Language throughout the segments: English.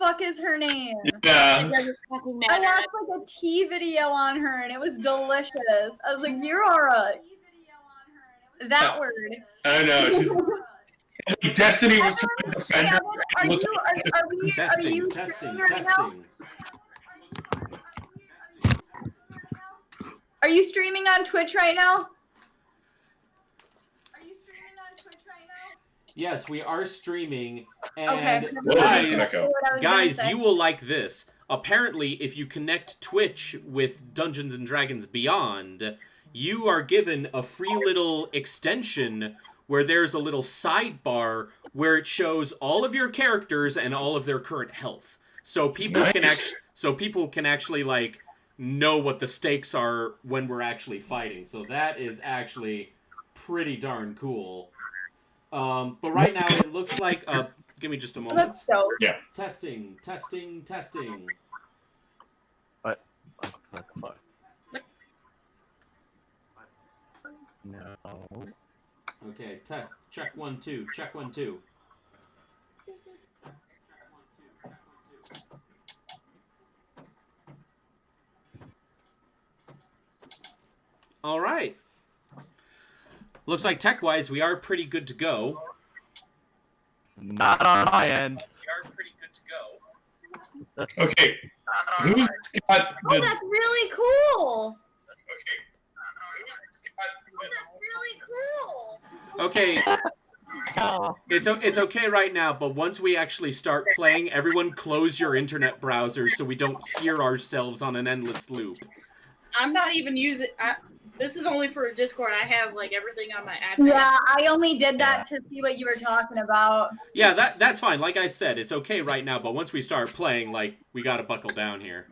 fuck is her name? Yeah. It doesn't fucking I matter. watched like a tea video on her and it was delicious. I was like, you are a that word. I know. She's, Destiny was trying to defend her. Are you Testing. streaming right now? Are you streaming on Twitch right now? Yes, we are streaming, and Okay. guys, you will like this. Apparently, if you connect Twitch with Dungeons and Dragons Beyond, you are given a free little extension where there's a little sidebar where it shows all of your characters and all of their current health. So people can actually like know what the stakes are when we're actually fighting. So that is actually pretty darn cool. But right now it looks like give me just a moment. Yeah. Testing. What the fuck? No. Okay, check 1 2. Check 1 2. All right. Looks like tech-wise, we are pretty good to go. Not on my end. We are pretty good to go. Okay. Who's got Oh, the... that's really cool. Okay. It's okay right now, but once we actually start playing, everyone close your internet browser so we don't hear ourselves on an endless loop. I'm not even using. This is only for Discord. I have like everything on my iPad. Yeah, I only did that to see what you were talking about. Yeah, that's fine. Like I said, it's okay right now, but once we start playing, like, we gotta buckle down here.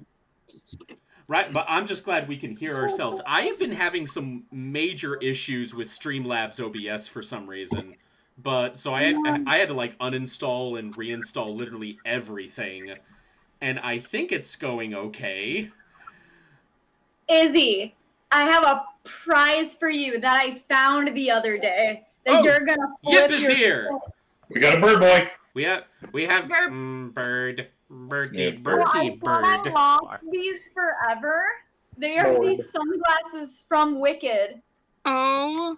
Right, but I'm just glad we can hear ourselves. I have been having some major issues with Streamlabs OBS for some reason. But, so I had to, like, uninstall and reinstall literally everything. And I think it's going okay. Izzy, I have a prize for you that I found the other day. That you're gonna flip Yip is here! We got a bird boy. We have bird. Birdie Well, I bird. lost these forever. They are these sunglasses from Wicked. Oh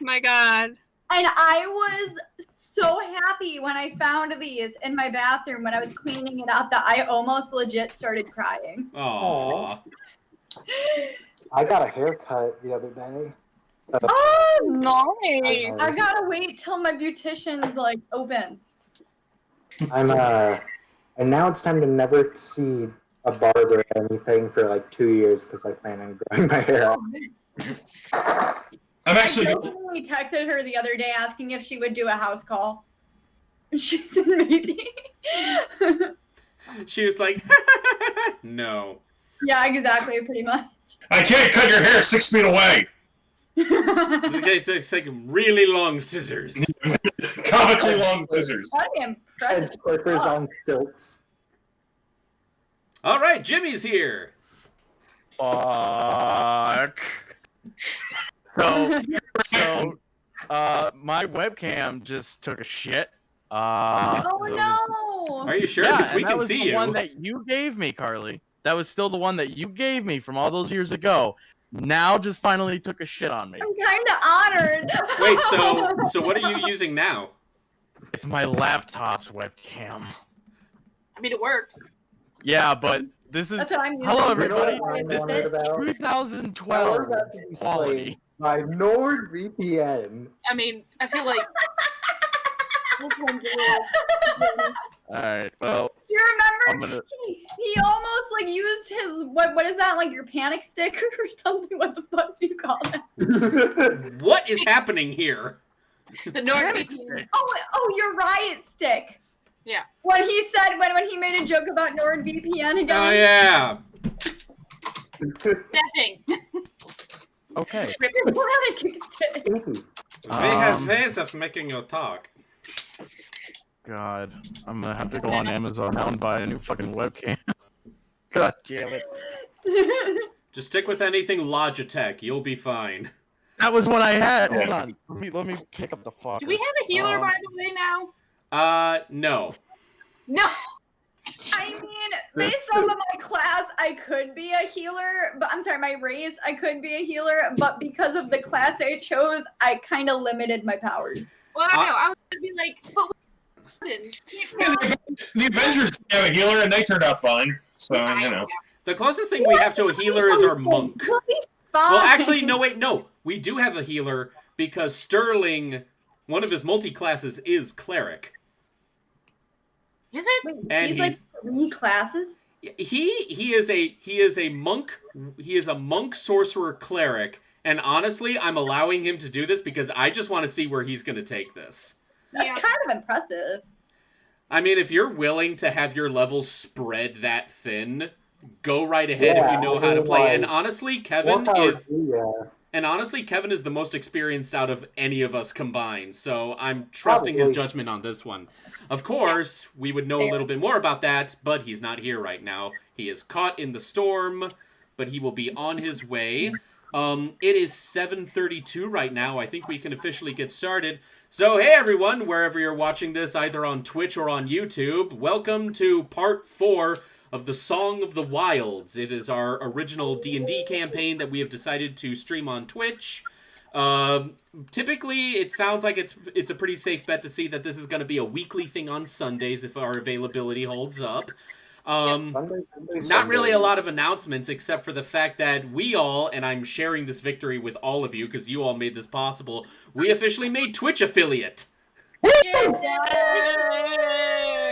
my god. And I was so happy when I found these in my bathroom when I was cleaning it up that I almost legit started crying. Aww. I got a haircut the other day. So Oh, Nice. I gotta wait till my beautician's like open. and now it's time to never see a barber or anything for like 2 years because I plan on growing my hair out. I'm actually... I jokingly texted her the other day asking if she would do a house call. She said maybe. She was like, no. Yeah, exactly, pretty much. I can't cut your hair 6 feet away. It's like really long scissors. Comically long scissors. That'd be impressive. And clippers on stilts. All right, Jimmy's here. Fuck. So, my webcam just took a shit. Oh no! Are you sure? Yeah, Because we and can that was see the you. one that you gave me, Carly. That was still the one that you gave me from all those years ago. Now just finally took a shit on me. I'm kind of honored. Wait, so what are you using now? It's my laptop's webcam. I mean, it works. Yeah, but this is... That's what I'm using. Hello, You know everybody. what I'm This wondering is about? 2012 How is that to be quality. explained by NordVPN? I mean, I feel like this one's a little. Alright, well, You I'm remember? gonna... He almost like used his what is that, like your panic stick or something? What the fuck do you call that? What is happening here? The NordVPN. Oh, your riot stick. Yeah. What he said when he made a joke about NordVPN again. Oh yeah. That thing. Okay. Your panic stick. They have ways of making you talk. God, I'm gonna have to go on Amazon now and buy a new fucking webcam. God damn it. Just stick with anything Logitech. You'll be fine. That was what I had. Hold on. Let me pick up the fuck. Do we have a healer, by the way, now? No. No. based on my class, I could be a healer, but I'm sorry, my race, I could be a healer, but because of the class I chose, I kind of limited my powers. Well, I know. I was gonna be like, but The Avengers have a healer, and they turned out fine. So, you know. The closest thing we have to a healer is our monk. We'll be Well, fine. actually, no, wait, no. We do have a healer because Sterling, one of his multi-classes is cleric. Is it? Wait, And he's like 3 classes? He is a monk. He is a monk sorcerer cleric, and honestly, I'm allowing him to do this because I just want to see where he's going to take this. That's Yeah. kind of impressive. I mean, if you're willing to have your levels spread that thin, go right ahead if you know how to play. And honestly, Kevin is the most experienced out of any of us combined. So I'm trusting his Probably. judgment on this one. Of course, we would know a little bit more about that, but he's not here right now. He is caught in the storm, but he will be on his way. It is 7:32 right now. I think we can officially get started. So, hey everyone, wherever you're watching this, either on Twitch or on YouTube, welcome to part 4 of the Song of the Wilds. It is our original D&D campaign that we have decided to stream on Twitch. Typically, it sounds like it's a pretty safe bet to see that this is going to be a weekly thing on Sundays if our availability holds up. Not really a lot of announcements except for the fact that we all, and I'm sharing this victory with all of you because you all made this possible, we officially made Twitch affiliate.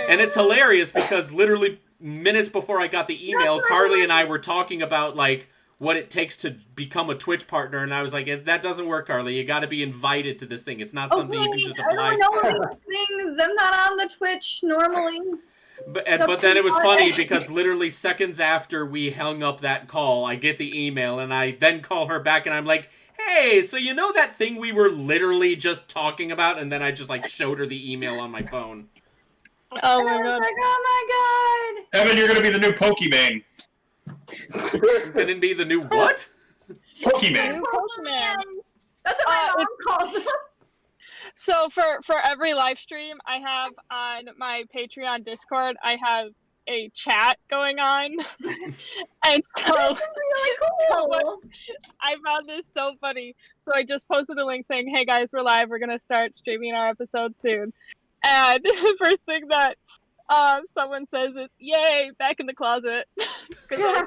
And it's hilarious because literally minutes before I got the email, Carly and I were talking about like what it takes to become a Twitch partner, and I was like, that doesn't work, Carly. You got to be invited to this thing. It's not something you can just apply. I don't know these things. I'm not on the Twitch normally. But then it was funny because literally seconds after we hung up that call, I get the email and I then call her back and I'm like, hey, so you know that thing we were literally just talking about? And then I just like showed her the email on my phone. Oh And I my was god. like, oh my Evan, you're going to be the new Pokemon. Gonna be the new what? Pokemon. god. That's what my mom calls them. So for every live stream I have on my Patreon Discord, I have a chat going on. And so Really cool. I found this so funny. So I just posted a link saying, hey guys, we're live. We're going to start streaming our episode soon. And the first thing that someone says is, yay, back in the closet. Because I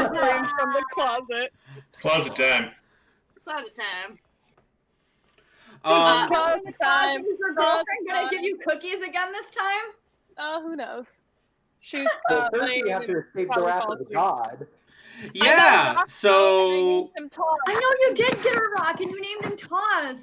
streamed from the closet. Closet time. Closet time. Closet Is time. your girlfriend gonna give you cookies again this time? Oh, who knows? She's Well, first laying you have to escape the probably wrath fall of the asleep. god. Yeah, so I know I know you did get a rock and you named him Toss.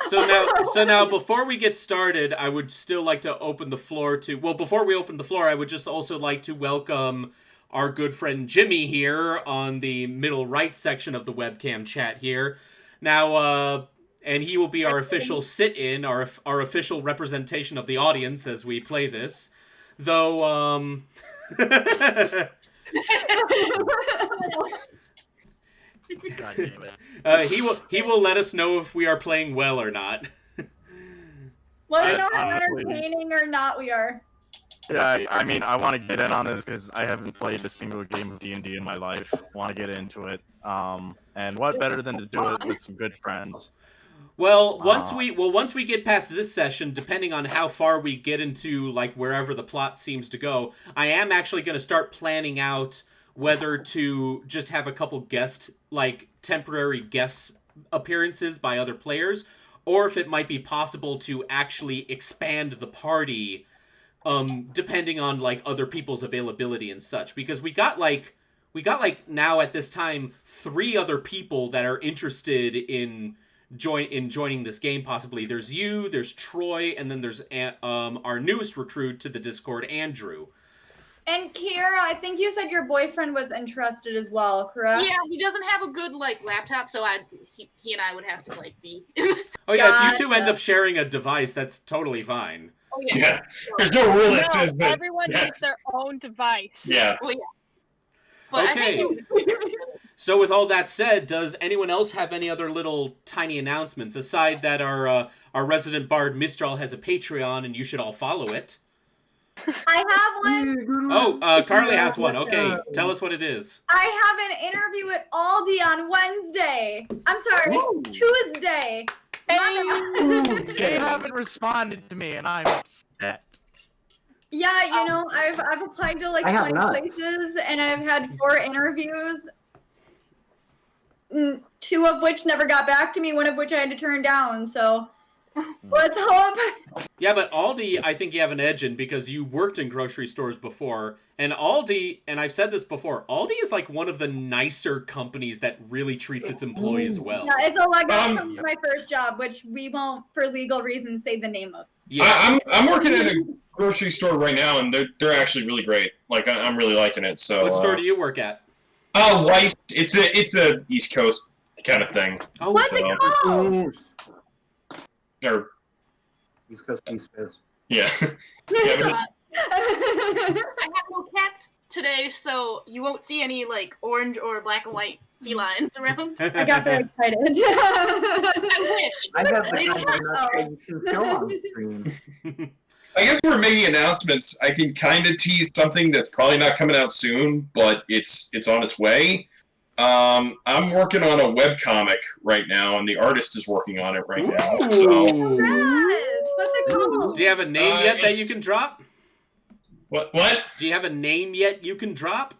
so now before we get started, I would still like to open the floor to, well, before we open the floor, I would just also like to welcome our good friend Jimmy here on the middle right section of the webcam chat here. Now, and he will be our official sit-in, our official representation of the audience as we play this. Though, God damn it. he will let us know if we are playing well or not. Let us know how Honestly. entertaining or not we are. Yeah, I mean, I want to get in on this because I haven't played a single game of D&D in my life. Want to get into it. And what better than to do it with some good friends? Well, once we get past this session, depending on how far we get into like wherever the plot seems to go, I am actually going to start planning out whether to just have a couple temporary guest appearances by other players, or if it might be possible to actually expand the party, depending on like other people's availability and such. Because we got now at this time 3 other people that are interested in joining this game. Possibly there's you, there's Troy, and then there's our newest recruit to the Discord, Andrew. And Kiera, I think you said your boyfriend was interested as well, correct? Yeah, he doesn't have a good like laptop, so he and I would have to like be. Oh yeah, if you two Gotcha. end up sharing a device, that's totally fine. Oh Yeah. There's no rule that No, says that. everyone Yes. needs their own device. Yeah. Oh yeah. But Okay. I think he So with all that said, does anyone else have any other little tiny announcements aside that our resident bard Mistral has a Patreon and you should all follow it? I have one. Oh, Carly has one. Okay, tell us what it is. I have an interview at Aldi on Wednesday. I'm sorry, Tuesday. They haven't responded to me, and I'm upset. Yeah, you know, I've applied to like I have 20 nuts. places, and I've had 4 interviews. 2 of which never got back to me, 1 of which I had to turn down. So let's hope. Yeah, but Aldi, I think you have an edge in because you worked in grocery stores before. And Aldi, and I've said this before, Aldi is like one of the nicer companies that really treats its employees well. Yeah, it's a leg up from my first job, which we won't, for legal reasons, say the name of. Yeah. I'm working at a grocery store right now, and they're actually really great. Like I'm really liking it. So What store do you work at? Weiss. It's a East Coast kind of thing. Oh, What's it called? Or East Coast, East Coast. yeah, yeah. But I have no cats today, so you won't see any like orange or black and white felines around. I got very excited. I wish. I have the kind of nuts that you can show on screen. I guess we're making announcements. I can kind of tease something that's probably not coming out soon, but it's on its way. I'm working on a webcomic right now, and the artist is working on it right now. So Yes. What's it called? Do you have a name yet that it's- you can drop? what? Do you have a name yet you can drop?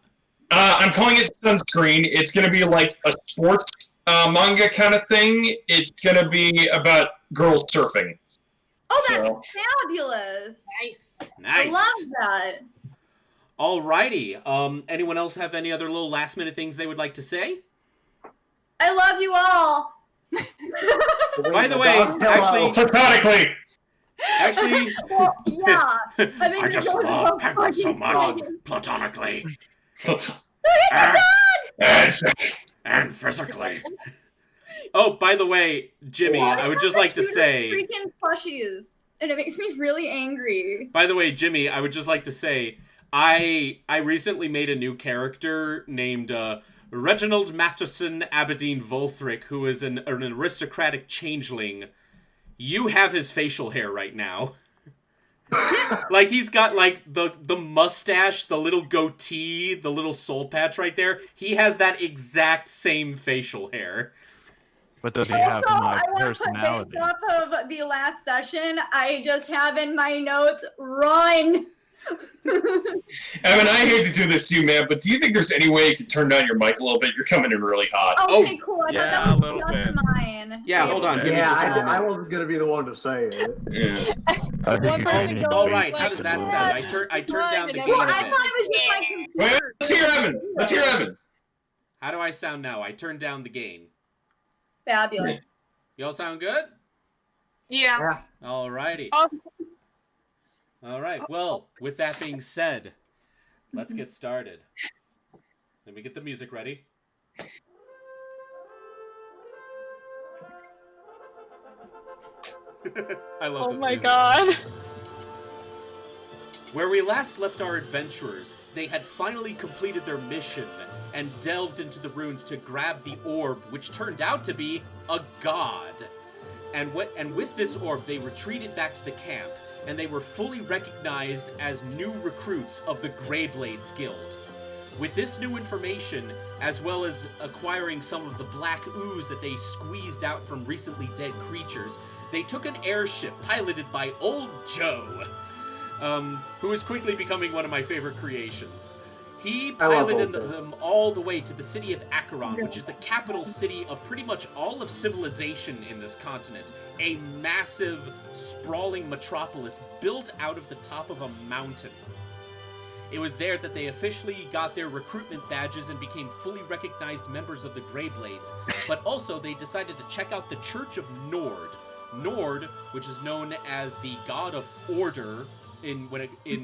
I'm calling it Sunscreen. It's going to be like a sports manga kind of thing. It's going to be about girls surfing. Oh, that's So- fabulous. Nice. I Nice. love that. Alrighty. Anyone else have any other little last minute things they would like to say? I love you all. By the way, actually- Platonically. Actually, Well, yeah. think I you're just going love so Peggle so fucking much, wrong. platonically And- and physically. Oh, by the way, Jimmy, I would just like to say. freaking plushies, and it makes me really angry. By the way, Jimmy, I would just like to say, I recently made a new character named Reginald Masterson Aberdeen Volthric, who is an aristocratic changeling. You have his facial hair right now. Like, he's got, like, the mustache, the little goatee, the little soul patch right there. He has that exact same facial hair. But does he have Also, my I want to put personality? based off of the last session, I just have in my notes, run. Evan, I hate to do this to you, man, but do you think there's any way you could turn down your mic a little bit? You're coming in really hot. Okay, cool. I yeah, thought that a was little just bit. mine. Yeah, hold on. Give me Yeah, just a I moment. wasn't gonna be the one to say it. Yeah. I think One you person need goes, to All be right, how like, does that flexible. sound? I turned down the gain Well, a I bit. thought it was just my Wait, computer. let's hear Evan. Let's hear Evan. How do I sound now? I turned down the gain. Fabulous. Y'all sound good? Yeah. Alrighty. Awesome. Alright, well, with that being said, let's get started. Let me get the music ready. I love Oh this my music. god. Where we last left our adventurers, they had finally completed their mission and delved into the ruins to grab the orb, which turned out to be a god. And with this orb, they retreated back to the camp, and they were fully recognized as new recruits of the Greyblades Guild. With this new information, as well as acquiring some of the black ooze that they squeezed out from recently dead creatures, they took an airship piloted by Old Joe, who is quickly becoming one of my favorite creations. He I love piloted Old Joe. them all the way to the city of Acheron, which is the capital city of pretty much all of civilization in this continent. A massive, sprawling metropolis built out of the top of a mountain. It was there that they officially got their recruitment badges and became fully recognized members of the Greyblades, but also they decided to check out the Church of Nord. Nord, which is known as the god of order in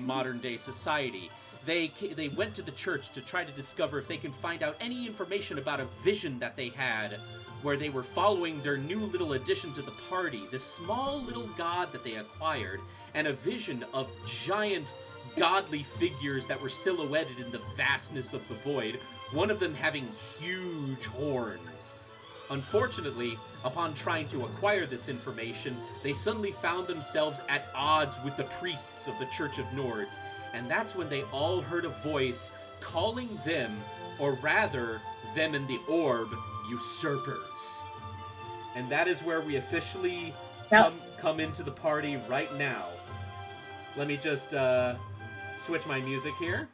modern day society. They went to the church to try to discover if they can find out any information about a vision that they had, where they were following their new little addition to the party, this small little god that they acquired, and a vision of giant godly figures that were silhouetted in the vastness of the void, one of them having huge horns. Unfortunately, upon trying to acquire this information, they suddenly found themselves at odds with the priests of the Church of Nords, and that's when they all heard a voice calling them, or rather, them and the orb, usurpers. And that is where we officially come into the party right now. Let me just switch my music here.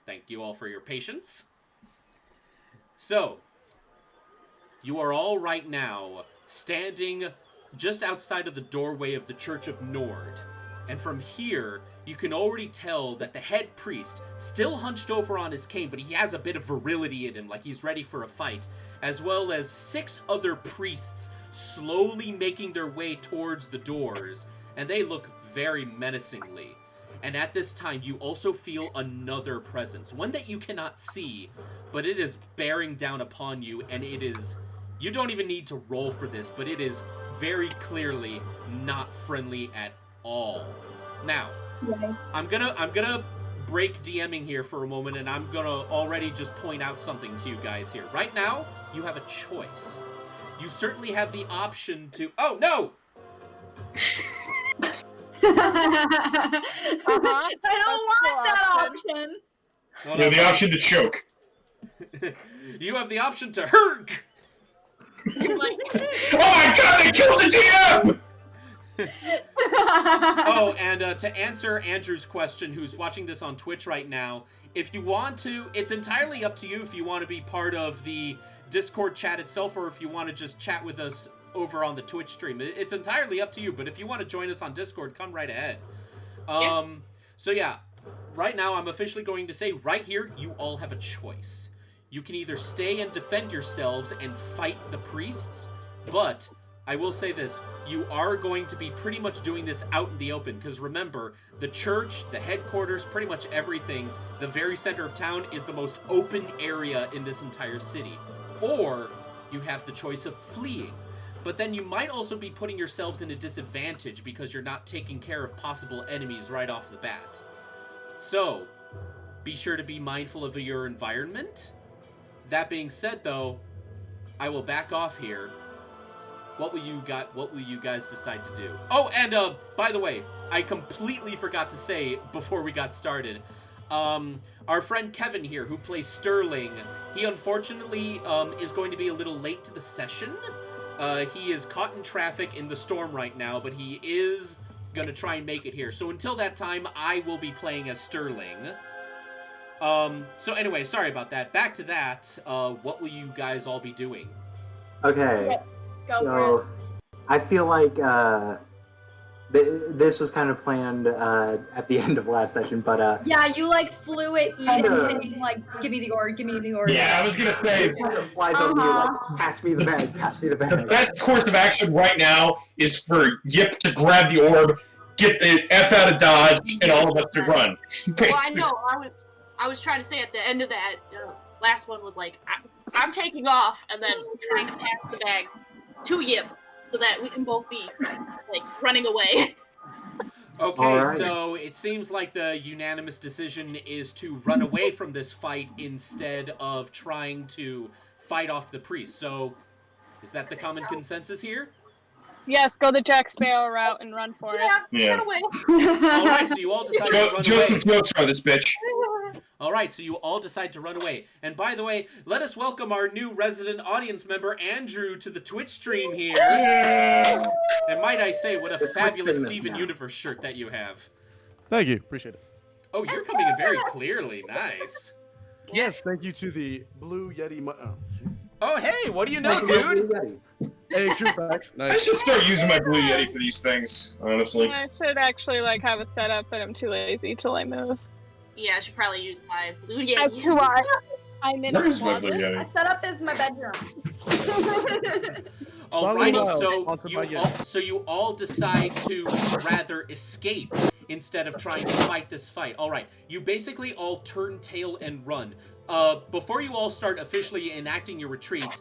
Thank you all for your patience. So, you are all right now standing just outside of the doorway of the Church of Nord. And from here, you can already tell that the head priest, still hunched over on his cane, but he has a bit of virility in him, like he's ready for a fight, as well as 6 other priests slowly making their way towards the doors, and they look very menacingly. And at this time, you also feel another presence, one that you cannot see, but it is bearing down upon you, and it is... You don't even need to roll for this, but it is very clearly not friendly at all. Now, I'm gonna break DMing here for a moment, and I'm gonna already just point out something to you guys here. Right now, you have a choice. You certainly have the option to... Oh, no! I don't want that option. No, You have the option to choke. You have the option to hurk! Like, Oh my god, they killed the DM! Oh, and to answer Andrew's question, who's watching this on Twitch right now, if you want to, it's entirely up to you if you want to be part of the Discord chat itself, or if you want to just chat with us over on the Twitch stream. It's entirely up to you, but if you want to join us on Discord, come right ahead. So yeah, right now I'm officially going to say, right here, you all have a choice. You can either stay and defend yourselves and fight the priests, but I will say this, you are going to be pretty much doing this out in the open, because remember, the church, the headquarters, pretty much everything, the very center of town is the most open area in this entire city. Or you have the choice of fleeing. But then you might also be putting yourselves in a disadvantage because you're not taking care of possible enemies right off the bat. So, be sure to be mindful of your environment. That being said, though, I will back off here. What will you guys decide to do? Oh, and by the way, I completely forgot to say before we got started. Our friend Kevin here, who plays Sterling, he unfortunately is going to be a little late to the session. He is caught in traffic in the storm right now, but he is gonna try and make it here. So until that time, I will be playing as Sterling. So anyway, sorry about that. Back to that. What will you guys all be doing? Okay, Go for so I feel like this was kind of planned at the end of last session, but Yeah, you like flew it Kinda. even saying like, give me the orb, give me the orb. Yeah, I was gonna say, it kind of flies over you like, pass me the bag, pass me the the bag. best course of action right now is for Yip to grab the orb, get the F out of Dodge, and all of us to run. well, I know. I was trying to say at the end of that last one was like, I'm taking off and then trying to pass the bag to Yip so that we can both be like running away. Okay, Alright. so it seems like the unanimous decision is to run away from this fight instead of trying to fight off the priest. So, is that the common consensus here? Yes, go the Jack Sparrow route and run for it. Yeah. Run away. Alright, so you all decide to run away. Joseph Jones on this bitch. Alright, so you all decide to run away. And by the way, let us welcome our new resident audience member, Andrew, to the Twitch stream here. And might I say, what a fabulous famous Steven now. Universe shirt that you have. Thank you. Appreciate it. Oh, you're coming in very clearly. Nice. Yes, thank you to the Blue Yeti. Oh, hey, what do you know, dude? Hey, true facts. I Nice. should start using my Blue Yeti for these things, honestly. I should actually like have a setup, but I'm too lazy till I move. Yeah, I should probably use my blue That's Yeti. why I'm in a Where's my Blue closet. Yeti? My setup is my bedroom. Alrighty, Solid so onto you my all, so you all decide to rather escape instead of trying to fight this fight. Alright, you basically all turn tail and run. Before you all start officially enacting your retreat,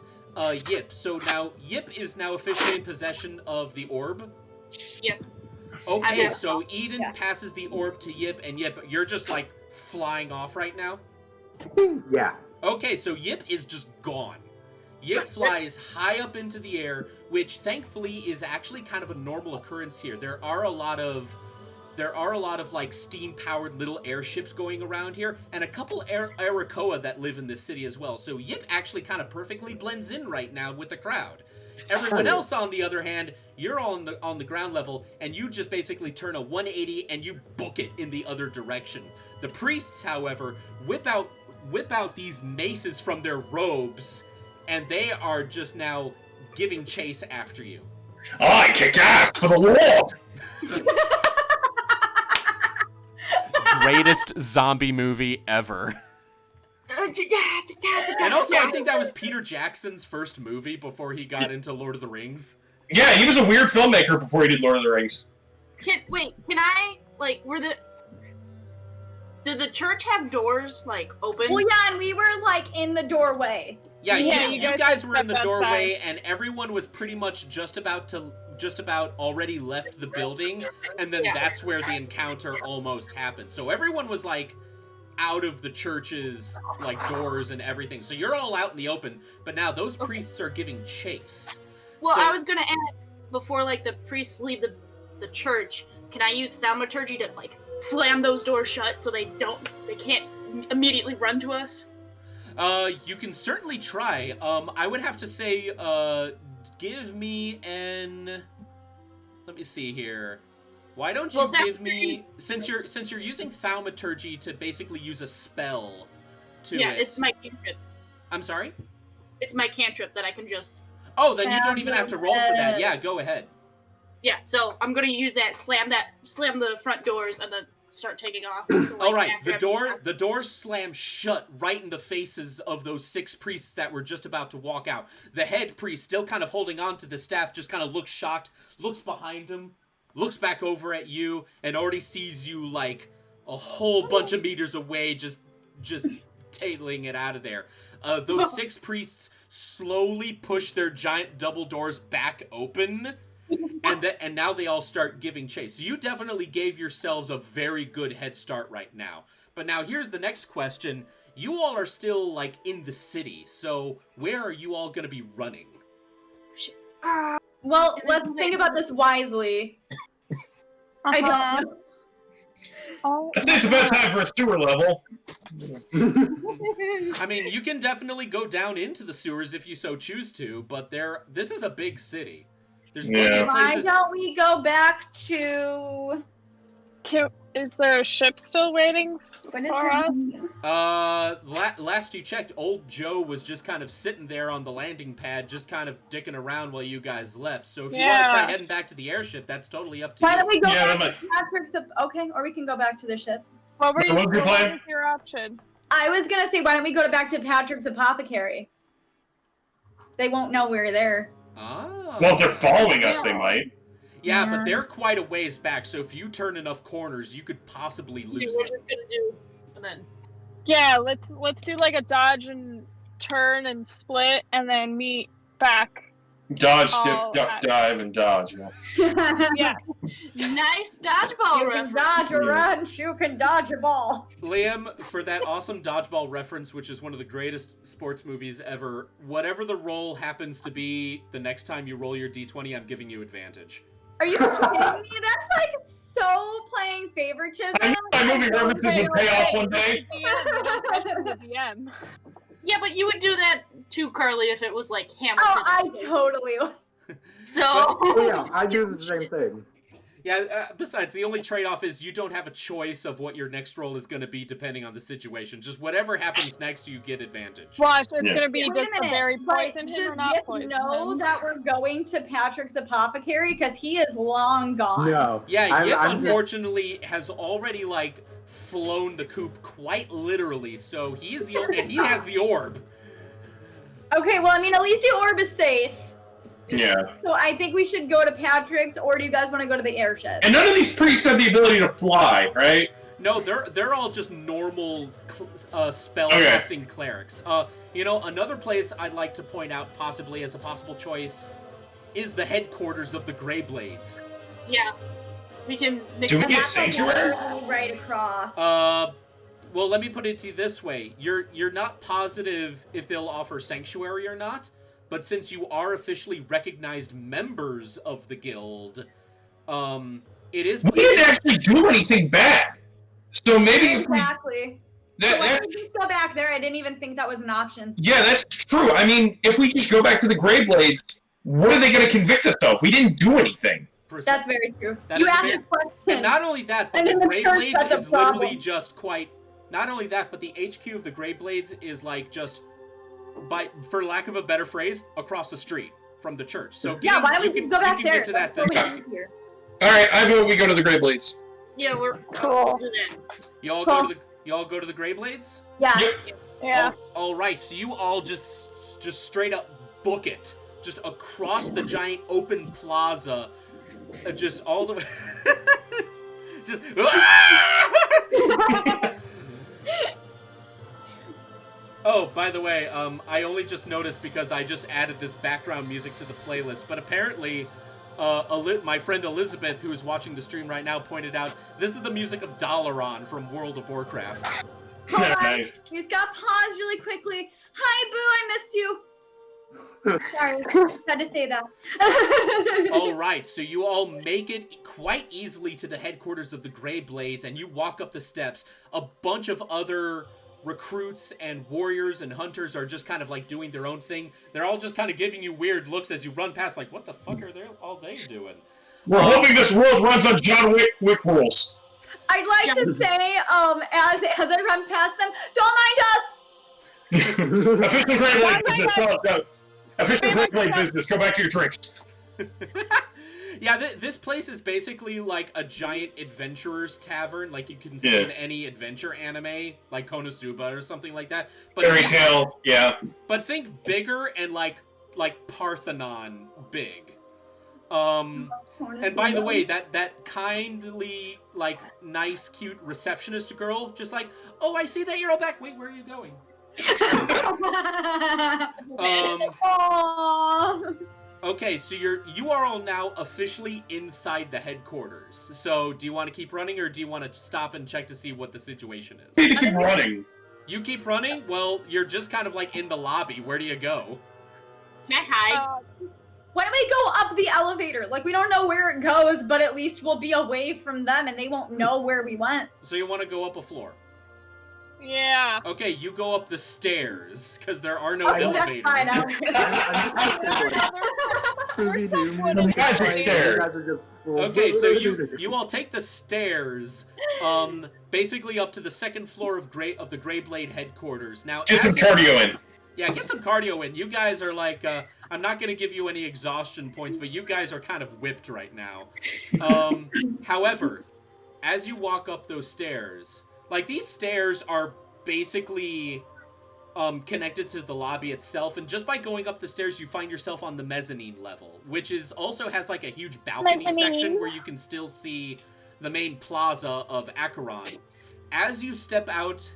Yip. So now, Yip is now officially in possession of the orb. Yes. Okay, have- so Eden Yeah. passes the orb to Yip, and Yip, you're just like flying off right now? Yeah. Okay, so Yip is just gone. Yip flies high up into the air, which thankfully is actually kind of a normal occurrence here. There are a lot of like steam-powered little airships going around here, and a couple Arakoa that live in this city as well. So Yip actually kind of perfectly blends in right now with the crowd. Everyone else, on the other hand, you're on the ground level, and you just basically turn a 180 and you book it in the other direction. The priests, however, whip out these maces from their robes, and they are just now giving chase after you. I kick ass for the Lord! Greatest zombie movie ever. And also, I think that was Peter Jackson's first movie before he got into Lord of the Rings. Yeah, he was a weird filmmaker before he did Lord of the Rings. Can I, like, did the church have doors, like, open? Well, yeah, and we were like in the doorway. Yeah, Yeah, you you guys were in the stepped doorway, outside. and everyone was pretty much just about already left the building, and then Yeah. that's where the encounter almost happened. So everyone was like out of the church's like doors and everything. So you're all out in the open, but now those priests are giving chase. Well, So- I was gonna ask, before, like, the priests leave the church, can I use thaumaturgy to, like, slam those doors shut so they can't immediately run to us? You can certainly try. I would have to say, give me an. Let me see here. Why don't you Well, give me, since you're using thaumaturgy to basically use a spell to Yeah, it. it's my cantrip. I'm sorry? It's my cantrip that I can just... Oh, then you don't even have to roll for that. Yeah, go ahead. Yeah, so I'm gonna use that, slam the front doors, and then start taking off. So, like, All right, after the door slams shut right in the faces of those 6 priests that were just about to walk out. The head priest, still kind of holding on to the staff, just kind of looks shocked, looks behind him, looks back over at you, and already sees you like a whole bunch of meters away, just tailing it out of there. Those 6 priests slowly push their giant double doors back open. And now they all start giving chase. So you definitely gave yourselves a very good head start right now. But now here's the next question. You all are still, like, in the city. So where are you all going to be running? Well, let's think about this wisely. I Uh-huh. don't know. Oh, I'd say it's about time for a sewer level. I mean, you can definitely go down into the sewers if you so choose to, but this is a big city. There's plenty of Why places. don't we go back to... is there a ship still waiting What is for us? it? Last you checked, old Joe was just kind of sitting there on the landing pad, just kind of dicking around while you guys left. So if you want to try Yeah. heading back to the airship, that's totally up to Why you. don't we go Yeah, back to Patrick's... Okay, or we can go back to the ship. What were you? What was your plan? What was your option? I was gonna say, why don't we go back to Patrick's apothecary? They won't know we're there. Ah. Well, if they're following us, they might. Yeah, Yeah. but they're quite a ways back, so if you turn enough corners, you could possibly we're lose just them. gonna do, and then... Yeah, let's do like a dodge and turn and split, and then meet back. Dodge, dip, Oh, duck, dive, and dodge. Yeah. Yeah. Nice dodgeball You can reference. dodge a wrench, you can dodge a ball. Liam, for that awesome dodgeball reference, which is one of the greatest sports movies ever, whatever the roll happens to be, the next time you roll your d20, I'm giving you advantage. Are you kidding me? That's like so playing favoritism. I know my movie references would pay off one day. The DM. Yeah, but you would do that too, Carly, if it was like Hamilton. Oh, I totally would. So... Oh yeah, I do the same thing. Yeah, besides, the only trade-off is you don't have a choice of what your next roll is going to be depending on the situation. Just whatever happens next, you get advantage. Watch, it's Yeah. gonna be Wait a just a minute, berry but poison him or does not Yip poison know him. that we're going to Patrick's apothecary? Because he is long gone. No. Yeah, Yip I'm unfortunately has already, like, flown the coop quite literally, so he is and he has the orb. Okay, well, I mean, at least the orb is safe. Yeah. So I think we should go to Patrick's, or do you guys want to go to the airship? And none of these priests have the ability to fly, right? No, they're all just normal spell-casting clerics. Another place I'd like to point out, possibly as a possible choice, is the headquarters of the Greyblades. Yeah. We can... Do we And get that's, like, sanctuary? literally right across. Well, let me put it to you this way: you're not positive if they'll offer sanctuary or not, but since you are officially recognized members of the guild, it is. We didn't actually do anything bad. So maybe if we Exactly. that, So why that's did we go back there? I didn't even think that was an option. yeah, that's true. I mean, if we just go back to the Greyblades, what are they going to convict us of? We didn't do anything. That's very true. That You is asked very- a question. And not only that, but And the then the church Greyblades had the is literally problem. just quite. Not only that, but the HQ of the Greyblades is like just, for lack of a better phrase, across the street from the church. So Yeah, why don't you we can, go back you can there? get to that That's thing. what we do here. All right, I vote we go to the Greyblades. Yeah, we're Cool. we'll do that. You all Cool. go to the Greyblades? Yeah. Yep. Yeah. All right, so you all just straight up book it, just across the giant open plaza, just all the way, just. Oh, by the way, I only just noticed because I just added this background music to the playlist, but apparently, my friend Elizabeth, who is watching the stream right now, pointed out this is the music of Dalaran from World of Warcraft. Hold on. Nice. We just got pause really quickly. Hi, Boo, I missed you. Sorry, had to say that. All right, so you all make it quite easily to the headquarters of the Greyblades, and you walk up the steps. A bunch of other recruits and warriors and hunters are just kind of like doing their own thing. They're all just kind of giving you weird looks as you run past, like, what the fuck are they doing? We're hoping this world runs on John Wick rules. I'd like to say, as I run past them, don't mind us. Official Greyblade my business. Go. Official Greyblade business. Go back to your drinks. Yeah, this place is basically like a giant adventurer's tavern, like you can see Yeah. in any adventure anime, like Konosuba or something like that. But Fairy tale. Yeah. But think bigger and like Parthenon big. And by the way, that kindly, like, nice, cute receptionist girl, just like, oh, I see that you're all back. Wait, where are you going? Aww. Okay, so you are all now officially inside the headquarters. So, do you want to keep running, or do you want to stop and check to see what the situation is? We need to keep running. You keep running? Well, you're just kind of like in the lobby. Where do you go? Can I hide? Why don't we go up the elevator? Like, we don't know where it goes, but at least we'll be away from them and they won't know where we went. So you want to go up a floor? Yeah. Okay, you go up the stairs, because there are no Okay, that's elevators. fine. We're so good at Magic this. stairs. Okay, so you all take the stairs, basically up to the second floor of the Greyblade headquarters. Now, Get some cardio in. Yeah, get some cardio in. You guys are like, I'm not gonna give you any exhaustion points, but you guys are kind of whipped right now. However, as you walk up those stairs, like these stairs are basically connected to the lobby itself, and just by going up the stairs, you find yourself on the mezzanine level, which is also has like a huge balcony section where you can still see the main plaza of Acheron. As you step out,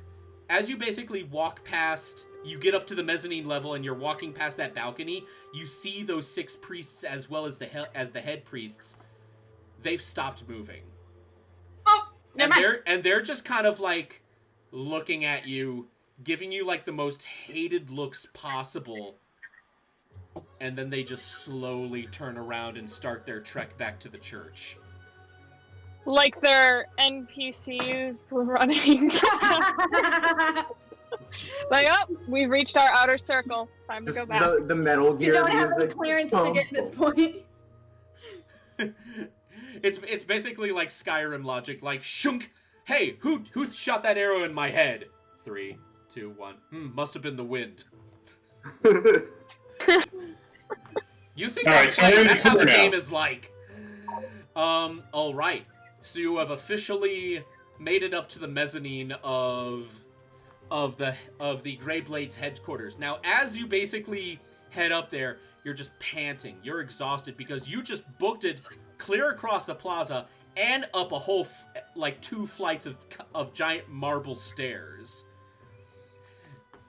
as you basically walk past, you get up to the mezzanine level, and you're walking past that balcony. You see those 6 priests as well as the head priests. They've stopped moving. Oh, never mind. And they're just kind of like looking at you, giving you like the most hated looks possible. And then they just slowly turn around and start their trek back to the church. Like they're NPCs running. Like, oh, we've reached our outer circle. Time to go Just back. the Metal You Gear don't have the music. clearance to get this point. It's basically like Skyrim logic, like shunk. Hey, who shot that arrow in my head? 3, 2, 1. Must have been the wind. You think All right, so we're in the that's how the tour now. game is like. All right. So you have officially made it up to the mezzanine of the Greyblades headquarters. Now, as you basically head up there, you're just panting. You're exhausted because you just booked it clear across the plaza and up a whole like 2 flights of giant marble stairs.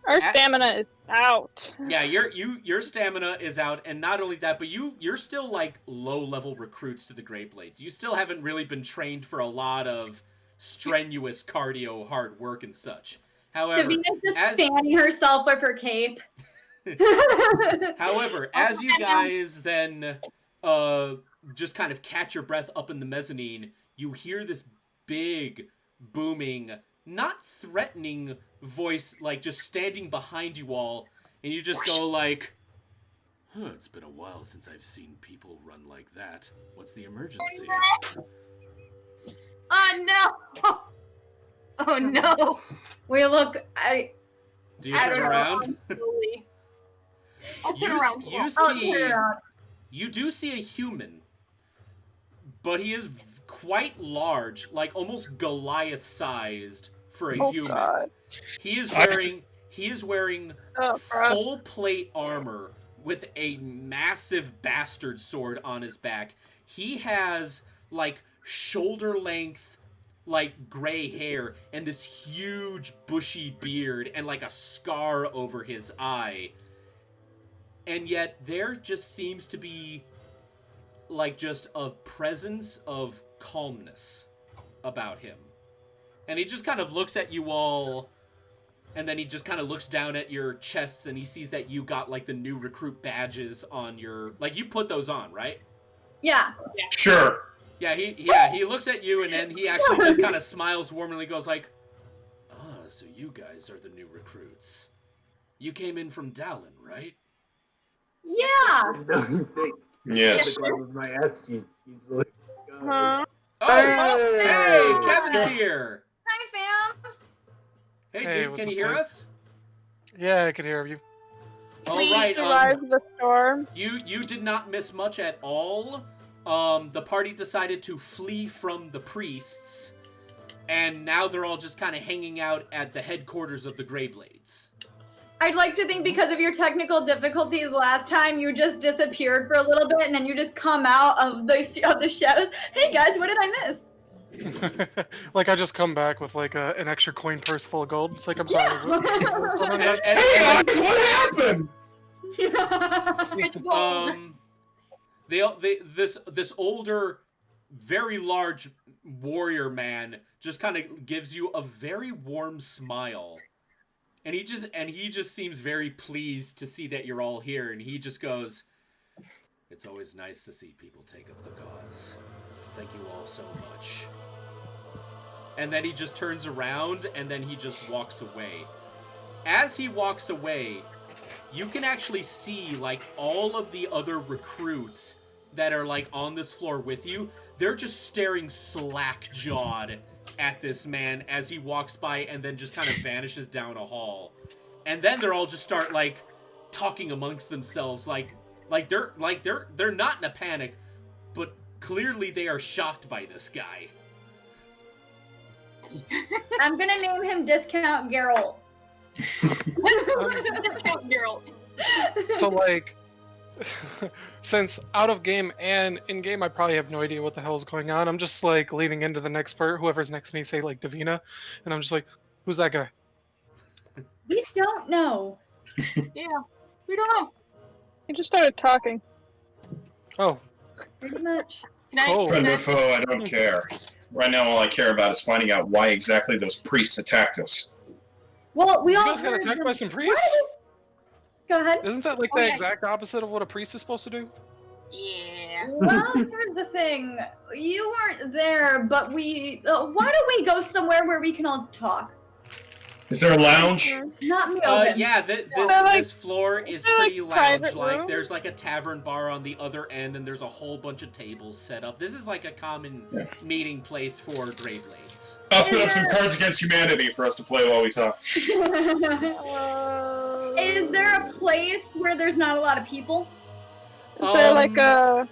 Our stamina is out. Yeah, your stamina is out, and not only that, but you're still like low-level recruits to the Greyblades. You still haven't really been trained for a lot of strenuous cardio, hard work, and such. However, Davina's just fanning herself with her cape. However, as you guys then just kind of catch your breath up in the mezzanine, you hear this big, booming, not threatening voice, like just standing behind you all, and you just go like, "Huh, it's been a while since I've seen people run like that. What's the emergency?" Oh no! Oh no! We look. Do you turn around? I'll turn around. You I'll see, turn around. you do see a human, but he is quite large, like almost Goliath-sized for a human. God. He is wearing Oh, bro. full plate armor with a massive bastard sword on his back. He has like shoulder length, like gray hair and this huge bushy beard and like a scar over his eye. And yet there just seems to be like just a presence of calmness about him. And he just kind of looks at you all, and then he just kind of looks down at your chests and he sees that you got like the new recruit badges on your, like you put those on, right? Yeah. Sure. Yeah, he looks at you and then he actually just kind of smiles warmly, goes like, "Ah, so you guys are the new recruits. You came in from Dallin, right?" Yeah. Yes. My ass cheeks usually. Huh? Oh, hey, Hey! Kevin's here. Hi, fam. Hey, Hey, dude, what's can up, you hear man? us? Yeah, I can hear you. All We right, survived the storm. you did not miss much at all. The party decided to flee from the priests, and now they're all just kind of hanging out at the headquarters of the Greyblades. I'd like to think because of your technical difficulties last time, you just disappeared for a little bit, and then you just come out of the shadows. Hey guys, what did I miss? Like I just come back with like an extra coin purse full of gold. It's like I'm sorry. What's going on, guys? Hey, guys, what happened? This older, very large warrior man just kind of gives you a very warm smile, and he just seems very pleased to see that you're all here, and he just goes, "It's always nice to see people take up the cause. Thank you all so much." And then he just turns around and then he just walks away. As he walks away, you can actually see like all of the other recruits that are like on this floor with you. They're just staring slack-jawed at this man as he walks by and then just kind of vanishes down a hall. And then they're all just start like talking amongst themselves like they're not in a panic, but clearly they are shocked by this guy. I'm gonna name him Discount Geralt. Discount Geralt. So like, since out of game and in game, I probably have no idea what the hell is going on. I'm just like leaning into the next part. Whoever's next to me, say like Davina, and I'm just like, who's that guy? We don't know. Yeah, we don't know. He just started talking. Oh, Pretty much. Can I- Cool. Friend can I- or foe, I don't care. Right now, all I care about is finding out why exactly those priests attacked us. Well, we you all guys got heard attacked them- by some priests? Go ahead. Isn't that like Oh, the yeah. exact opposite of what a priest is supposed to do? Yeah. Well, here's the thing. You weren't there, but we. Why don't we go somewhere where we can all talk? Is there a lounge? Not in the open. Yeah, They're like- this floor is they're like pretty private lounge-like. rooms? There's like a tavern bar on the other end, and there's a whole bunch of tables set up. This is like a common meeting place for Greyblades. I'll split up some Cards Against Humanity for us to play while we talk. Is there a place where there's not a lot of people? Is there like a...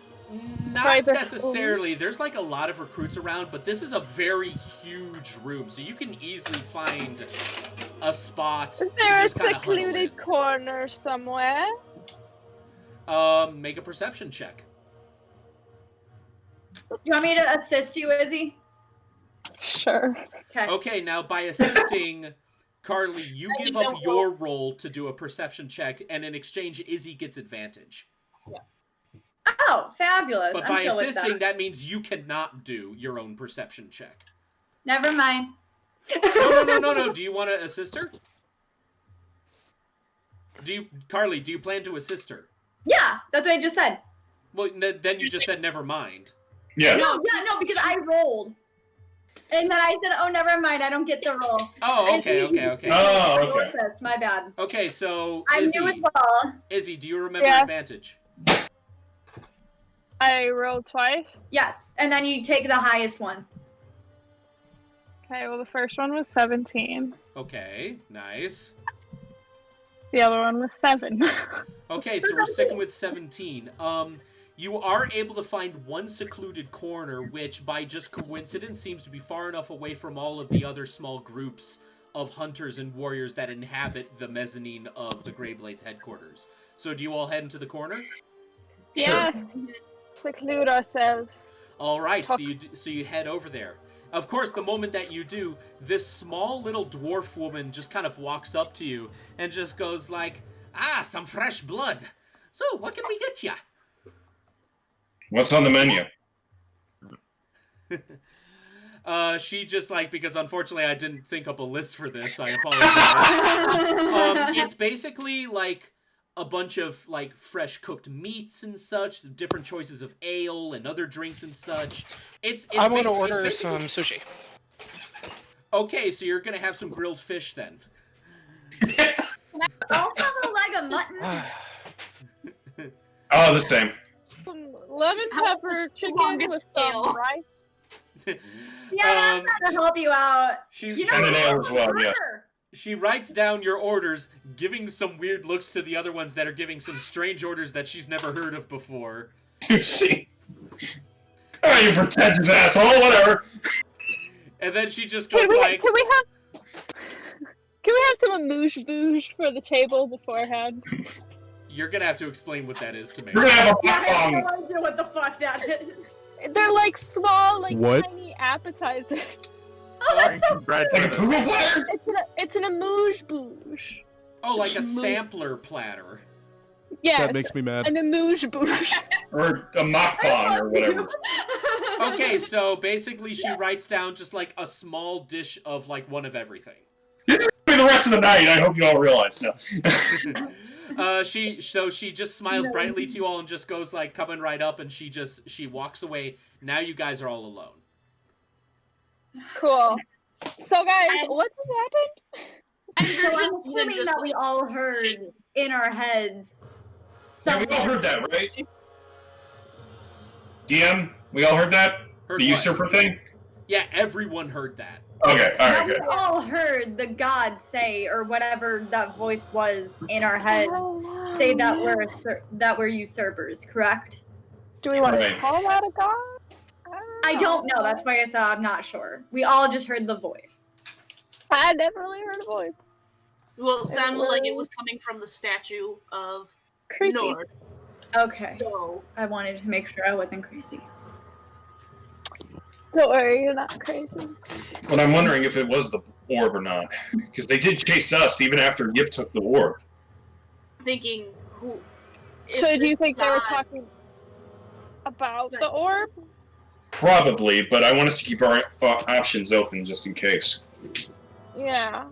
Not private necessarily. There's like a lot of recruits around, but this is a very huge room, so you can easily find a spot. Is to there a just kinda huddle secluded in. corner somewhere? Make a perception check. Do you want me to assist you, Izzy? Sure. Okay. Okay, now by assisting, Carly, you I give don't up your role to do a perception check, and in exchange, Izzy gets advantage. Oh, fabulous. But I'm by chill with assisting, that means you cannot do your own perception check. Never mind. No. Do you want to assist her? Carly, do you plan to assist her? Yeah, that's what I just said. Well, then you just said never mind. Yeah. No, because I rolled. And then I said, oh, never mind, I don't get the roll. Oh, okay. Oh, okay. Assist, my bad. Okay, so I'm Izzy, new as well. Izzy, do you remember Yeah. advantage? I rolled twice. Yes, and then you take the highest one. Okay, well, the first one was 17. Okay, nice. The other one was 7. Okay, so we're sticking with 17. You are able to find one secluded corner, which by just coincidence seems to be far enough away from all of the other small groups of hunters and warriors that inhabit the mezzanine of the Greyblade's headquarters. So do you all head into the corner? Yes. Seclude ourselves. All right, so you head over there. Of course, the moment that you do, this small little dwarf woman just kind of walks up to you and just goes like, "Ah, some fresh blood. So, what can we get ya?" What's on the menu? She just because unfortunately I didn't think up a list for this. I apologize. It's basically a bunch of fresh cooked meats and such, different choices of ale and other drinks and such. I want to order some sushi. Okay, so you're gonna have some grilled fish then. I'll have a leg of mutton. Oh, the same. Some lemon pepper chicken with some rice. Yeah, I'm trying to help you out. And an ale as well, yes. She writes down your orders, giving some weird looks to the other ones that are giving some strange orders that she's never heard of before. Sushi. Oh, you pretentious asshole, whatever. And then she just goes Can we have some amuse-bouche for the table beforehand? You're gonna have to explain what that is to me. We're gonna have a I have bong. no idea what the fuck that is. They're small, What? tiny appetizers. Oh, that's so Like a poodle platter? It's an amuse-bouche. Oh, like a sampler platter. Yes, That makes me mad. an amuse-bouche. Or a mukbang or whatever. Okay, so basically she writes down just a small dish of one of everything. This is gonna be the rest of the night, I hope you all realize. No. She just smiles brightly to you all and just goes coming right up, and she walks away. Now you guys are all alone. Cool. So guys, what just happened? So I'm assuming that we all heard in our heads. Yeah, we all heard that, right? DM, we all heard that? Heard The what? usurper thing? Yeah, everyone heard that. Okay, Now alright, we good. all heard the god say, or whatever that voice was in our head, say that we're usurpers, correct? Do we want Right. to call that a god? I don't know. That's why I said I'm not sure. We all just heard the voice. I definitely heard a voice. Well, it sounded like it was coming from the statue of Creepy. Nord. Okay. So I wanted to make sure I wasn't crazy. Don't worry, you're not crazy. But I'm wondering if it was the orb or not. Because they did chase us even after Yip took the orb. thinking who. So if do you this think they were god- talking about the orb? Probably, but I want us to keep our options open just in case. Yeah.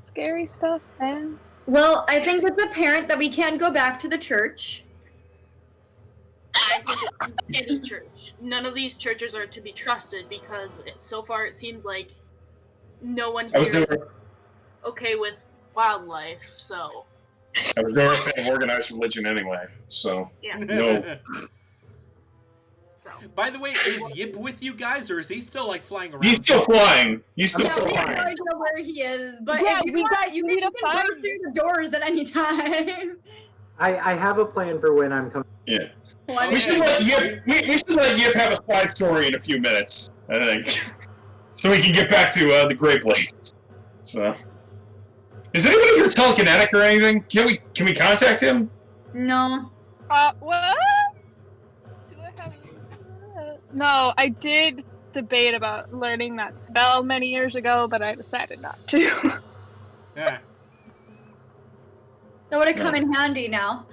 Scary stuff, man. Well, I think it's apparent that we can't go back to the church. I think it's any church. None of these churches are to be trusted because so far it seems like no one I was here never, is okay with wildlife. So I was never a fan of organized religion anyway, so yeah. no. So By the way, is Yip with you guys, or is he still flying around? He's still flying. He's still Yeah, we have no flying. idea where he is, but Yeah, if you we want, got- you we need can to burst find- through the doors at any time. I have a plan for when I'm coming. Yeah. Well, We should let Yip. We should let Yip have a side story in a few minutes. I think, so we can get back to the Great Blades. So, is anybody here telekinetic or anything? Can we contact him? No. What? Do I have... No, I did debate about learning that spell many years ago, but I decided not to. Yeah. That would have come in handy now.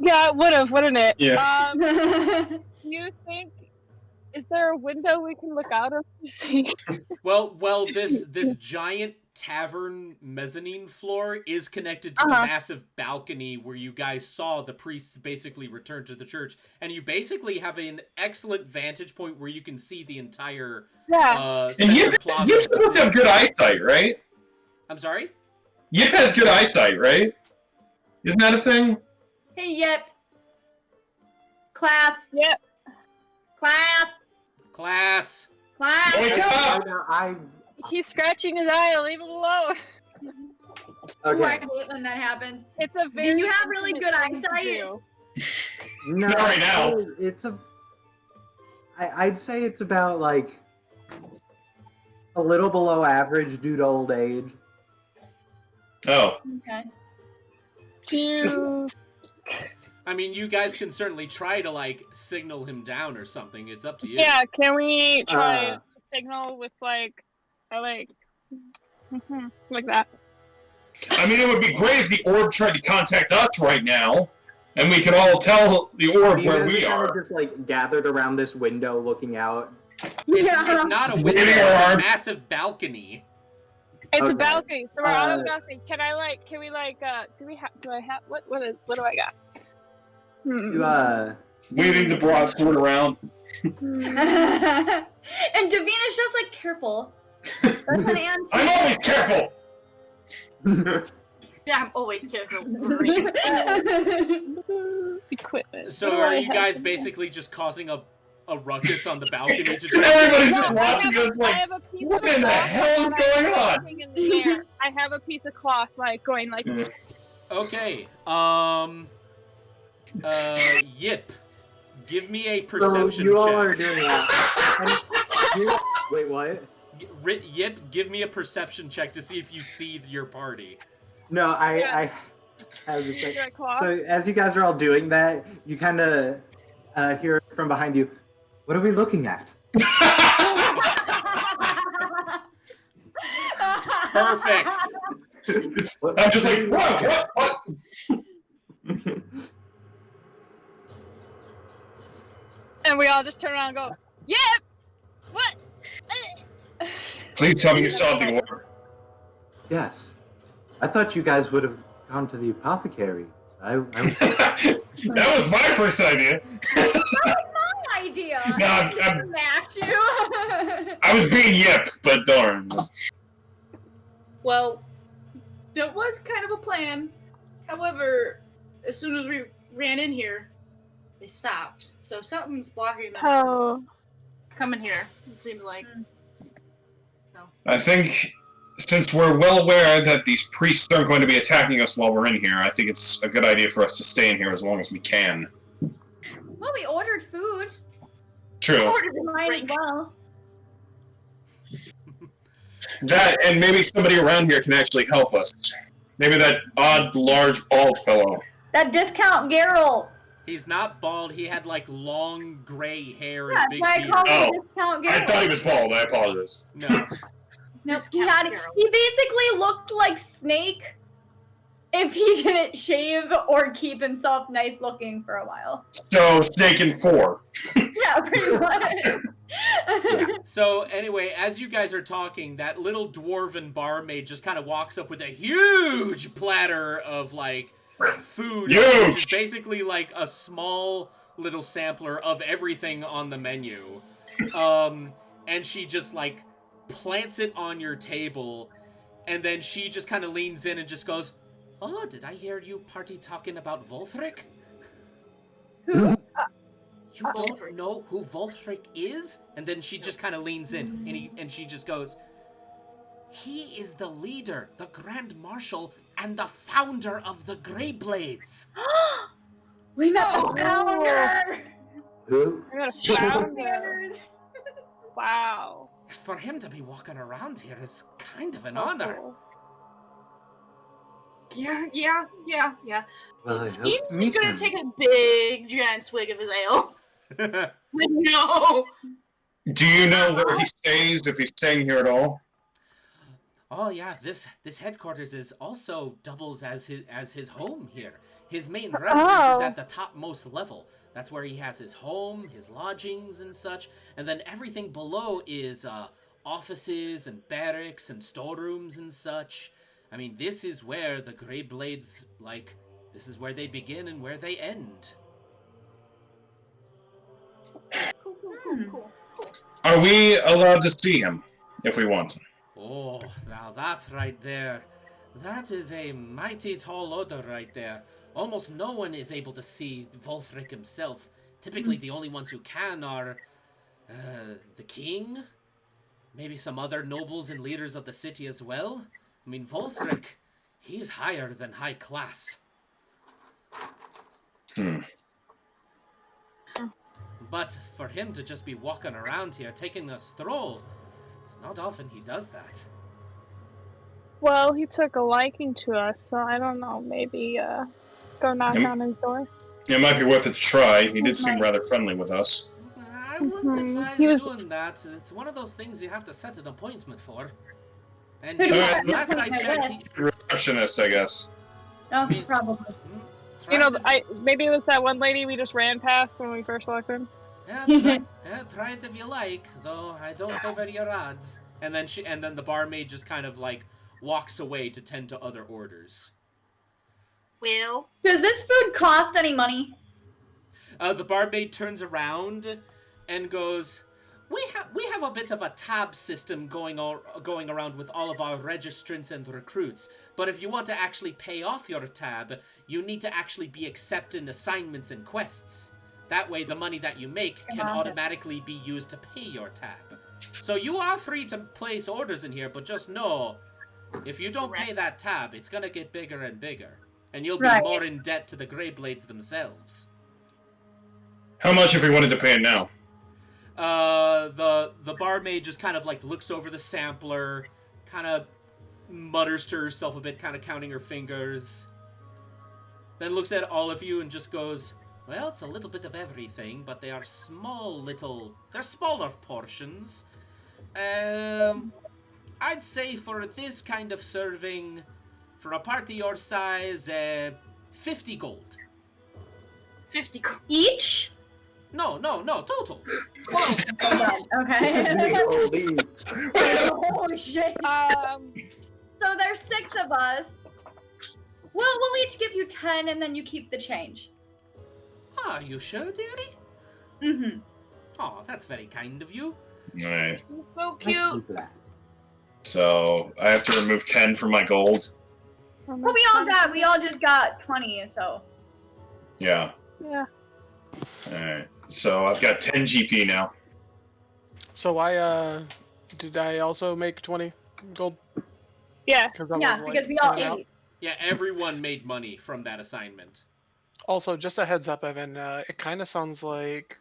Yeah, it would have, wouldn't it? Yeah. Do you think... Is there a window we can look out of to see? Well, this giant tavern mezzanine floor is connected to the massive balcony where you guys saw the priests basically return to the church, and you basically have an excellent vantage point where you can see the entire And central plaza. Yip's supposed to have good eyesight, right? I'm sorry? Yip has good eyesight, right? Isn't that a thing? Hey, Yip. Class. Yep. Class. Class. Class. Wake up! He's scratching his eye. Leave him alone. Ooh, I Okay. hate when that happens. It's a very. you have really intimate good thing to eyesight? do. No, Not right now. It's a. I'd say it's about like a little below average due to old age. Oh. Okay. Do I mean, you guys can certainly try to, like, signal him down or something. It's up to you. yeah, can we try Uh. to signal with like like that? I mean, it would be great if the orb tried to contact us right now, and we could all tell the orb You where guys we kind are. of just like gathered around this window, looking out. It's not a window, Waving it's our a arms. massive balcony. It's a Okay. balcony, so we're on a Uh, balcony. Can we do I have what do I got? You Waving the broadsword around. And Davina's just like, careful. That's an antique. I'm always careful! Yeah, I'm always careful. Equipment. So What do are I you have? guys basically just causing a ruckus on the balcony to try Everybody's to... just watching us I like, have a piece what of in the cloth hell is and I'm going on? floating in the air. I have a piece of cloth like going like Okay, Yip, give me a So perception you check. all are doing that. Wait, what? Yip, give me a perception check to see if you see your party. No, Yeah. I have this do thing. I cloth. So as you guys are all doing that, you kind of hear from behind you. What are we looking at? Perfect. I'm just like, what? And we all just turn around and go, "Yep, what?" Please tell me you still have the orb. Yes. I thought you guys would have gone to the apothecary. That was my first idea. My idea. No, I I'm- can match you. I was being Yip, but darn. Well, there was kind of a plan. However, as soon as we ran in here, they stopped. So something's blocking them from coming here, it seems like. I think since we're well aware that these priests aren't going to be attacking us while we're in here, I think it's a good idea for us to stay in here as long as we can. Well, we ordered food. True. Ordered mine as well. That, and maybe somebody around here can actually help us. Maybe that odd, large, bald fellow. That discount Geralt. He's not bald, he had like long gray hair Yeah, and big I beard. call Oh, him discount Geralt. I thought he was bald, I apologize. No. No, Discount Geralt. he basically looked like Snake if he didn't shave or keep himself nice looking for a while. So, Snake in 4. Yeah, pretty much. So anyway, as you guys are talking, that little dwarven barmaid just kind of walks up with a huge platter of like food, which is Huge! basically like a small little sampler of everything on the menu. And she just like plants it on your table, and then she just kind of leans in and just goes, "Oh, did I hear you party talking about Volthric? Who? You don't know who Volthric is?" And then she just kind of leans in, and she just goes, "He is the leader, the Grand Marshal, and the founder of the Greyblades." We met the founder. Who? I got a founder. Founders. Wow. For him to be walking around here is kind of an honor. Yeah. Well, I hope He's to meet gonna him. take a big, giant swig of his ale. No. Do you know where he stays, if he's staying here at all? Oh yeah, this headquarters is also doubles as his home here. His main residence is at the topmost level. That's where he has his home, his lodgings and such, and then everything below is offices and barracks and storerooms and such. I mean, this is where the Greyblades, like, this is where they begin and where they end. Cool. Are we allowed to see him if we want? Oh, now that right there, that is a mighty tall order right there. Almost no one is able to see Volthric himself. Typically, the only ones who can are the king, maybe some other nobles and leaders of the city as well. I mean, Volthric, he's higher than high class. But for him to just be walking around here taking a stroll, it's not often he does that. Well, he took a liking to us, so I don't know. Maybe go knock on his door. It might be worth it to try. He did seem rather friendly with us. I wouldn't advise He was- doing that. It's one of those things you have to set an appointment for. And Who do you have an last I appointment checked, with? Receptionist, I guess. Oh, Me- probably. You know, try to- maybe it was that one lady we just ran past when we first walked in. try it if you like, though I don't favor your odds. And then the barmaid just kind of like walks away to tend to other orders. Well, Does this food cost any money? The barmaid turns around and goes, We have a bit of a tab system going around with all of our registrants and recruits. But if you want to actually pay off your tab, you need to actually be accepting assignments and quests. That way, the money that you make can automatically be used to pay your tab. So you are free to place orders in here, but just know, if you don't pay that tab, it's gonna get bigger and bigger, and you'll be Right. more in debt to the Greyblades themselves. How much if we wanted to pay it now? The barmaid just kind of like looks over the sampler, kind of mutters to herself a bit, kind of counting her fingers. Then looks at all of you and just goes, "Well, it's a little bit of everything, but they are they're smaller portions. I'd say for this kind of serving, for a party your size, 50 gold. 50. Each? No, total. Whoa. Hold on. Okay. Holy. Oh shit. So there's 6 of us. We'll each give you 10, and then you keep the change. Are you sure, dearie? Mm-hmm. Oh, that's very kind of you. Alright. So Thank you cute. for that. So I have to remove 10 from my gold. Well, we all just got 20, so. Yeah. Yeah. Alright. So I've got 10 GP now. So did I also make 20 gold? Yeah. Because I Yeah, was, like, because we all in and out. ate. Yeah, everyone made money from that assignment. Also, just a heads up, Evan. It kind of sounds like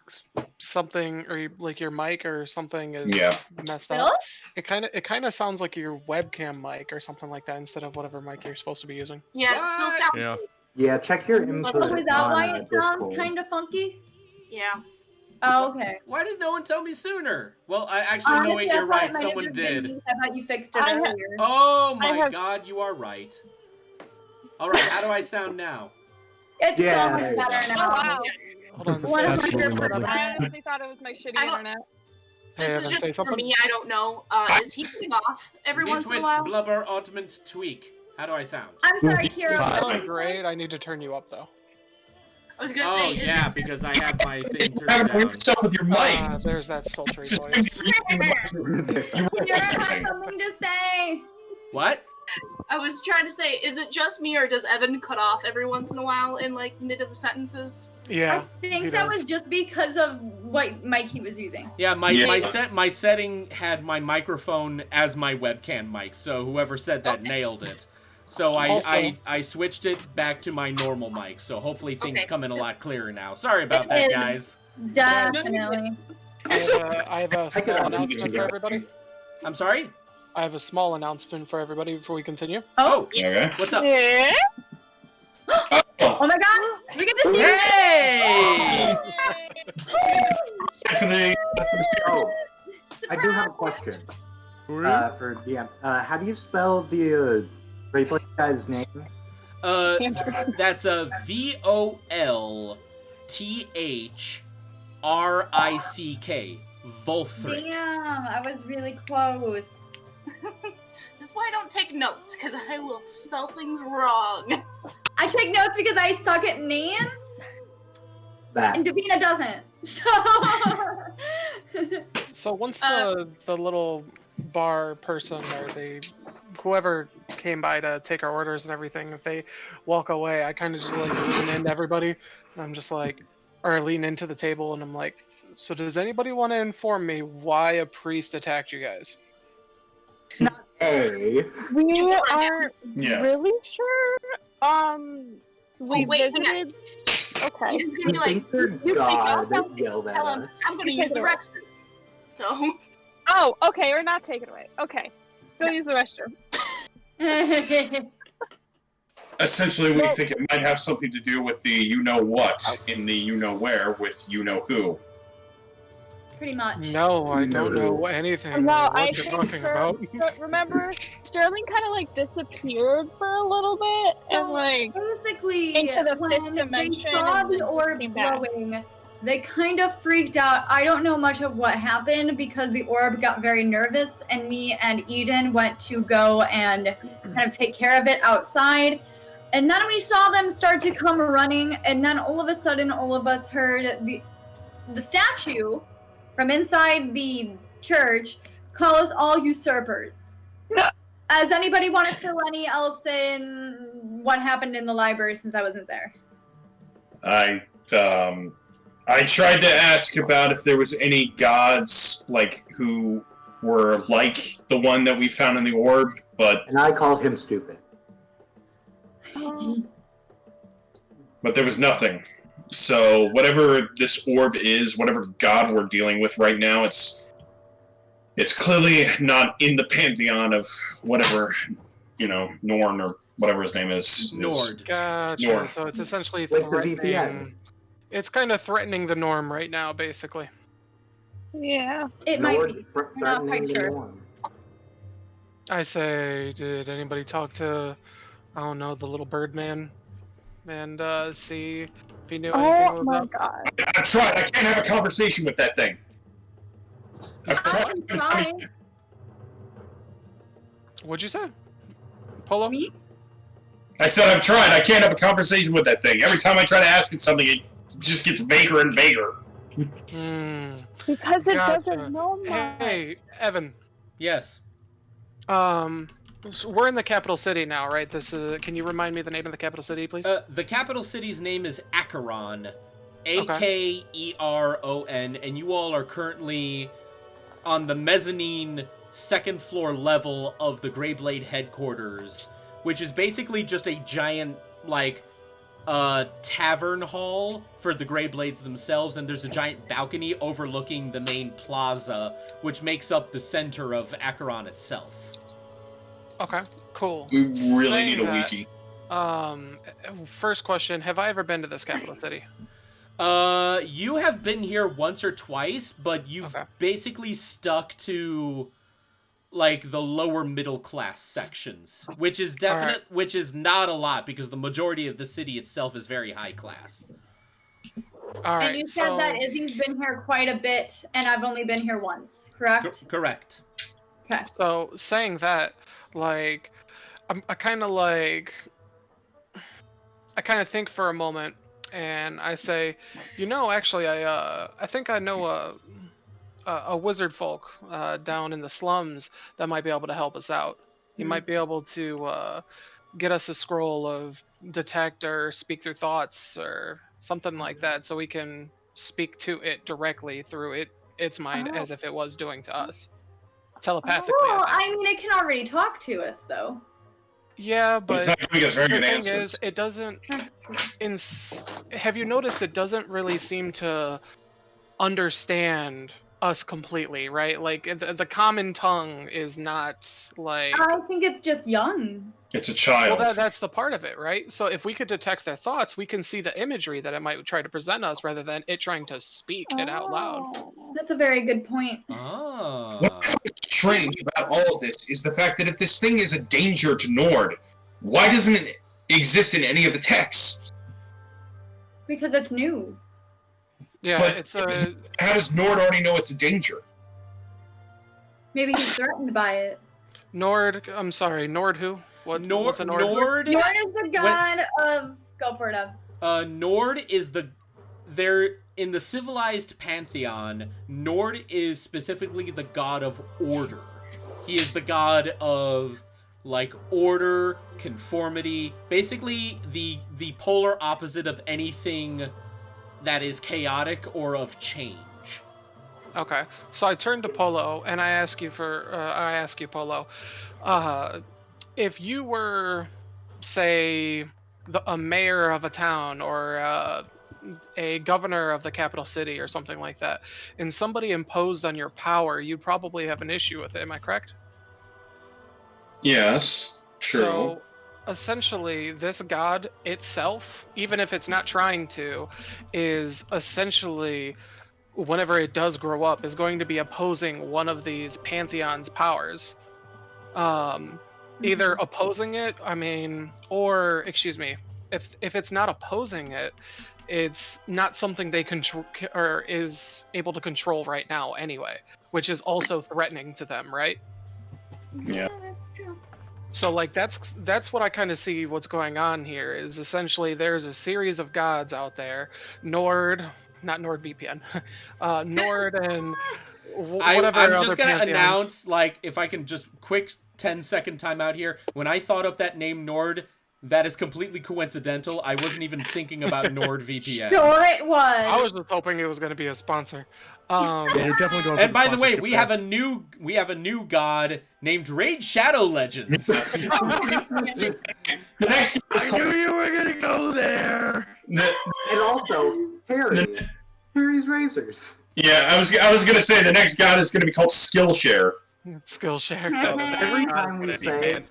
something, or like your mic or something is Yeah. messed Still? up. It kind of sounds like your webcam mic or something like that instead of whatever mic you're supposed to be using. Yeah, it still What? sounds. Yeah. Yeah, check your input Oh, is that on why it sounds Discord. kind of funky? Yeah. Oh, okay. Why did no one tell me sooner? Well, I actually know Honestly, it. I You're thought it right. might have Someone just been did. me. I thought you fixed it I ha- earlier. Oh I my have- God, you are right. All right, how do I sound now? It's Yeah, so much there you better Oh now. wow. Hold on. One say- of Absolutely my lovely. I honestly thought it was my shitty I don't- internet. Hey, This Evan, is say just for something. me. I don't know. Is he going off every once in a Nitwit, while? blubber, augment, tweak. How do I sound? I'm sorry, Kira. It's what going did you great. I need to turn you up though. I was gonna Oh say. is yeah, it- because I have my thing turned Have down. yourself with your mic. There's that sultry Just voice. There's say? Kira has something to say. What? I was trying to say, is it just me or does Evan cut off every once in a while in like mid of sentences? Yeah. I think he that does. was just because of what mic he was using. Yeah, my Yeah. my setting had my microphone as my webcam mic, so whoever said that nailed it. So Also- I switched it back to my normal mic, so hopefully things Okay. come in a lot clearer now. Sorry about It that, is. guys. Definitely. I have a I could small argue announcement for that. everybody. I'm sorry? I have a small announcement for everybody before we continue. Oh, Okay. what's up? Yes. Oh my god, we get to see Hey! For the Oh, I do have a question. Who are you? For DM. How do you spell the Great Blade guy's name? That's a VOLTHRICK. Volthric. Damn, I was really close. That's why I don't take notes, because I will spell things wrong. I take notes because I suck at names, That. and Davina doesn't. So. So once the little bar person or whoever came by to take our orders and everything, if they walk away, I kind of just like lean into everybody. And I'm just like, or lean into the table, and I'm like, so does anybody want to inform me why a priest attacked you guys? Hey. We aren't Yeah. really sure. We wait, hang on. visited. Okay. He's You gonna be like, think your you God take off, yelled at tell him, us? I'm gonna You use take the it away. restroom. So, Oh, okay. Or not take it away. Okay. Go use the restroom. Essentially, we Well- think it might have something to do with the you-know-what in the you-know-where with you-know-who. Pretty much. No, I don't No. know anything No, what I you're think talking about. remember, Sterling kind of like disappeared for a little bit, and like Basically, into the when fifth they dimension saw and then the just orb came back. glowing, they kind of freaked out. I don't know much of what happened because the orb got very nervous, and me and Eden went to go and kind of take care of it outside. And then we saw them start to come running, and then all of a sudden, all of us heard the statue from inside the church call us all usurpers. Has anybody want to fill any else in what happened in the library since I wasn't there? I tried to ask about if there was any gods like who were like the one that we found in the orb, but And I called him stupid. there was nothing. So whatever this orb is, whatever god we're dealing with right now, it's clearly not in the pantheon of whatever, Norn or whatever his name is. Nord. Gotcha. Norm. So it's essentially Like the threatening. VPN. It's kind of threatening the norm right now, basically. Yeah. It might Nord be. threatening quite the sure. norm. I say, did anybody talk to, I don't know, the little bird man, and see if he knew anything Oh was my up? god. I tried. I can't have a conversation with that thing. I've I tried. can try. What'd you say, Polo? Me? I said I've tried. I can't have a conversation with that thing. Every time I try to ask it something, it just gets vaguer and vaguer. Hmm. Because it Gotcha. doesn't know much. Hey, Evan. Yes. So we're in the capital city now, right? Can you remind me the name of the capital city, please? The capital city's name is Acheron. Akeron, and you all are currently on the mezzanine second floor level of the Greyblade headquarters, which is basically just a giant, tavern hall for the Greyblades themselves, and there's a giant balcony overlooking the main plaza, which makes up the center of Acheron itself. Okay, cool. We really Saying need a that, wiki. First question: have I ever been to this capital city? You have been here once or twice, but you've Okay. basically stuck to the lower middle class sections, which is which is not a lot because the majority of the city itself is very high class. All right. And you said so, that Izzy's been here quite a bit, and I've only been here once, correct? Correct. So saying that, I kind of think for a moment, and I say, actually, I think I know a wizard folk down in the slums that might be able to help us out. He might be able to get us a scroll of detect or speak through thoughts or something like that, so we can speak to it directly through its mind as if it was doing to us. Telepathically. Well, I think. I mean, it can already talk to us, though. Yeah, But but it's not giving us very the good thing answers. is, it doesn't. Have you noticed it doesn't really seem to understand us completely, right? Like the common tongue is not like. I think it's just young. It's a child. Well, that's the part of it, right? So if we could detect their thoughts, we can see the imagery that it might try to present us, rather than it trying to speak it out loud. That's a very good point. Ah. What I find strange about all of this is the fact that if this thing is a danger to Nord, why doesn't it exist in any of the texts? Because it's new. Yeah, But it's a. how does Nord already know it's a danger? Maybe he's threatened by it. Nord. I'm sorry, Nord who? What's a Nord? Nord. Nord is the god of. Go for it, Ev. Nord is they're in the civilized pantheon. Nord is specifically the god of order. He is the god of like order, conformity, basically the polar opposite of anything that is chaotic or of change. Okay, so I turn to Polo and I ask you Polo, if you were, say, a mayor of a town or a governor of the capital city or something like that, and somebody imposed on your power, you'd probably have an issue with it. Am I correct? Yes, true. So, essentially, this god itself, even if it's not trying to, is essentially, whenever it does grow up, is going to be opposing one of these pantheon's powers. Either opposing it, or excuse me, if it's not opposing it, it's not something they control or is able to control right now anyway, which is also threatening to them, right? Yeah. So like that's what I kind of see what's going on here is essentially there's a series of gods out there, Nord, not NordVPN, Nord and whatever. I'm other just gonna pantheons. announce, like, if I can just quick 10-second timeout here. When I thought up that name Nord, that is completely coincidental. I wasn't even thinking about NordVPN. Sure, it was. I was just hoping it was going to be a sponsor. Yeah, you're definitely going. For And the by the way, sponsorship we there. have a new god named Raid Shadow Legends. The next is I called, knew you were gonna go there. And also, Harry. Harry's Razors. yeah, I was gonna say the next god is gonna be called Skillshare. Skillshare. Every time we say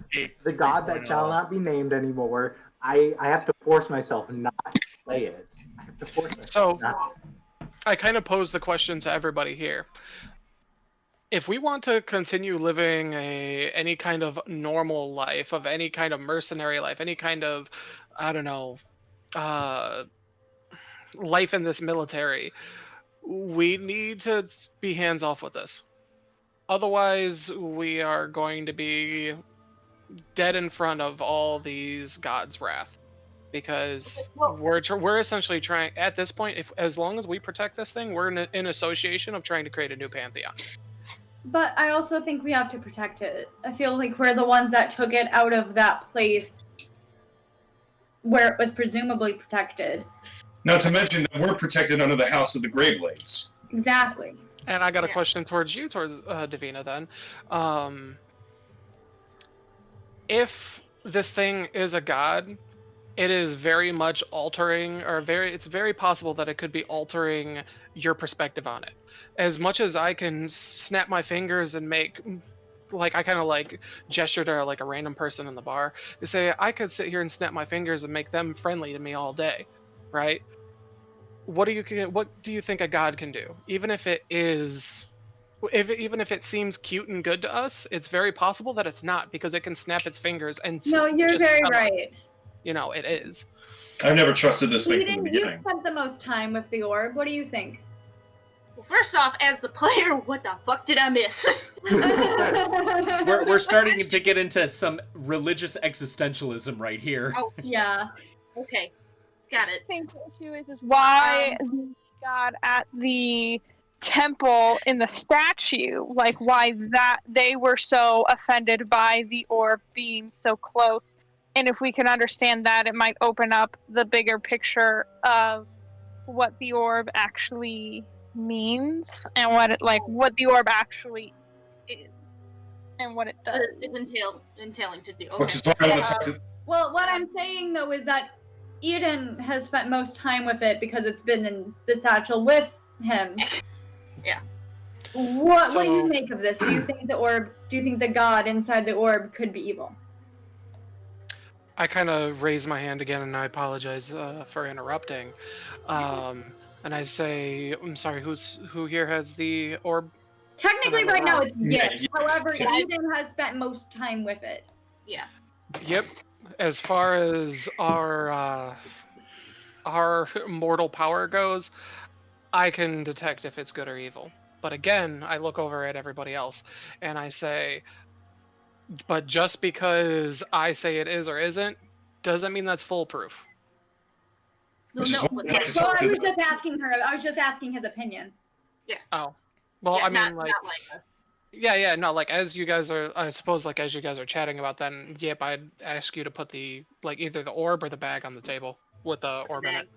the god that shall not be named anymore, I have to force myself not to play it. I have to force myself So- not. I kind of pose the question to everybody here. If we want to continue living any kind of normal life, of any kind of mercenary life, any kind of, I don't know, life in this military, we need to be hands off with this. Otherwise, we are going to be dead in front of all these gods' wrath. Because we're essentially trying at this point. As long as we protect this thing, we're in association of trying to create a new pantheon. But I also think we have to protect it. I feel like we're the ones that took it out of that place where it was presumably protected. Not to mention that we're protected under the House of the Greyblades. Exactly. And I got a question towards you, towards Davina. Then, if this thing is a god, it is very much altering, or it's very possible that it could be altering your perspective on it. As much as I can snap my fingers and make, like, I kind of like gestured to like a random person in the bar to say I could sit here and snap my fingers and make them friendly to me all day, right? What do you think a god can do? Even if it seems cute and good to us, it's very possible that it's not, because it can snap its fingers and No, you're just very tell us, right. you know, it is. I've never trusted this thing from the Eden, you beginning. spent the most time with the orb. What do you think? Well, first off, as the player, what the fuck did I miss? We're starting to get into some religious existentialism right here. Oh, Yeah. okay. Got it. I think the issue is why the god at the temple in the statue, like why that they were so offended by the orb being so close. And if we can understand that, it might open up the bigger picture of what the orb actually means and what the orb actually is and what it does. It's entailing to do. Which Okay. is why I want to talk to. Well, what I'm saying though is that Eden has spent most time with it because it's been in the satchel with him. Yeah. What do you So- make of this? Do you think the god inside the orb could be evil? I kind of raise my hand again, and I apologize for interrupting. And I say, I'm sorry. Who here has the orb? Technically, right now it's Yeah, Yip. yeah. However, Yeah. Eden has spent most time with it. Yeah. Yep. As far as our mortal power goes, I can detect if it's good or evil. But again, I look over at everybody else and I say, but just because I say it is or isn't, doesn't mean that's foolproof. No, Which is no, what but we like to Well, talk I to was them. just asking her. I was just asking his opinion. Oh. Well, yeah, I mean, not like, like yeah, no, like, as you guys are, I suppose, like, as you guys are chatting about then, yep, I'd ask you to put the, like, either the orb or the bag on the table with the orb in it.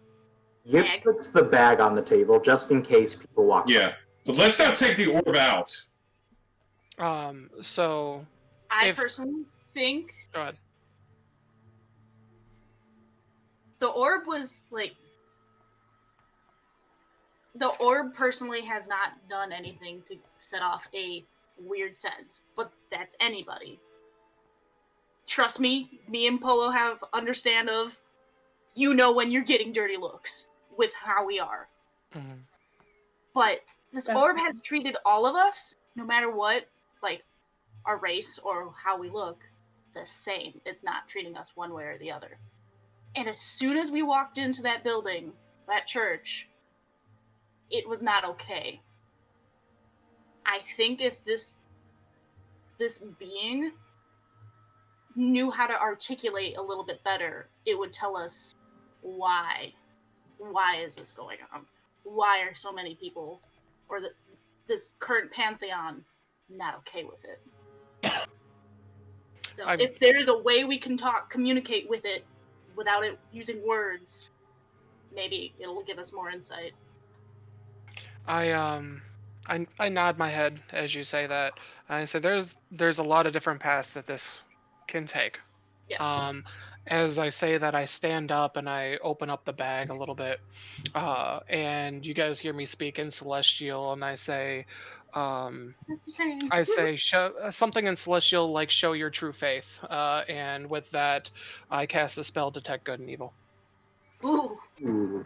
Yip Bag. puts the bag on the table just in case people walk. Yeah, but let's not take the orb out. So, I if- personally think go ahead. the orb was like. The orb personally has not done anything to set off a weird sense, but that's anybody. Trust me, me and Polo have understand of, you know when you're getting dirty looks with how we are. Mhm. But this Yeah. orb has treated all of us, no matter what, like our race or how we look, the same. It's not treating us one way or the other. And as soon as we walked into that building, that church, it was not okay. I think if this being knew how to articulate a little bit better, it would tell us why. Why is this going on? Why are so many people, or this current pantheon, not okay with it? So if there is a way we can communicate with it without it using words, maybe it'll give us more insight. I nod my head as you say that. I say there's a lot of different paths that this can take. Yes. As I say that, I stand up and I open up the bag a little bit, and you guys hear me speak in Celestial, and I say, show something in Celestial like show your true faith, and with that, I cast the spell Detect Good and Evil. Ooh. Ooh.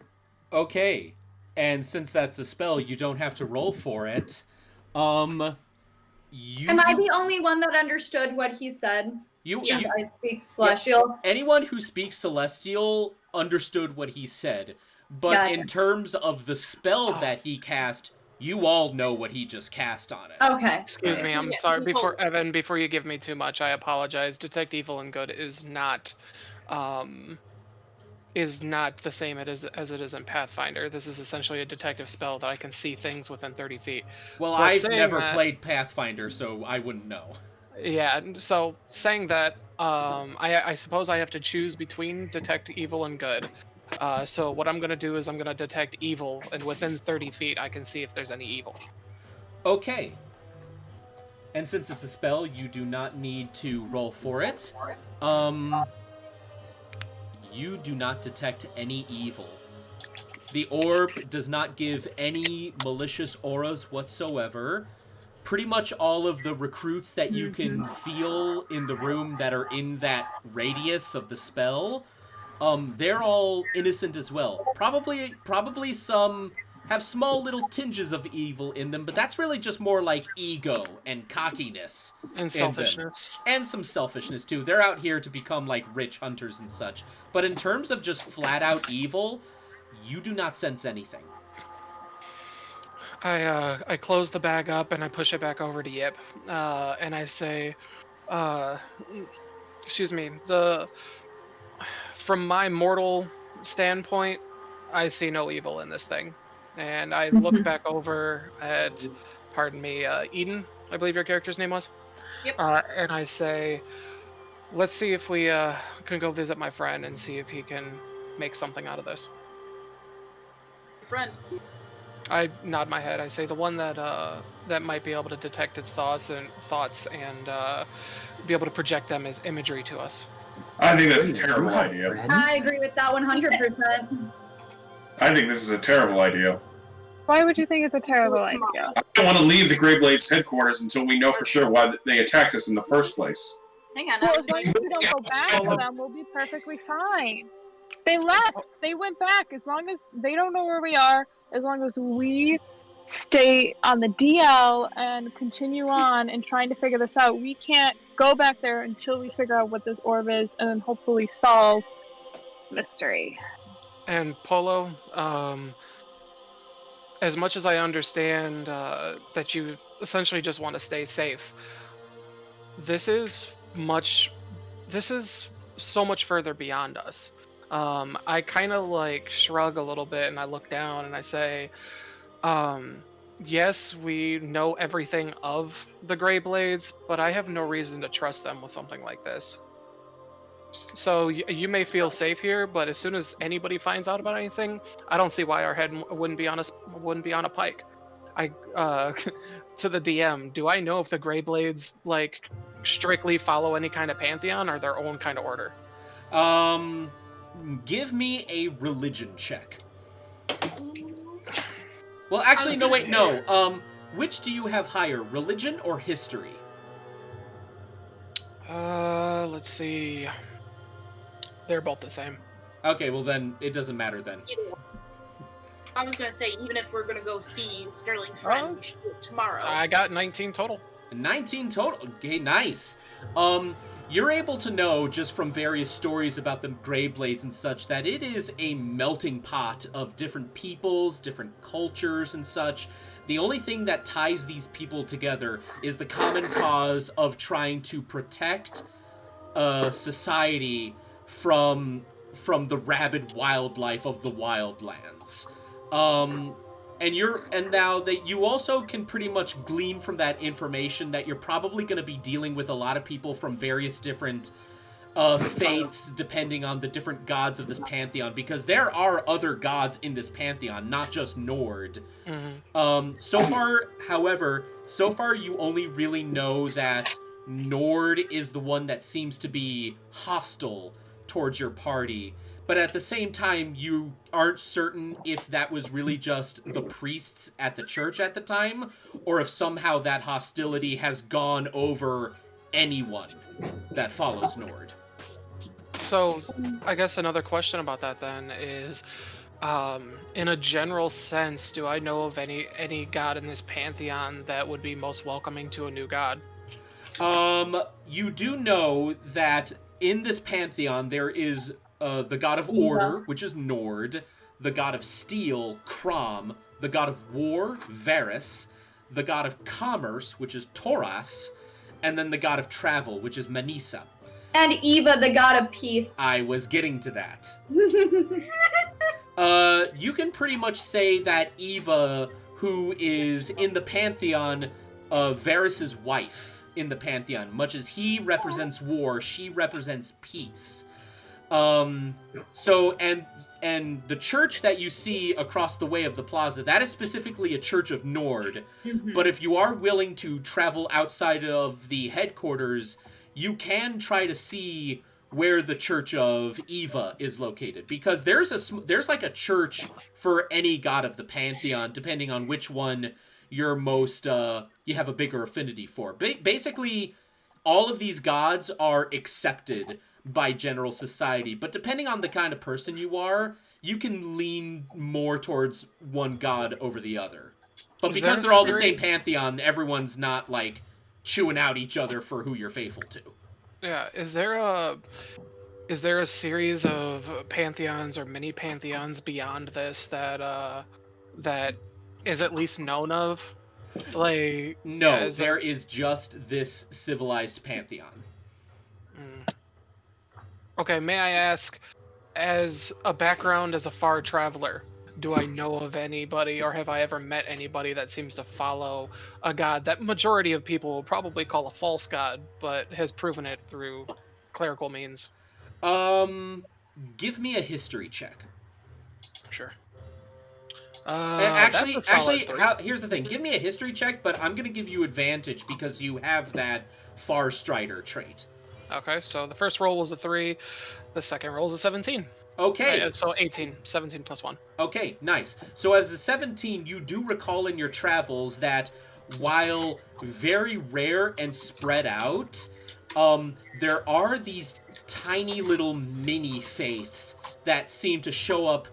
Okay, and since that's a spell, you don't have to roll for it. You Am I the only one that understood what he said? Yeah. I speak Celestial. Anyone who speaks Celestial understood what he said, but Gotcha. in terms of the spell that he cast, you all know what he just cast on it. Okay. Excuse me, I'm Yeah, sorry. he told us. Evan, before you give me too much, I apologize. Detect Evil and Good is not the same as it is in Pathfinder. This is essentially a detective spell that I can see things within 30 feet. Well, But I've saying never that- played Pathfinder, so I wouldn't know. Yeah, so saying that, I suppose I have to choose between Detect Evil and Good. So what I'm going to do is I'm going to detect evil, and within 30 feet I can see if there's any evil. Okay. And since it's a spell, you do not need to roll for it. You do not detect any evil. The orb does not give any malicious auras whatsoever. Pretty much all of the recruits that you can feel in the room that are in that radius of the spell, they're all innocent as well. Probably some have small little tinges of evil in them, but that's really just more like ego and cockiness. And in selfishness. them. And some selfishness too. They're out here to become like rich hunters and such. But in terms of just flat out evil, you do not sense anything. I close the bag up and I push it back over to Yip, and I say, excuse me, from my mortal standpoint, I see no evil in this thing. And I look back over at, pardon me, Eden, I believe your character's name was? Yep. And I say, let's see if we can go visit my friend and see if he can make something out of this. Friend. I nod my head. I say the one that might be able to detect its thoughts and be able to project them as imagery to us. I think that's a terrible idea. I agree with that 100%. I think this is a terrible idea. Why would you think it's a terrible idea? I don't want to leave the Greyblades headquarters until we know for sure why they attacked us in the first place. Hang on. Well, as long as we don't go back to them, we'll be perfectly fine. They left. They went back. As long as they don't know where we are, as long as we stay on the DL and continue on and trying to figure this out, we can't go back there until we figure out what this orb is and then hopefully solve this mystery. And Polo, as much as I understand that you essentially just want to stay safe, this is so much further beyond us. I kind of like shrug a little bit and I look down and I say, yes, we know everything of the Grey Blades, but I have no reason to trust them with something like this. So you may feel safe here, but as soon as anybody finds out about anything, I don't see why our head wouldn't be on a pike. To the DM, do I know if the Grey Blades like strictly follow any kind of pantheon or their own kind of order? Give me a religion check. Well, actually, no, wait, no. Which do you have higher, religion or history? Let's see. They're both the same. Okay, well then, it doesn't matter then. I was gonna say, even if we're gonna go see Sterling's friend, we should do it tomorrow. I got 19 total. 19 total. Okay, nice. You're able to know just from various stories about the Grey Blades and such that it is a melting pot of different peoples, different cultures and such. The only thing that ties these people together is the common cause of trying to protect society from the rabid wildlife of the wildlands. And now that you also can pretty much glean from that information that you're probably going to be dealing with a lot of people from various different faiths, depending on the different gods of this pantheon, because there are other gods in this pantheon, not just Nord. Mm-hmm. So far you only really know that Nord is the one that seems to be hostile towards your party. But at the same time, you aren't certain if that was really just the priests at the church at the time, or if somehow that hostility has gone over anyone that follows Nord. So, I guess another question about that then is, in a general sense, do I know of any god in this pantheon that would be most welcoming to a new god? You do know that in this pantheon there is the god of order, which is Nord, the god of steel, Crom, the god of war, Varus, the god of commerce, which is Toras, and then the god of travel, which is Manisa. And Eva, the god of peace. I was getting to that. You can pretty much say that Eva, who is in the pantheon, Varus's wife in the pantheon, much as he represents war, she represents peace. So, and the church that you see across the way of the plaza, that is specifically a church of Nord. Mm-hmm. But if you are willing to travel outside of the headquarters, you can try to see where the church of Eva is located, because there's like a church for any god of the pantheon, depending on which one you're most you have a bigger affinity for. Basically, all of these gods are accepted by general society, but depending on the kind of person you are, you can lean more towards one god over the other. But because they're all the same pantheon, everyone's not like chewing out each other for who you're faithful to. Yeah, is there a series of pantheons or mini pantheons beyond this that is at least known of? Like, no, there is just this civilized pantheon. Okay, may I ask, as a background as a far traveler, do I know of anybody, or have I ever met anybody that seems to follow a god that majority of people will probably call a false god, but has proven it through clerical means? Give me a history check. Sure. Actually, here's the thing. Give me a history check, but I'm gonna give you advantage because you have that Far Strider trait. Okay, so the first roll was a 3, the second roll was a 17. Okay. So 18, 17 plus 1. Okay, nice. So as a 17, you do recall in your travels that while very rare and spread out, there are these tiny little mini faiths that seem to show up,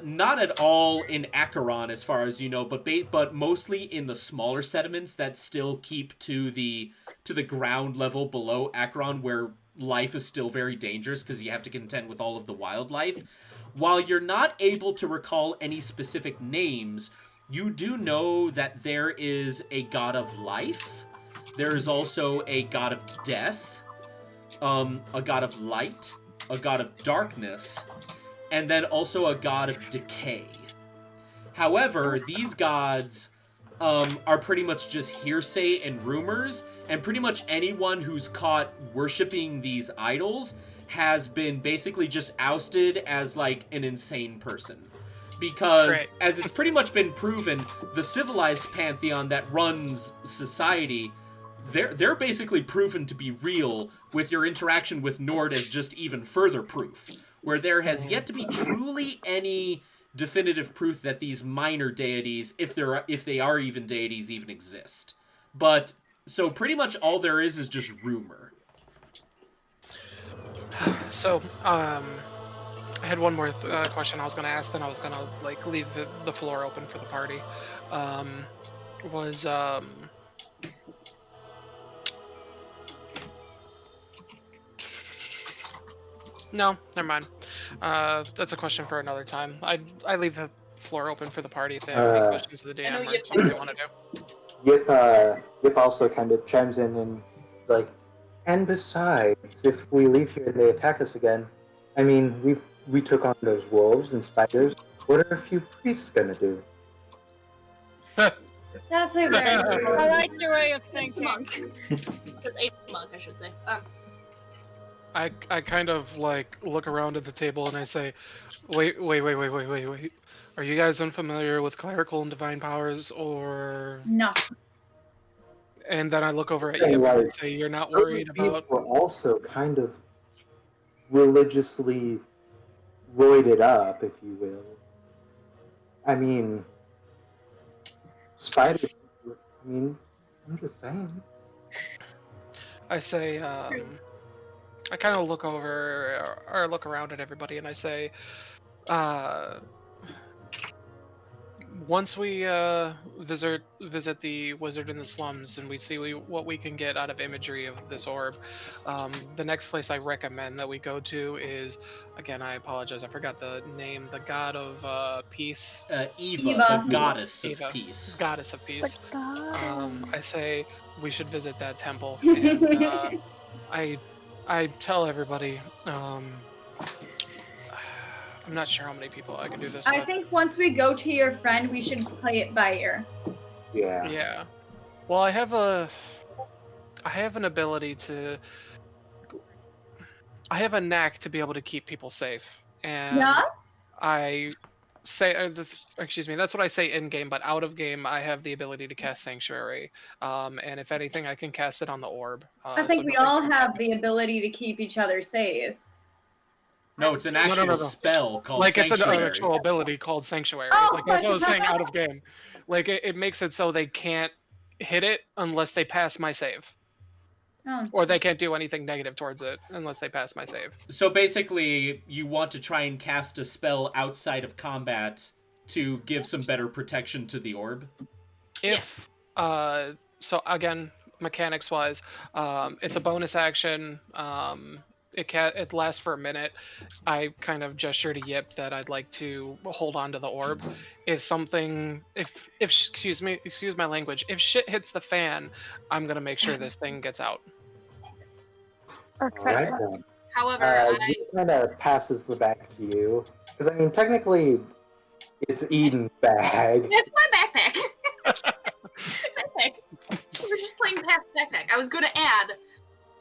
not at all in Acheron as far as you know, but mostly in the smaller sediments that still keep to the ground level below Acheron, where life is still very dangerous because you have to contend with all of the wildlife. While you're not able to recall any specific names, You do know that there is a god of life. There is also a god of death, a god of light, a god of darkness, and then also a god of decay. However, these gods are pretty much just hearsay and rumors, and pretty much anyone who's caught worshipping these idols has been basically just ousted as like an insane person. Because, Great. as it's pretty much been proven, the civilized pantheon that runs society, they're basically proven to be real, with your interaction with Nord as just even further proof, where there has yet to be truly any definitive proof that these minor deities, if they are even deities, even exist. But so pretty much all there is just rumor. So, I had one more question I was going to ask, then I was going to like leave the floor open for the party. No, never mind. That's a question for another time. I leave the floor open for the party if they have any questions of the I know DM or Yip- something they want to do. Yip also kind of chimes in and is like, and besides, if we leave here and they attack us again, I mean, we took on those wolves and spiders. What are a few priests gonna do? That's a very I like your way of thinking. Monk. It's a monk, I should say. I kind of like look around at the table and I say, wait. Are you guys unfamiliar with clerical and divine powers, or? no. And then I look over at Hey, you and I like, say, you're not worried These about. were also kind of religiously roided up, if you will. I mean, spiders. I mean, I'm just saying. I say, I kind of look over or look around at everybody and I say, once we visit the wizard in the slums and we see what we can get out of imagery of this orb, the next place I recommend that we go to is, again, I apologize, I forgot the name, the god of peace. Eva, the goddess Eva. of peace. Goddess of peace. God. I say we should visit that temple, and I tell everybody. I'm not sure how many people I can do this I with. think once we go to your friend, we should play it by ear. Yeah. Yeah. Well, I have an ability to. I have a knack to be able to keep people safe, and Yeah? I say, excuse me, that's what I say in game, but out of game, I have the ability to cast Sanctuary, and if anything, I can cast it on the orb. I think we all have the ability to keep each other safe. No, it's an No, actual no. spell called Like it's an Sanctuary. actual ability called Sanctuary. Oh, Like that's what I was but- saying out of game. Like it makes it so they can't hit it unless they pass my save, Oh. or they can't do anything negative towards it unless they pass my save. So basically, you want to try and cast a spell outside of combat to give some better protection to the orb? If so again, mechanics wise, it's a bonus action. It lasts for a minute. I kind of gesture to Yip that I'd like to hold on to the orb. If excuse my language, if shit hits the fan, I'm gonna make sure this thing gets out. Okay. Alright then. However, He kind of passes the bag to you. Because, I mean, technically, it's Eden's bag. it's my backpack. Backpack. We're just playing past backpack. I was going to add,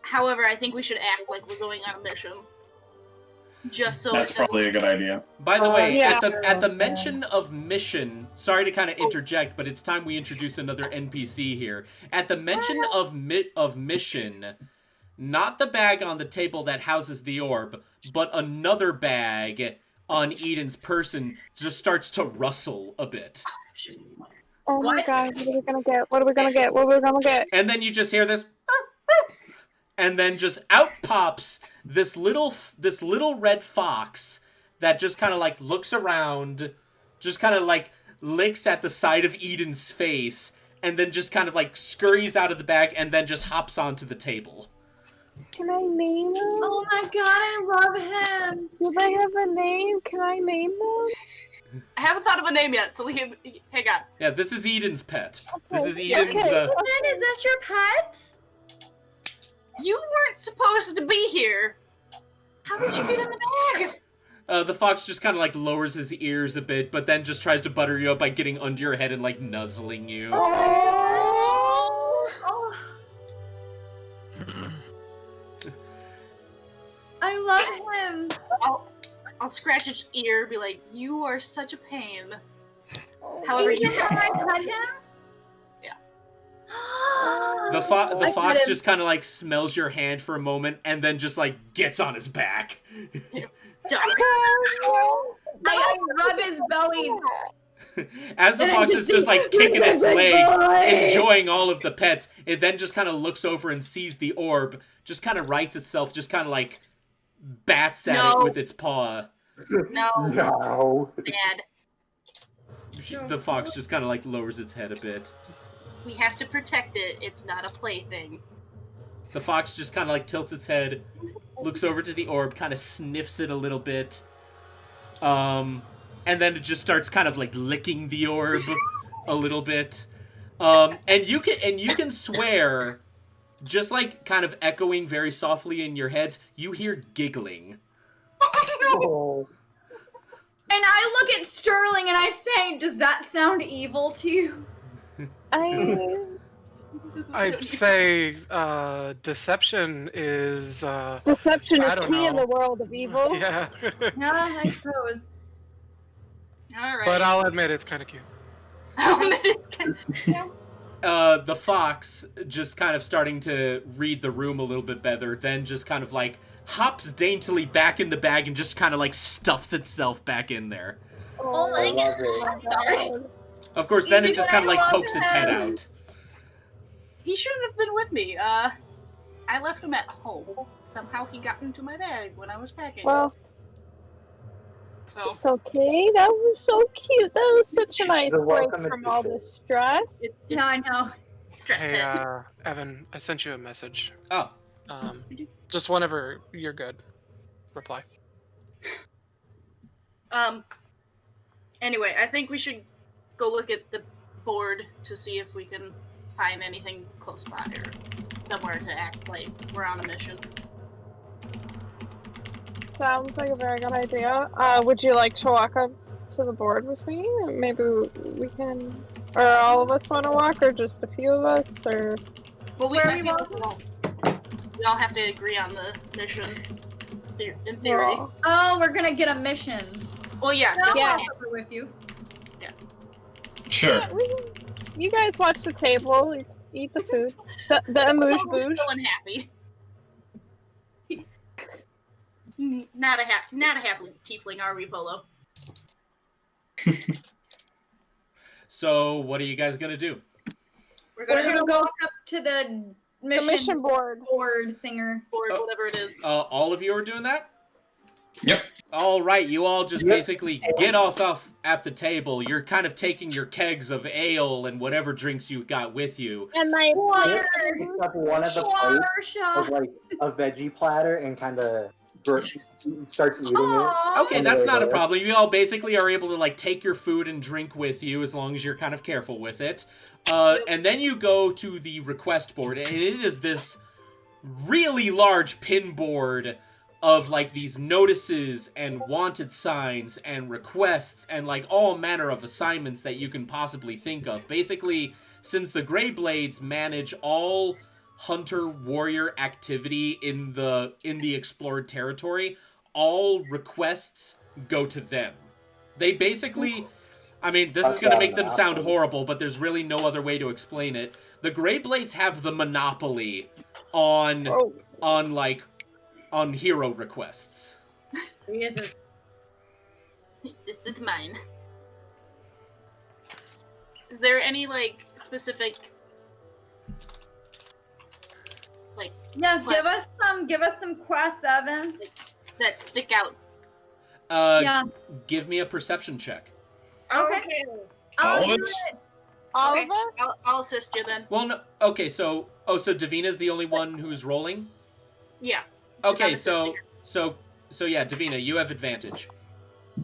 however, I think we should act like we're going on a mission. Just so That's it doesn't- probably a good idea. By the way, yeah. at the mention of mission, sorry to kind of interject, but it's time we introduce another NPC here. At the mention of mission, not the bag on the table that houses the orb, but another bag on Eden's person just starts to rustle a bit. Oh my What? god, what are we gonna get? What are we gonna get? What are we gonna get? And then you just hear this, and then just out pops this little red fox that just kind of like looks around, just kind of like licks at the side of Eden's face, and then just kind of like scurries out of the bag and then just hops onto the table. Can I name him? Oh my god, I love him! Do they have a name? Can I name them? I haven't thought of a name yet, so hang on. Yeah, this is Eden's pet. This is Yeah, Eden's. okay. Eden, is this your pet? You weren't supposed to be here. How did you get in the bag? The fox just kind of like lowers his ears a bit, but then just tries to butter you up by getting under your head and like nuzzling you. Oh. I love him. I'll scratch its ear, be like, "You are such a pain." However, Eden, you can I pet him? Yeah. The I fox pet him. just kind of like smells your hand for a moment and then just like gets on his back. Duck. I rub his belly. As the fox is just like kicking its leg, enjoying all of the pets, it then just kind of looks over and sees the orb, just kind of rights itself, just kind of like bats at No. it with its paw. No, No. bad. The fox just kind of like lowers its head a bit. We have to protect it. It's not a plaything. The fox just kind of like tilts its head, looks over to the orb, kind of sniffs it a little bit, and then it just starts kind of like licking the orb a little bit, and you can swear, just like kind of echoing very softly in your heads, you hear giggling. Oh. And I look at Sterling and I say, "Does that sound evil to you?" I'd say deception is Deception I is don't key in know. the world of evil. yeah. Yeah, I suppose. All right. But I'll admit it's kind of cute. The fox just kind of starting to read the room a little bit better, then just kind of like hops daintily back in the bag and just kind of like stuffs itself back in there. Oh my I love it. God. Of course, then it Easy, just but kind of I like love pokes its head him. out. He shouldn't have been with me. I left him at home. Somehow he got into my bag when I was packing. Well, So it's okay. That was so cute. That was such a nice It's a break welcome from all addition. the stress. Yeah, I know. stress Hey, it. Evan, I sent you a message. Oh, Just whenever you're good, reply. Anyway, I think we should go look at the board to see if we can find anything close by or somewhere to act like we're on a mission. Sounds like a very good idea. Would you like to walk up to the board with me? Maybe we can, or all of us want to walk, or just a few of us, or Well, Where are we we all have to agree on the mission. In theory. Well, Oh, we're gonna get a mission. Well, yeah. No, Just Yeah. I'll cover with you. Sure. you guys watch the table, eat the food, the amuse We're bouche. so unhappy. Not a happy tiefling, are we, Bolo? so what are you guys gonna do? We're We're gonna gonna go up to the The mission board. board thinger. board Oh. whatever it is. All of you are doing that? Yep. All right, you all just Yep. basically get off at the table. You're kind of taking your kegs of ale and whatever drinks you got with you. And my Water. Pick up one of the Water plates shot. of like a veggie platter and kind of starts eating it. Aw. Okay, that's not a problem. You all basically are able to like take your food and drink with you as long as you're kind of careful with it. And then you go to the request board, and it is this really large pin board of like these notices and wanted signs and requests and like all manner of assignments that you can possibly think of. Basically, since the Greyblades manage all hunter warrior activity in the explored territory, all requests go to them. They basically, I mean, this is going to make them sound horrible, but there's really no other way to explain it. The Greyblades have the monopoly on hero requests. Jesus. This is mine. Is there any like specific like Yeah, What? give us some quests, Evan. that stick out? Yeah. Give me a perception check. Okay. All I'll of do us? it. all Okay. of us. I'll assist you then. Well, no, okay, so Davina's the only one who's rolling? Yeah. Okay, I'm assisting so yeah, Davina, you have advantage.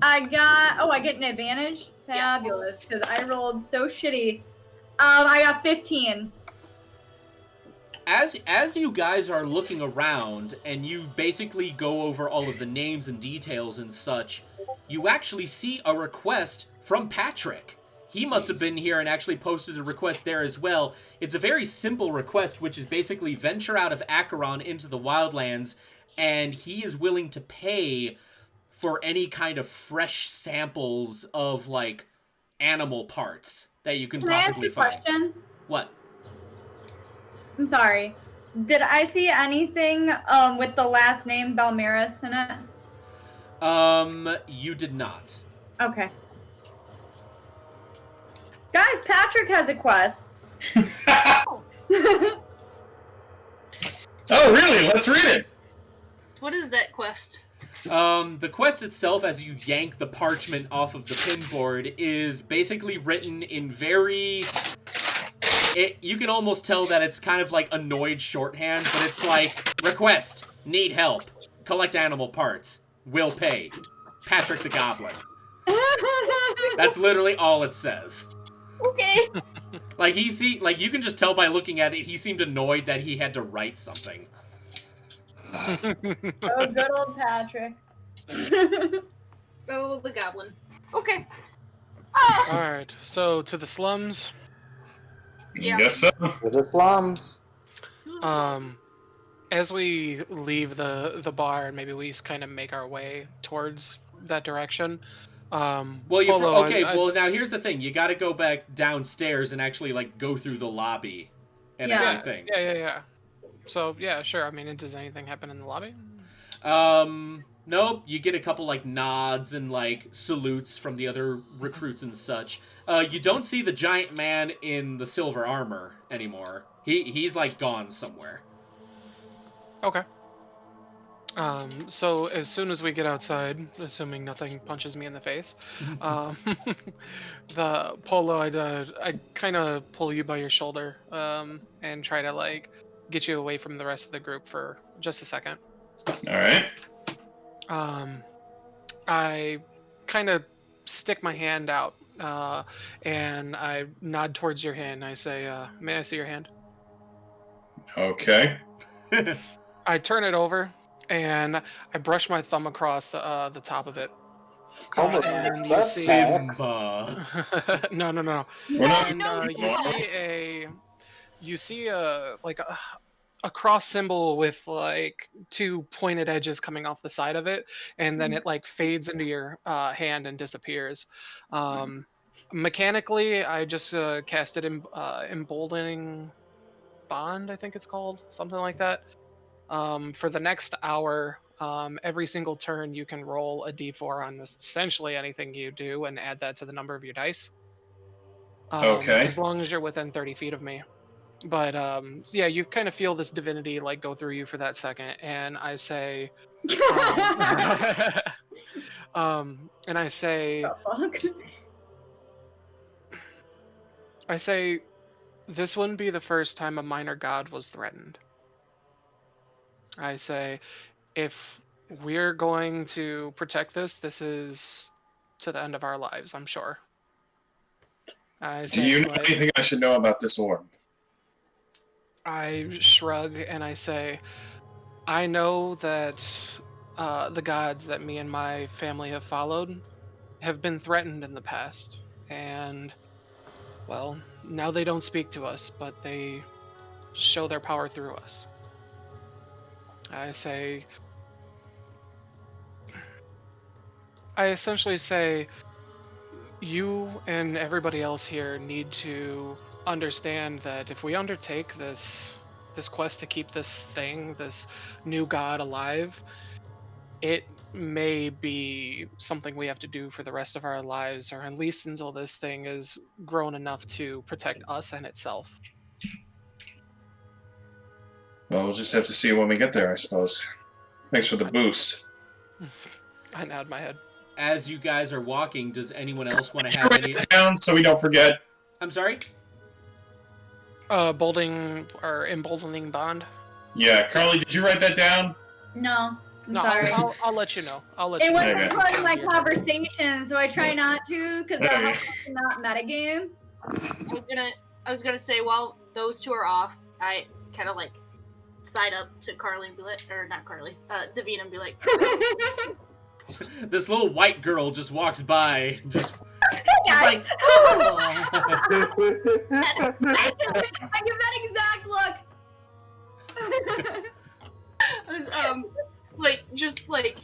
I get an advantage? Yeah. Fabulous, because I rolled so shitty. I got 15. As you guys are looking around and you basically go over all of the names and details and such, you actually see a request from Patrick. He must have been here and actually posted a request there as well. It's a very simple request, which is basically venture out of Acheron into the wildlands, and he is willing to pay for any kind of fresh samples of, like, animal parts that you can Can I ask possibly a find. question? What? I'm sorry. Did I see anything with the last name Balmeris in it? You did not. Okay. Guys, Patrick has a quest. Oh, really? Let's read it. What is that quest? The quest itself, as you yank the parchment off of the pinboard, is basically written in very... you can almost tell that it's kind of like annoyed shorthand, but it's like, request, need help, collect animal parts, will pay, Patrick the Goblin. That's literally all it says. Okay. Like, you can just tell by looking at it, he seemed annoyed that he had to write something. Oh, good old Patrick. Oh, the goblin. Okay. Alright, so to the slums. Yeah. Guess so. To the slums. As we leave the bar and maybe we kind of make our way towards that direction. Well, Polo, now here's the thing. You gotta go back downstairs and actually, like, go through the lobby and Yeah. everything. Yeah. So, yeah, sure. I mean, does anything happen in the lobby? Nope. You get a couple, like, nods and, like, salutes from the other recruits and such. You don't see the giant man in the silver armor anymore. He's, like, gone somewhere. Okay. So as soon as we get outside, assuming nothing punches me in the face, the Polo, I'd kind of pull you by your shoulder, and try to, like, get you away from the rest of the group for just a second. Alright. I kind of stick my hand out, and I nod towards your hand. I say, may I see your hand? Okay. I turn it over, and I brush my thumb across the top of it. Oh my And God, you that's see- facts. Simba. no. We're not And you see a cross symbol with, like, two pointed edges coming off the side of it, and then it, like, fades into your hand and disappears. Mechanically, I just cast it in emboldening bond, I think it's called, something like that. For the next hour, every single turn you can roll a d4 on essentially anything you do and add that to the number of your dice. Okay. As long as you're within 30 feet of me. But yeah, you kind of feel this divinity, like, go through you for that second, and I say, and I say, this wouldn't be the first time a minor god was threatened. I say, if we're going to protect this is to the end of our lives, I'm sure. Do you know anything I should know about this orb? I shrug and I say, I know that the gods that me and my family have followed have been threatened in the past, and, well, now they don't speak to us, but they show their power through us. I essentially say, you and everybody else here need to understand that if we undertake this quest to keep this new god alive, it may be something we have to do for the rest of our lives, or at least until this thing is grown enough to protect us and itself. Well, we'll just have to see when we get there, I suppose. Thanks for the boost. I nod my head. As you guys are walking, does anyone else want to Could you have write any... it down so we don't forget? I'm sorry? Emboldening bond. Yeah, Carly, did you write that down? No. I'm No, sorry. I'll let you know. I'll let It you know. wasn't Okay. part of my Yeah. conversation, so I try not to, because that Okay. helps us to not metagame. I was gonna say while those two are off, I kind of like side up to Carly and be like, or not Carly, Davina and be like, This little white girl just walks by, just Guys, like, oh. I give that exact look. I was, like just like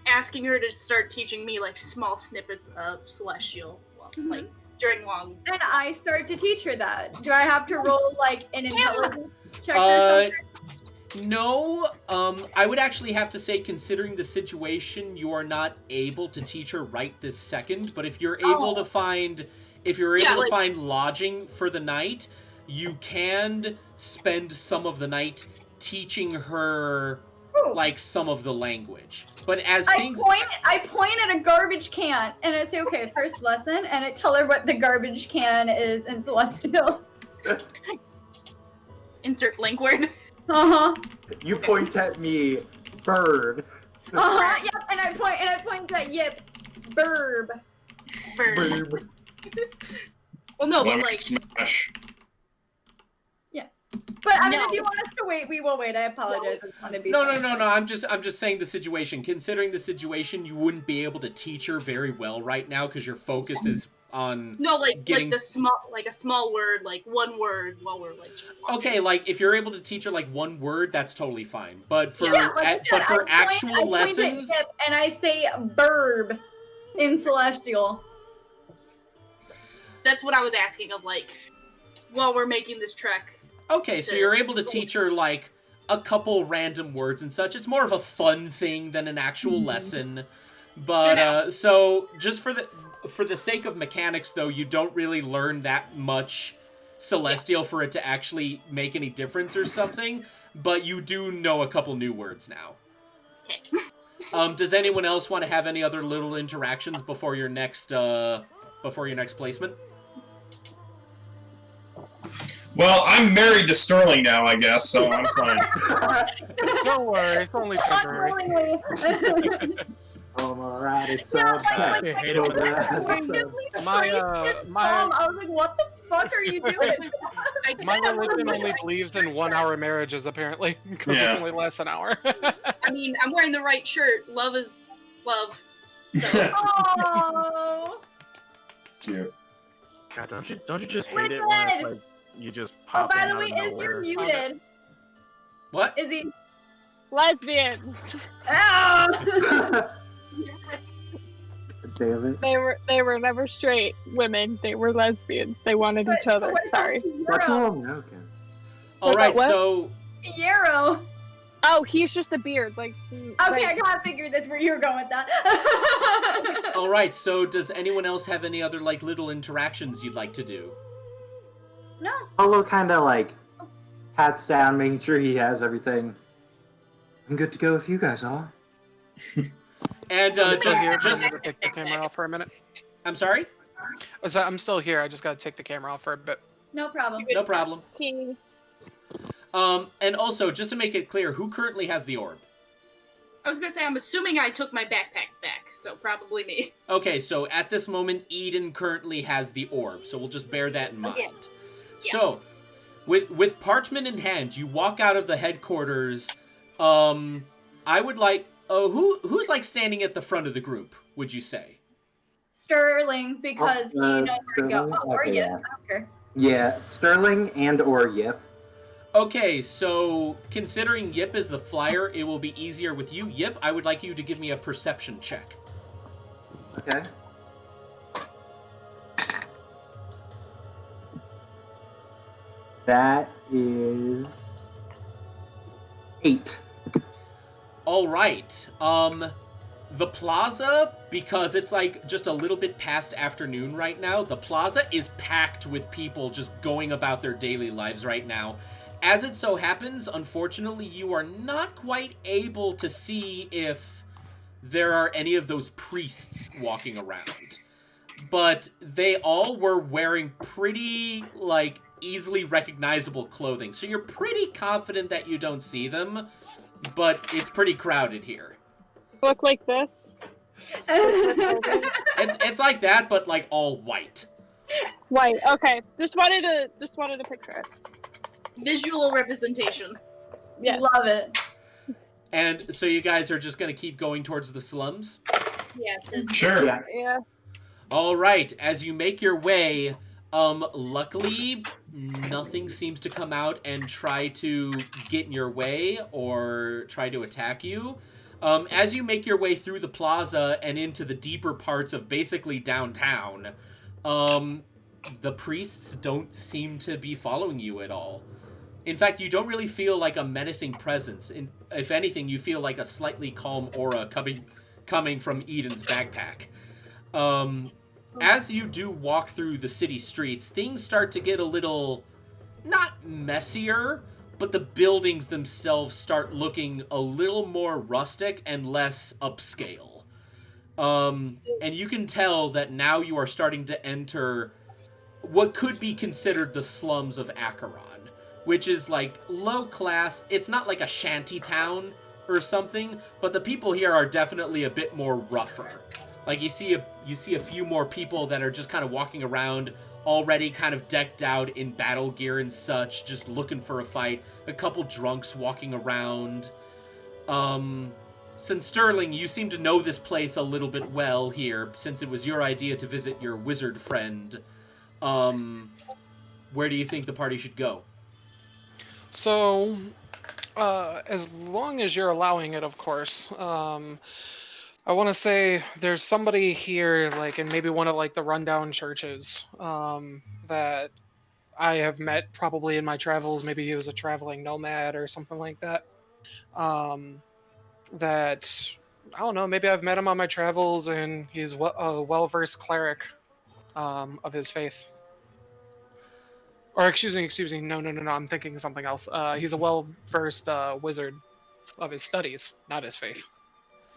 asking her to start teaching me like small snippets of Celestial, like during long. And I start to teach her that. Do I have to roll like an intelligence check or Uh, something? No, I would actually have to say, considering the situation, you are not able to teach her right this second. But if you're able to find, find lodging for the night, you can spend some of the night teaching her like some of the language. But as things, I point at a garbage can and I say, "Okay, first lesson," and I tell her what the garbage can is in Celestial. Insert link word. You point at me, bird. Yep. And I point at Yip, burb. Bird. Well, no, but Lemon like, smash. But I mean, No. if you want us to wait, we will wait. I apologize. I just want to be. no. I'm just saying the situation. Considering the situation, you wouldn't be able to teach her very well right now because your focus is on. no, like Getting- like a small word, like one word, while we're like. Just walking. Okay, like if you're able to teach her like one word, that's totally fine. But for Yeah, like I but said, for I actual point at lessons, Yip and I say burb in Celestial. That's what I was asking of like, while we're making this trek. okay, so you're able to teach her like a couple random words and such. It's more of a fun thing than an actual lesson. But so just for the sake of mechanics, though, you don't really learn that much Celestial for it to actually make any difference or something. But you do know a couple new words now. Okay. Does anyone else want to have any other little interactions before your next placement? Well, I'm married to Sterling now, I guess, so I'm fine. Don't worry, it's only temporary. Unknowingly. Oh my god, it's so Yeah, like, bad. I hate it when that It's happens. so- I was like, what the fuck are you doing? My religion only believes in 1 hour marriages, apparently, because Yeah. it only lasts an hour. I mean, I'm wearing the right shirt. Love is love. So, Oh. Cute. God, don't you just hate Wicked! it when it's like you just Oh, pop by in the out way, of is nowhere? you muted? What? Is he? Lesbians. Ah! Damn it. They were never straight women. They were lesbians. They wanted each other. What about Sorry. That's Yarrow? all American. All right, what? so Yarrow. Oh, he's just a beard. Like. Okay, like- I gotta figure this where you're going with that. all right, so does anyone else have any other like little interactions you'd like to do? No. Polo kind of like pats down, making sure he has everything. I'm good to go if you guys are. And Is it just easier for me to take the camera off for a minute? I'm sorry? I'm still here. I just gotta take the camera off for a bit. No problem. No problem. King. And also, just to make it clear, who currently has the orb? I was gonna say, I'm assuming I took my backpack back, so probably me. Okay, so at this moment, Eden currently has the orb, so we'll just bear that in mind. Yeah. So, with parchment in hand, you walk out of the headquarters. I would like. Who's like standing at the front of the group? Would you say? Sterling, because he knows where to go. Sterling? Oh, or Okay, you. yeah. I don't care. Yeah, Sterling and or Yip. Okay, so considering Yip is the flyer, it will be easier with you. Yip, I would like you to give me a perception check. Okay. That is 8. All right. The plaza, because it's like just a little bit past afternoon right now, the plaza is packed with people just going about their daily lives right now. As it so happens, unfortunately, you are not quite able to see if there are any of those priests walking around. But they all were wearing pretty, like, easily recognizable clothing. So you're pretty confident that you don't see them. but it's pretty crowded here. Look like this. It's like that, but like all white. White. Okay. Just wanted to picture it. Visual representation. Yeah. Love it. And so you guys are just gonna keep going towards the slums? Yeah, it says Sure. Yeah. Yeah. All right, as you make your way, luckily nothing seems to come out and try to get in your way or try to attack you. As you make your way through the plaza and into the deeper parts of basically downtown, the priests don't seem to be following you at all. In fact, you don't really feel like a menacing presence. If anything, you feel like a slightly calm aura coming from Eden's backpack. As you do walk through the city streets, things start to get a little, not messier, but the buildings themselves start looking a little more rustic and less upscale. And you can tell that now you are starting to enter what could be considered the slums of Acheron, which is like low class. It's not like a shanty town or something, but the people here are definitely a bit more rougher. Like you see a few more people that are just kind of walking around, already kind of decked out in battle gear and such, just looking for a fight. A couple drunks walking around. Since Sterling, you seem to know this place a little bit well here, since it was your idea to visit your wizard friend. Where do you think the party should go? So, as long as you're allowing it, of course. I want to say there's somebody here, like in maybe one of like the rundown churches, that I have met probably in my travels. Maybe he was a traveling nomad or something like that. That I don't know. Maybe I've met him on my travels, and he's a well-versed cleric of his faith. Or excuse me. No. I'm thinking something else. He's a well-versed wizard of his studies, not his faith.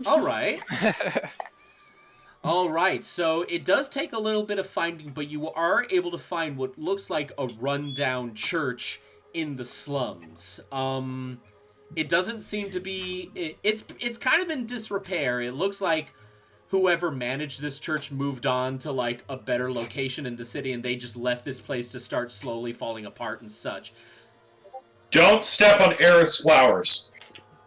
All right. All right. So it does take a little bit of finding, but you are able to find what looks like a rundown church in the slums. It doesn't seem to be. It's kind of in disrepair. It looks like whoever managed this church moved on to like a better location in the city, and they just left this place to start slowly falling apart and such. Don't step on Eris flowers.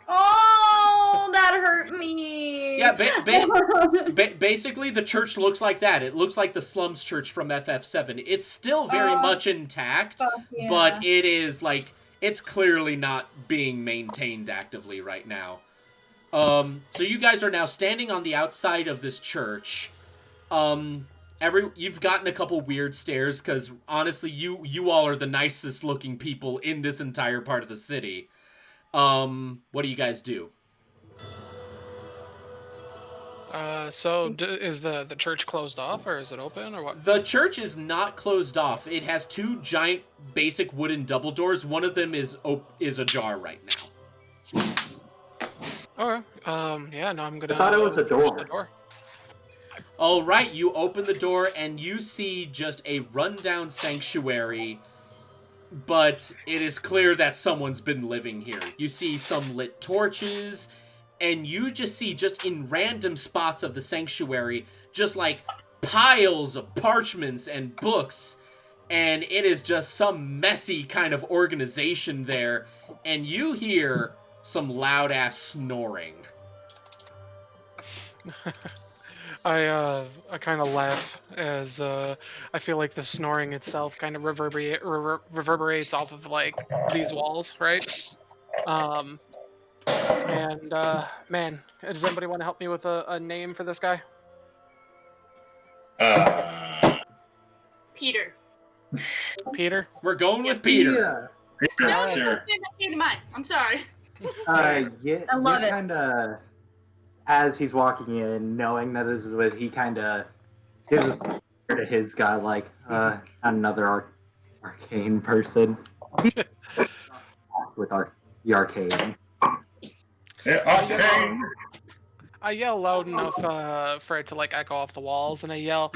Oh, that hurt me. Yeah, basically the church looks like that. It looks like the slums church from FF7. It's still very much intact, yeah. but it is like it's clearly not being maintained actively right now. So you guys are now standing on the outside of this church. You've gotten a couple weird stares because honestly, you all are the nicest looking people in this entire part of the city. What do you guys do? Is the church closed off, or is it open, or what? The church is not closed off. It has two giant basic wooden double doors. One of them is ajar right now. Okay. Yeah, no, I'm gonna... I thought it was a door. The door. All right, you open the door and you see just a rundown sanctuary, but it is clear that someone's been living here. You see some lit torches, and you just see, just in random spots of the sanctuary, just like piles of parchments and books, and it is just some messy kind of organization there, and you hear some loud-ass snoring. I kind of laugh as I feel like the snoring itself kind of reverberates off of like these walls, right? Man, does anybody want to help me with a name for this guy? Peter. Peter? We're going with Peter. No, Sure. that came to mind. I'm sorry. Yeah, I love it. Kind of, as he's walking in, knowing that this is what he kind of gives to his guy, like another arcane person with the arcane. Yeah, arcane. I yell loud enough for it to like echo off the walls, and I yell,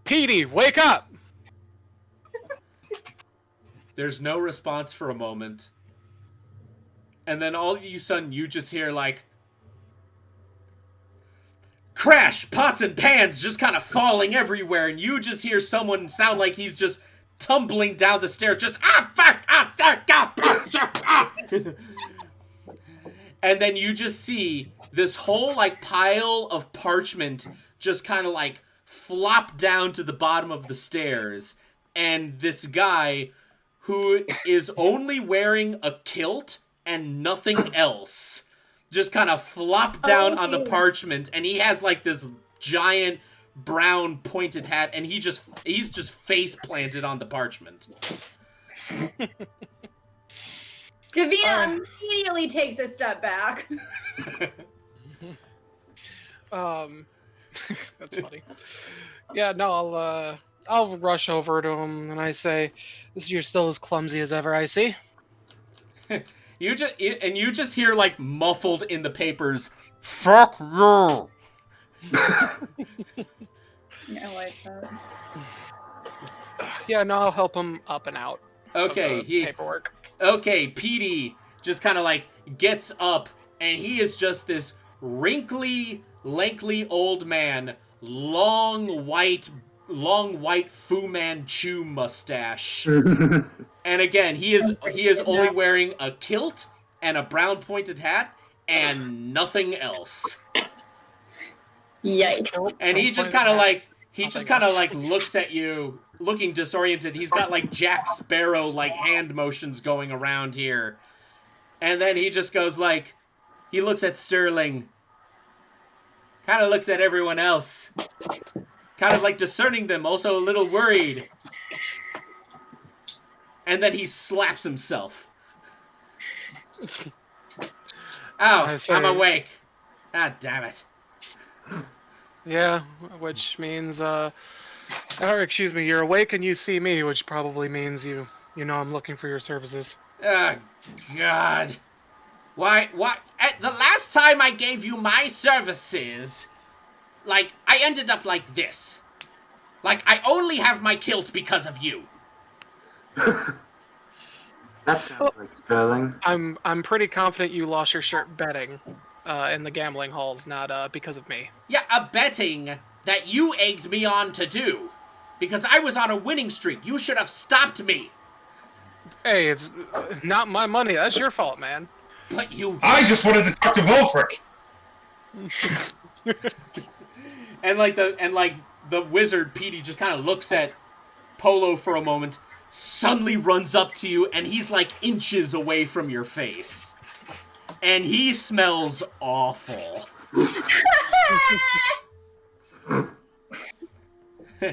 "Petey, wake up!" There's no response for a moment. And then all of a sudden, you just hear, like, crash, pots and pans just kind of falling everywhere, and you just hear someone sound like he's just tumbling down the stairs, just and then you just see this whole like pile of parchment just kind of like flop down to the bottom of the stairs, and this guy who is only wearing a kilt and nothing else just kind of flop down on the parchment, and he has like this giant brown pointed hat, and he's just face planted on the parchment. Davina immediately takes a step back. That's funny. Yeah, no, I'll rush over to him and I say, "You're still as clumsy as ever, I see." You just hear like muffled in the papers, "Fuck you." Yeah, I like that. Yeah, no, I'll help him up and out. Okay, of the paperwork. Okay, Petey just kind of like gets up, and he is just this wrinkly, lanky old man, long white Fu Manchu mustache. And again, he is only wearing a kilt and a brown pointed hat and nothing else. Yikes. And he just kind of like looks at you, looking disoriented. He's got like Jack Sparrow like hand motions going around here. And then he just goes like, he looks at Sterling, kind of looks at everyone else, kind of like discerning them, also a little worried. And then he slaps himself. Oh, I'm awake. Ah, damn it. Yeah, which means, or excuse me, you're awake and you see me, which probably means you know I'm looking for your services. Oh, God. Why, the last time I gave you my services, like, I ended up like this. Like, I only have my kilt because of you. That sounds like Sterling. I'm pretty confident you lost your shirt betting in the gambling halls, not because of me. Yeah, a betting that you egged me on to do. Because I was on a winning streak. You should have stopped me. Hey, it's not my money. That's your fault, man. But you... I just wanted to talk to Volfric. and the wizard, Petey, just kind of looks at Polo for a moment, suddenly runs up to you, and he's like inches away from your face. And he smells awful.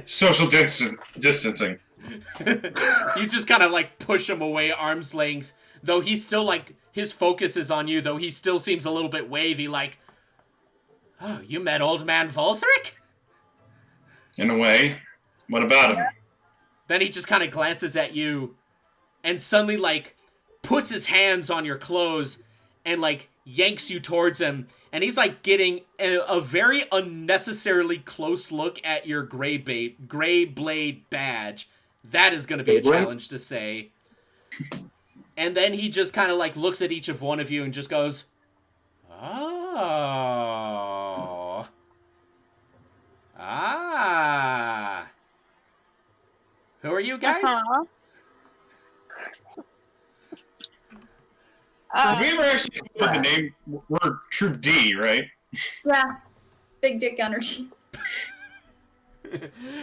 Social distancing. You just kind of like push him away arm's length, though he's still like, his focus is on you, though he still seems a little bit wavy, like, oh, you met old man Volthric? In a way. What about him? Then he just kind of glances at you and suddenly like puts his hands on your clothes and like yanks you towards him, and he's like getting a very unnecessarily close look at your gray blade badge. That is going to be a challenge to say. And then he just kind of like looks at each of one of you and just goes, oh. Ah. Who are you guys? Did we ever actually come up with the name? We're True D, right? Yeah. Big dick energy.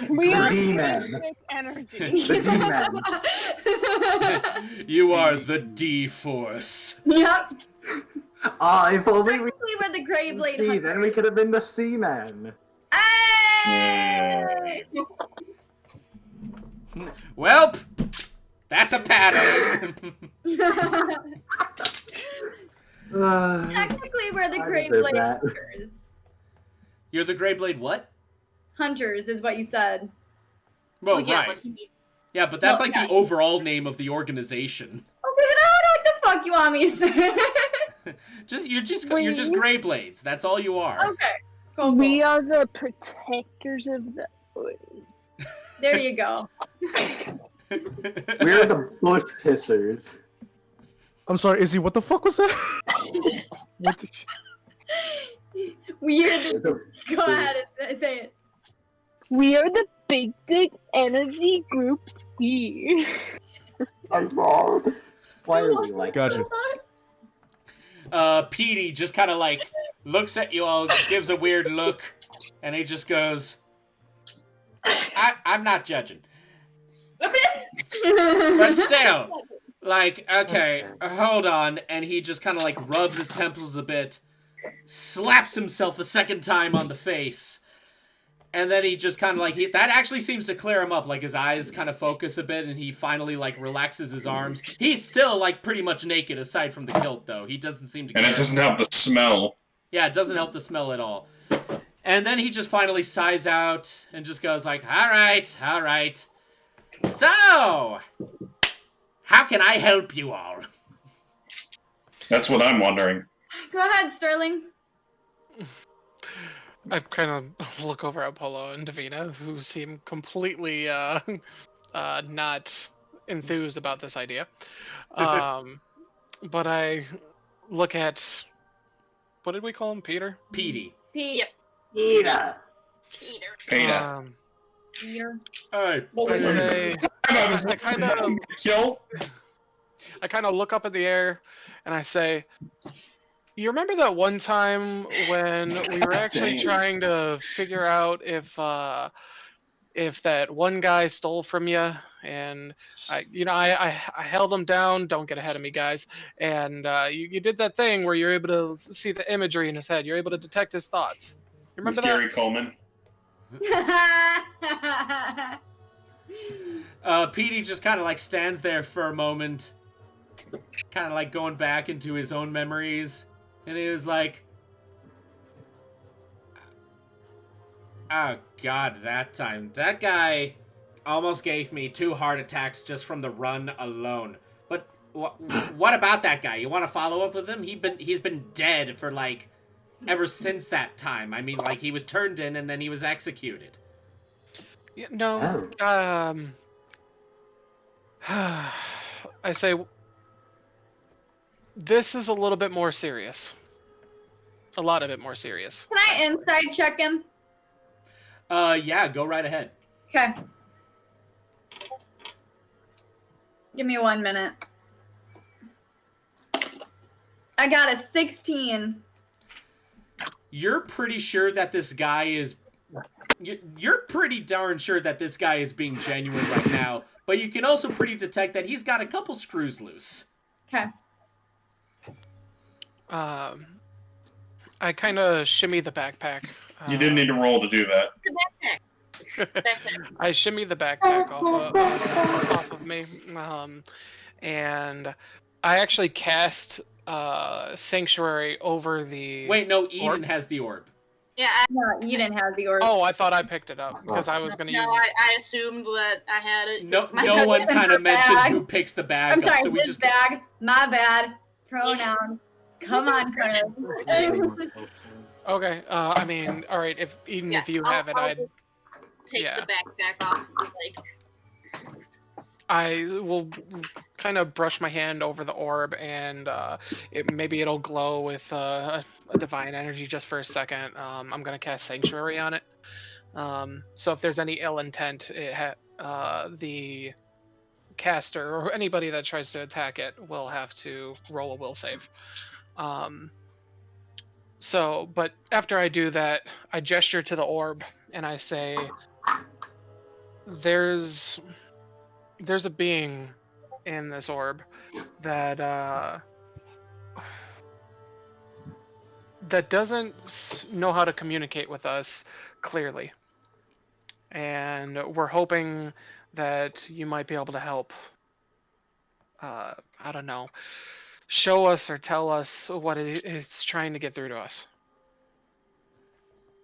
We are D-man. big energy. The D-man. You are the D-Force. Yep. If only we Technically, we're the Grey Blade C, Hunter. then we could have been the C-man. Hey! Welp, that's a pattern. Technically, we're the I Grey deserve Blade that. Hunters. You're the Grey Blade what? Hunters is what you said. Well, Well, yeah, right. but he- Yeah, but that's Well, like yeah. the overall name of the organization. Okay, then I don't know what the fuck you want me to say. You're just Grey Blades. That's all you are. Okay. Cool, We cool. are the protectors of the. There you go. We're the bush pissers. I'm sorry, Izzy. What the fuck was that? What did you... Weird. Go ahead and say it. We are the Big Dick Energy Group D. Why are we like Gotcha. Petey just kind of like looks at you all, gives a weird look, and he just goes, I'm not judging. But still, like, okay, hold on. And he just kind of like rubs his temples a bit, slaps himself a second time on the face. And then he just kind of like, that actually seems to clear him up. Like his eyes kind of focus a bit and he finally like relaxes his arms. He's still like pretty much naked aside from the kilt though. He doesn't seem to care. And it doesn't have the smell. Yeah, it doesn't help the smell at all. And then he just finally sighs out and just goes like, all right. So, how can I help you all? That's what I'm wondering. Go ahead, Sterling. I kind of look over at Polo and Davina, who seem completely not enthused about this idea. But I look at, what did we call him, Peter? Petey. Pete. Yep. Peter. Peter. Peter. Alright. I say, I I kind of look up in the air and I say, you remember that one time when we were actually trying to figure out if that one guy stole from you, and I held him down. Don't get ahead of me, guys. And you did that thing where you're able to see the imagery in his head. You're able to detect his thoughts. You remember that? Gary Coleman. Petey just kind of like stands there for a moment, kind of like going back into his own memories, and he was like, oh god, that time. That guy almost gave me 2 heart attacks just from the run alone. But what about that guy? You want to follow up with him? He's been dead for like ever since that time. I mean, like he was turned in and then he was executed. Yeah, no. I say this is a little bit more serious. A lot of it more serious. Can I inside check him? Yeah, go right ahead. Okay. Give me 1 minute. I got a 16. You're pretty sure that this guy is... You're pretty darn sure that this guy is being genuine right now, but you can also pretty detect that he's got a couple screws loose. Okay. I kind of shimmy the backpack. You didn't need to roll to do that. The backpack. I shimmy the backpack off of me, and I actually cast Sanctuary over the... Wait, no, Eden orb? has the orb. Yeah, No, you didn't have the orb. Oh, I thought I picked it up because I was going to use... I assumed that I had it. No, It's my no one husband's kind of mentioned bag. who picks the bag I'm up, sorry, so we this just... bag. My bad. Pronoun. Come on, Curtis. Okay, I mean, all right, if Eden, if you have it, I'll I'd... just take yeah. the backpack off. Like, I will kind of brush my hand over the orb, and maybe it'll glow with a divine energy just for a second. I'm gonna cast Sanctuary on it. So if there's any ill intent, the caster or anybody that tries to attack it will have to roll a will save. But after I do that, I gesture to the orb and I say, "There's a being in this orb that doesn't know how to communicate with us clearly, and we're hoping that you might be able to help. I don't know, show us or tell us what it's trying to get through to us."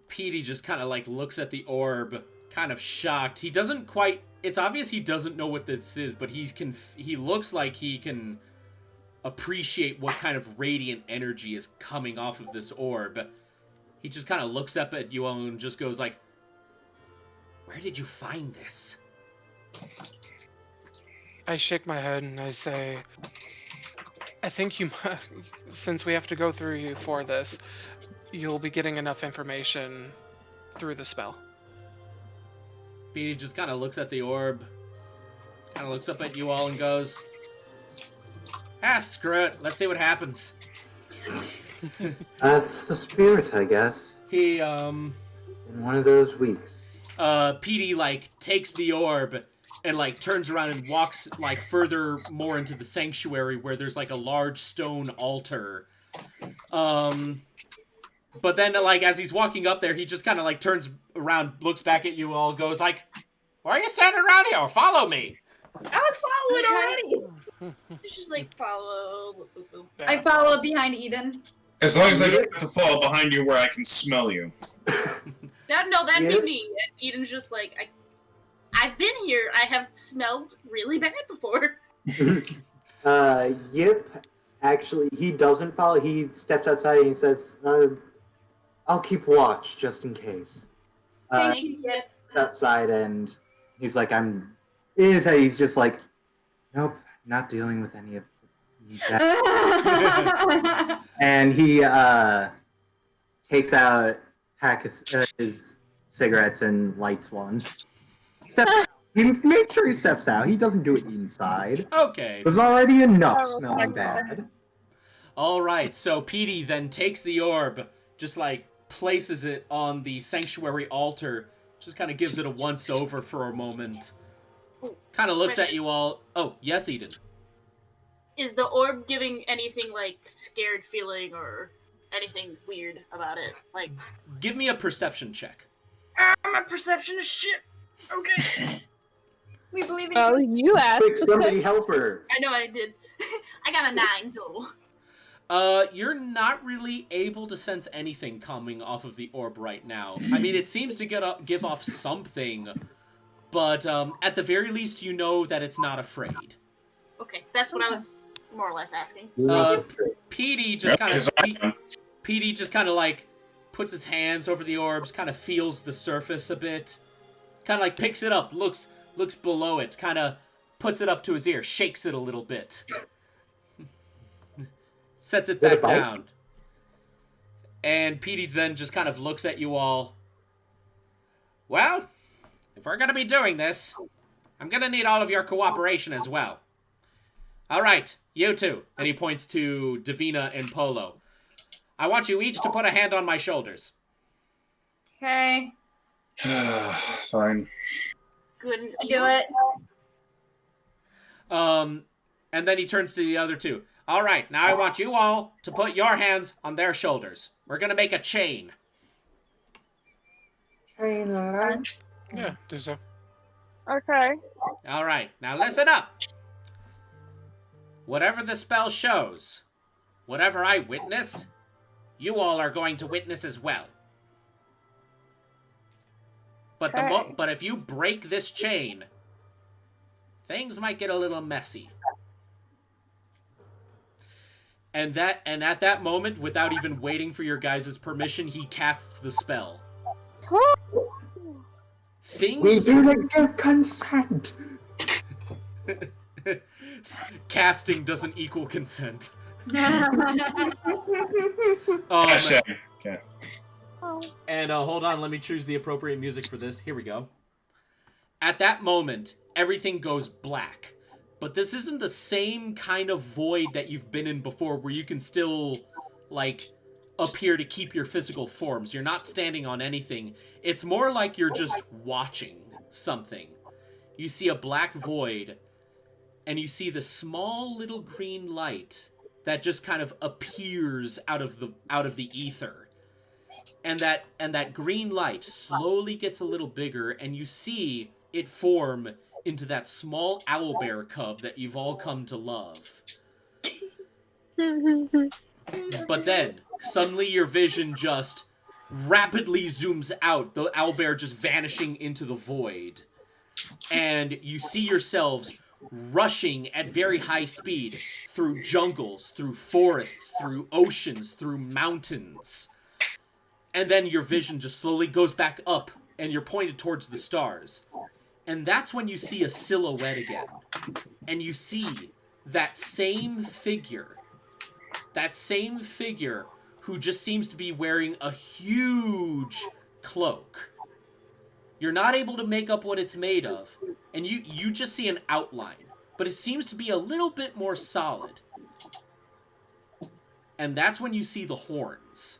Petey just kind of like looks at the orb, kind of shocked. He doesn't quite... It's obvious he doesn't know what this is, but he looks like he can appreciate what kind of radiant energy is coming off of this orb. He just kind of looks up at you all and just goes like, "Where did you find this?" I shake my head and I say, I think you, since we have to go through you for this, you'll be getting enough information through the spell. Petey just kind of looks at the orb, kind of looks up at you all and goes, screw it. Let's see what happens. That's the spirit, I guess. He, In one of those weeks. Petey, like, takes the orb and, like, turns around and walks, like, further more into the sanctuary where there's, like, a large stone altar. But then, like, as he's walking up there, he just kind of, like, turns around, looks back at you all, goes, like, why are you standing around here? Follow me. I was following already. It's just like follow. I follow behind Eden. As long as I don't have to fall behind you where I can smell you. That'd Yip. be me. And Eden's just like, I've been here. I have smelled really bad before. Yip, actually, he doesn't follow. He steps outside and he says, I'll keep watch just in case. Thank you, Yip. Outside and he's like, he's just like, nope, not dealing with any of that. And he takes out a pack of his cigarettes and lights one. He makes sure he steps out. He doesn't do it inside. Okay. There's already enough Oh, smelling okay. bad. All right, so Petey then takes the orb, just, like, places it on the sanctuary altar, just kind of gives it a once-over for a moment. Kind of looks at you all. Oh, yes, Eden. Is the orb giving anything like scared feeling or anything weird about it? Like, Give me a perception check. my perception is shit. Okay. We believe in Oh, you. you asked. Quick, somebody help her. I know I did. I got a 9 total. You're not really able to sense anything coming off of the orb right now. I mean, it seems to give off something, but at the very least, you know that it's not afraid. Okay, that's what I was more or less asking. Petey just kind Because of Petey just kind of like puts his hands over the orbs, kind of feels the surface a bit, kind of like picks it up, looks below it, kind of puts it up to his ear, shakes it a little bit. Sets it Is that a back bite? down. And Petey then just kind of looks at you all. Well, if we're going to be doing this, I'm going to need all of your cooperation as well. All right, you two. And he points to Davina and Polo. I want you each to put a hand on my shoulders. Okay, Fine. Good. do it. And then he turns to the other two. All right, now I want you all to put your hands on their shoulders. We're going to make a chain. Yeah, do so. Okay. All right, now listen up. Whatever the spell shows, whatever I witness, you all are going to witness as well. But Okay. but if you break this chain, things might get a little messy. And at that moment, without even waiting for your guys' permission, he casts the spell. Things We do not give consent. casting doesn't equal consent. Hashtag. Okay. And hold on, let me choose the appropriate music for this. Here we go. At that moment, everything goes black. But this isn't the same kind of void that you've been in before where you can still, like, appear to keep your physical forms. You're not standing on anything. It's more like you're just watching something. You see a black void, and you see the small little green light that just kind of appears out of the ether. And that green light slowly gets a little bigger, and you see it form into that small owlbear cub that you've all come to love. But then, suddenly your vision just rapidly zooms out, the owlbear just vanishing into the void. And you see yourselves rushing at very high speed through jungles, through forests, through oceans, through mountains. And then your vision just slowly goes back up, and you're pointed towards the stars. And that's when you see a silhouette again. And you see that same figure that same figure who just seems to be wearing a huge cloak. You're not able to make up what it's made of, and you just see an outline, but it seems to be a little bit more solid. And that's when you see the horns.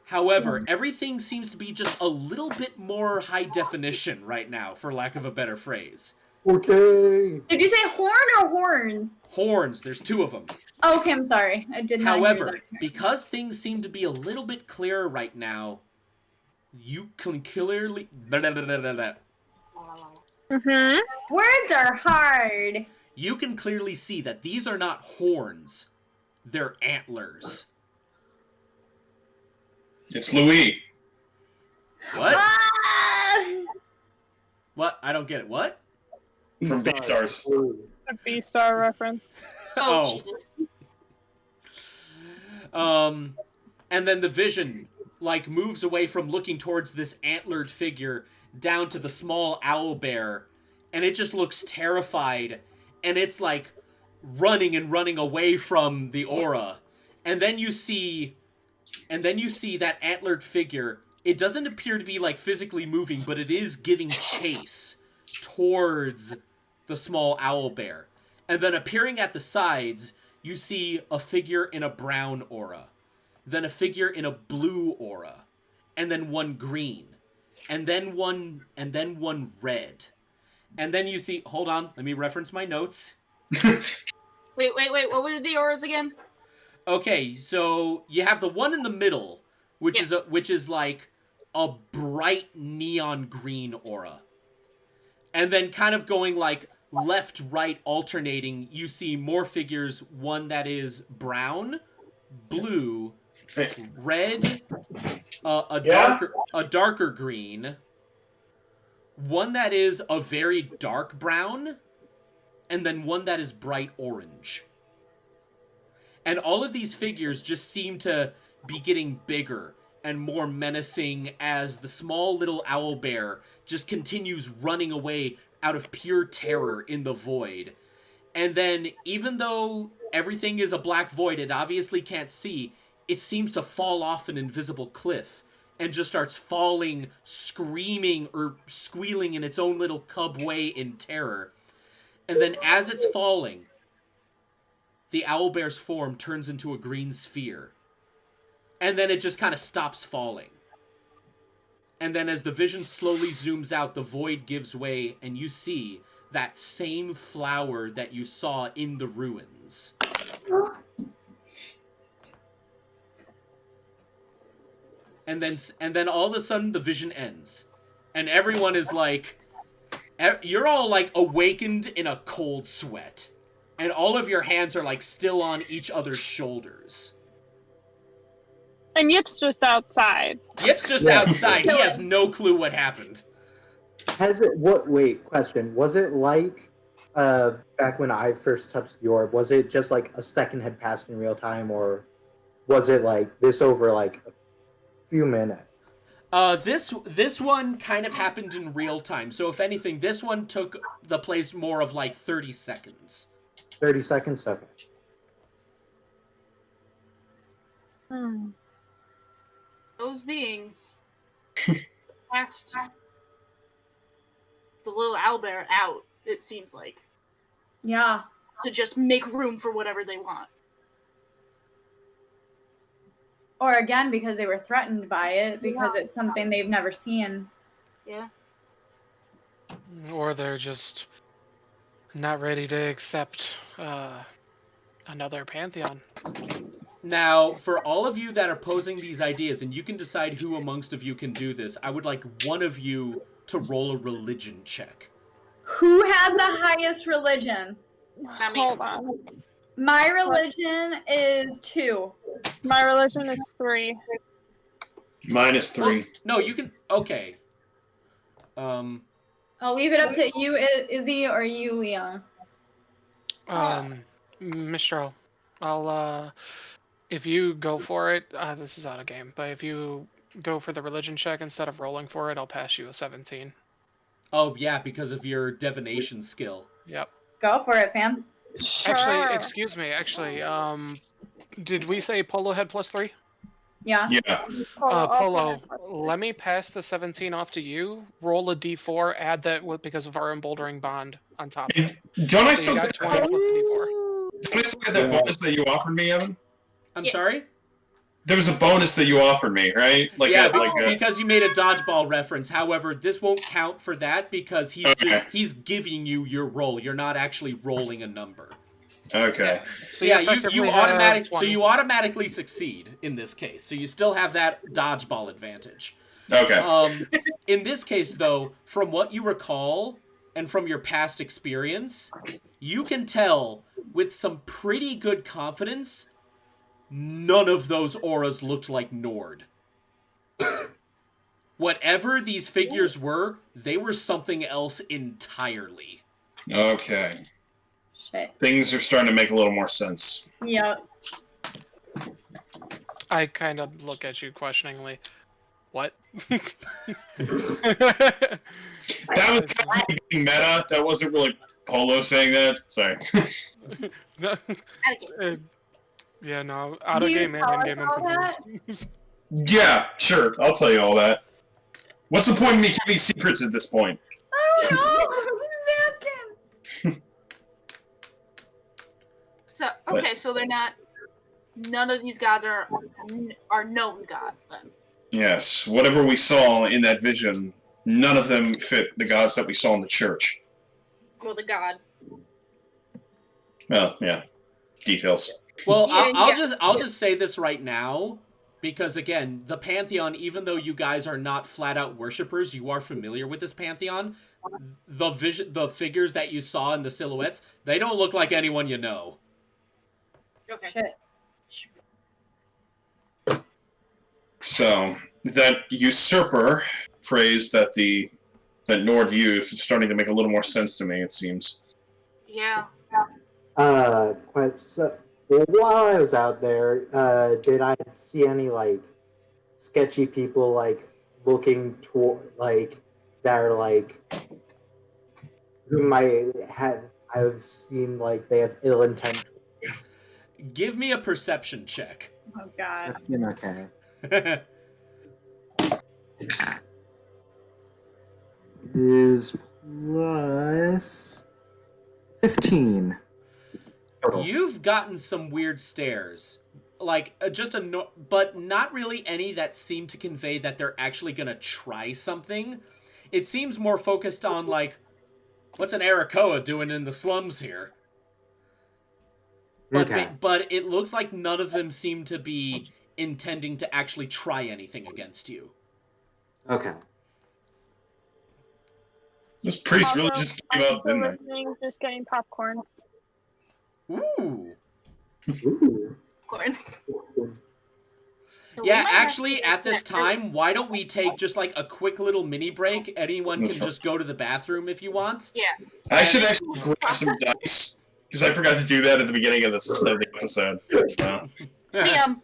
However, everything seems to be just a little bit more high definition right now, for lack of a better phrase. Okay. Did you say horn or horns? Horns, there's 2 of them. Oh, okay, I'm sorry. I did not hear However, that. because things seem to be a little bit clearer right now, you can clearly... Mm-hmm. Words are hard. You can clearly see that these are not horns. They're antlers. It's Louis. What? Ah! What? I don't get it. What? From Beastars. A B-Star reference. Oh, Jesus. And then the vision, like, moves away from looking towards this antlered figure down to the small owl bear, and it just looks terrified, and it's, like, running and running away from the aura. And then you see that antlered figure. It doesn't appear to be, like, physically moving, but it is giving chase towards the small owl bear. And then appearing at the sides, you see a figure in a brown aura, then a figure in a blue aura, and then one green, and then one red. And then you see, hold on, let me reference my notes. Wait, what were the auras again? Okay, so you have the one in the middle, which is like a bright neon green aura. And then kind of going like left, right, alternating, you see more figures, one that is brown, blue, red, a darker green, one that is a very dark brown, and then one that is bright orange. And all of these figures just seem to be getting bigger and more menacing as the small little owl bear just continues running away out of pure terror in the void. And then, even though everything is a black void it obviously can't see, it seems to fall off an invisible cliff and just starts falling, screaming or squealing in its own little cub way in terror. And then as it's falling, the owlbear's form turns into a green sphere. And then it just kind of stops falling. And then as the vision slowly zooms out, the void gives way, and you see that same flower that you saw in the ruins. And then all of a sudden the vision ends. And everyone is like, you're all like awakened in a cold sweat. And all of your hands are like still on each other's shoulders. And Yip's just outside. Yip's just outside. He has no clue what happened. Question. Was it like back when I first touched the orb? Was it just like a second had passed in real time, or was it like this over like a few minutes? This one kind of happened in real time. So if anything, this one took the place more of like 30 seconds. 30 seconds? Okay. Those beings cast the little owlbear out, it seems like. Yeah. To just make room for whatever they want. Or again, because they were threatened by it, because it's something they've never seen. Yeah. Or they're just not ready to accept another pantheon. Now, for all of you that are posing these ideas, and you can decide who amongst of you can do this, I would like one of you to roll a religion check. Who has the highest religion? Hold on. My religion is 2. My religion is 3. -3. Well, no, you can... Okay. I'll leave it up to you, Izzy, or you, Leon. Mistral, I'll if you go for it, this is out of game, but if you go for the religion check instead of rolling for it, I'll pass you a 17. Oh, yeah, because of your divination skill. Yep. Go for it, fam. Sure. Actually, excuse me, Did we say Polo had +3? Yeah. Yeah. Also Polo, had plus 4. let me pass the 17 off to you. Roll a d4, add that because of our emboldering bond on top of it. Don't I So still you get got 20 plus the d4. Don't I still get that bonus that you offered me, Evan? I'm Yeah. sorry? There was a bonus that you offered me, right? Yeah, because you made a dodgeball reference. However, this won't count for that because Okay. he's giving you your roll. You're not actually rolling a number. Okay. So you yeah, effectively you have 20. automatically succeed in this case. So you still have that dodgeball advantage. Okay. In this case, though, from what you recall and from your past experience, you can tell with some pretty good confidence none of those auras looked like Nord. Whatever these figures were, they were something else entirely. Okay. Shit. Things are starting to make a little more sense. Yep. I kind of look at you questioningly. What? That was kind of being meta. That wasn't really Polo saying that. Sorry. Yeah, no. Out Do of you game and tell in us game, I'm all that? confused. Yeah, sure. I'll tell you all that. What's the point of me keeping secrets at this point? I don't know. I'm just asking. So okay, so they're not. None of these gods are known gods then. Yes. Whatever we saw in that vision, none of them fit the gods that we saw in the church. Well, the god. Well, yeah. Details. Well, Yeah, I'll just say this right now, because again, the Pantheon, even though you guys are not flat out worshippers, you are familiar with this Pantheon. The figures that you saw in the silhouettes, they don't look like anyone you know. Okay. Shit. So that usurper phrase that Nord used is starting to make a little more sense to me. It seems. Yeah. Quite so. Well, while I was out there, did I see any like sketchy people like looking toward like that are like whom I've seen like they have ill intent. Give me a perception check. Oh god. Okay. Is plus 15. Total. You've gotten some weird stares. Like, but not really any that seem to convey that they're actually gonna try something. It seems more focused on, like, what's an Arakoa doing in the slums here? But, Okay. but it looks like none of them seem to be intending to actually try anything against you. Okay. This priest really Also, just I'm gave up, still didn't they? listening, just getting popcorn. Ooh. Ooh. Corn. So we Yeah, might have actually, to at this get that- time, why don't we take just like a quick little mini break? Anyone That's can fine. just go to the bathroom if you want. Yeah. I should actually grab some dice because I forgot to do that at the beginning of the episode. So. Liam.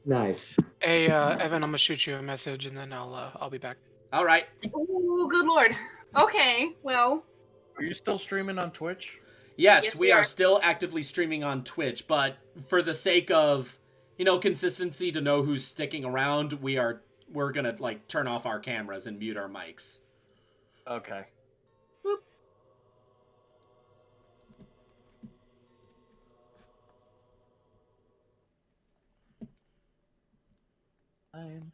Nice. Hey, Evan, I'm gonna shoot you a message and then I'll be back. All right. Oh, good lord. Okay. Well. Are you still streaming on Twitch? Yes, Yes, we we are are. still actively streaming on Twitch, but for the sake of, consistency to know who's sticking around, we're gonna like turn off our cameras and mute our mics. Okay. Fine.